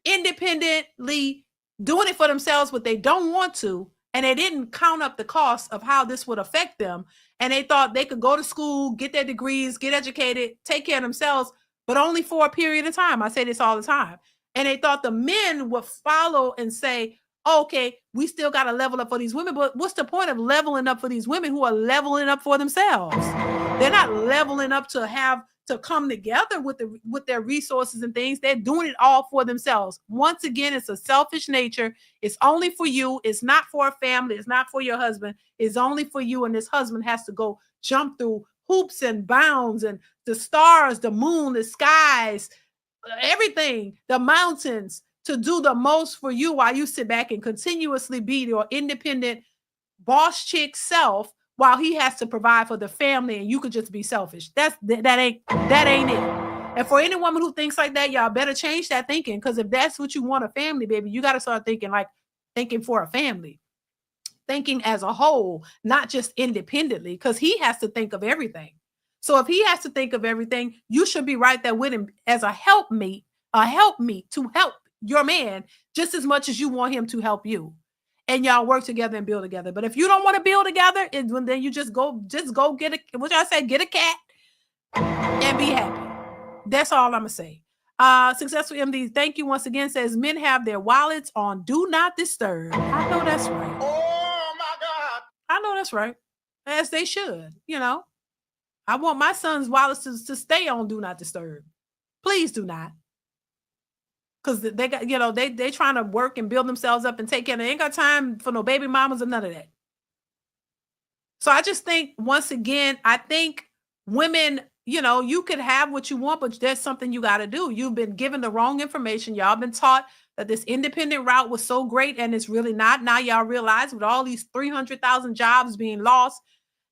independently doing it for themselves, but they don't want to. And they didn't count up the cost of how this would affect them. And they thought they could go to school, get their degrees, get educated, take care of themselves, but only for a period of time. I say this all the time. And they thought the men would follow and say, okay, we still got to level up for these women. But what's the point of leveling up for these women who are leveling up for themselves? They're not leveling up to come together with their resources and things. They're doing it all for themselves. Once again, it's a selfish nature. It's only for you. It's not for a family. It's not for your husband. It's only for you. And this husband has to go jump through hoops and bounds and the stars, the moon, the skies, everything, the mountains, to do the most for you while you sit back and continuously be your independent boss chick self while he has to provide for the family and you could just be selfish. That ain't it. And for any woman who thinks like that, y'all better change that thinking, because if that's what you want, a family, baby, you got to start thinking for a family, thinking as a whole, not just independently, because he has to think of everything. So if he has to think of everything, you should be right there with him as a helpmeet to help your man just as much as you want him to help you. And y'all work together and build together. But if you don't want to build together, then you just go get a cat and be happy. That's all I'm gonna say. Successful MD, thank you once again, says men have their wallets on do not disturb. I know that's right. Oh my God. I know that's right. As they should, I want my son's wallets to stay on do not disturb. Please do not. Because they got, they trying to work and build themselves up and take care. They ain't got time for no baby mamas or none of that. So I just think, once again, I think women, you could have what you want, but there's something you got to do. You've been given the wrong information. Y'all been taught that this independent route was so great, and it's really not. Now y'all realize, with all these 300,000 jobs being lost,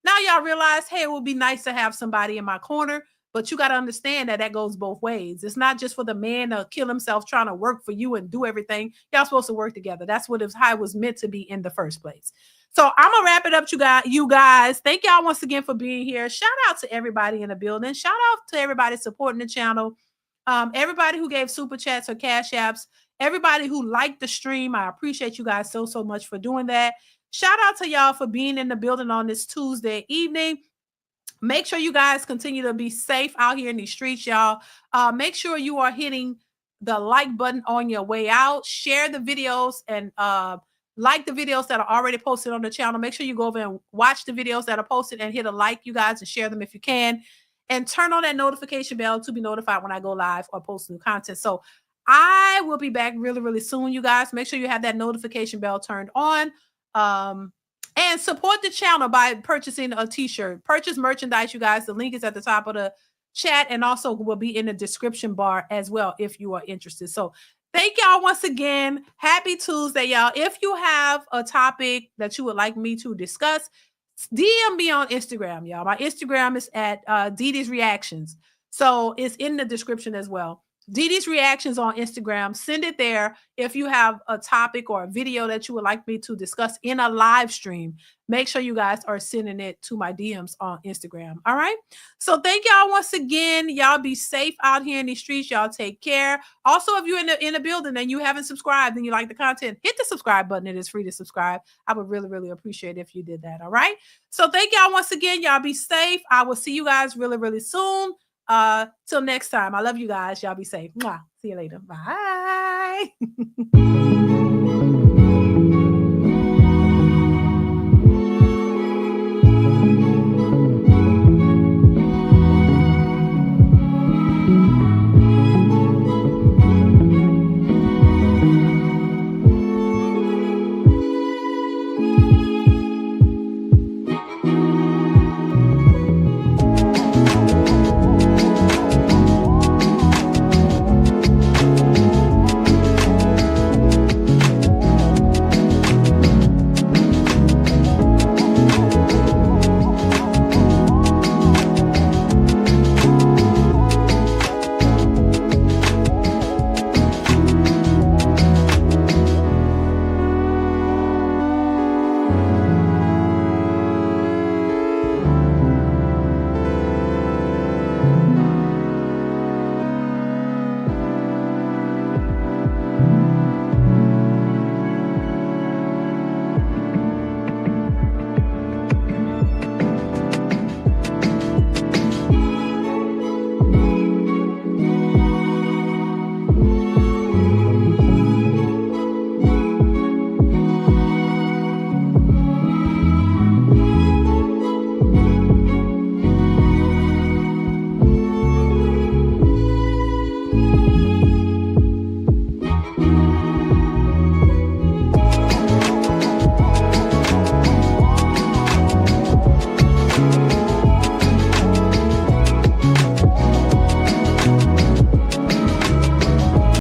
now y'all realize, hey, it would be nice to have somebody in my corner. But you got to understand that goes both ways. It's not just for the man to kill himself trying to work for you and do everything. Y'all supposed to work together. That's how it was meant to be in the first place. So I'm going to wrap it up, you guys. Thank y'all once again for being here. Shout out to everybody in the building. Shout out to everybody supporting the channel. Everybody who gave super chats or cash apps. Everybody who liked the stream. I appreciate you guys so much for doing that. Shout out to y'all for being in the building on this Tuesday evening. Make sure you guys continue to be safe out here in these streets, y'all. Make sure you are hitting the like button on your way out. Share the videos and like the videos that are already posted on the channel. Make sure you go over and watch the videos that are posted and hit a like, you guys, and share them if you can. And turn on that notification bell to be notified when I go live or post new content. So I will be back really, really soon, you guys. Make sure you have that notification bell turned on. And And support the channel by purchasing a t-shirt. Purchase merchandise, you guys. The link is at the top of the chat and also will be in the description bar as well if you are interested. So thank y'all once again. Happy Tuesday, y'all. If you have a topic that you would like me to discuss, DM me on Instagram, y'all. My Instagram is at DeeDeesReactions. So it's in the description as well. DeeDeesReactions on Instagram. Send it there if you have a topic or a video that you would like me to discuss in a live stream. Make sure you guys are sending it to my DMs on Instagram. All right. So thank y'all once again. Y'all be safe out here in these streets. Y'all take care. Also, if you're in the building and you haven't subscribed and you like the content, hit the subscribe button. It is free to subscribe. I would really, really appreciate it if you did that. All right. So thank y'all once again. Y'all be safe. I will see you guys really, really soon. Till next time. I love you guys. Y'all be safe. Mwah. See you later. Bye.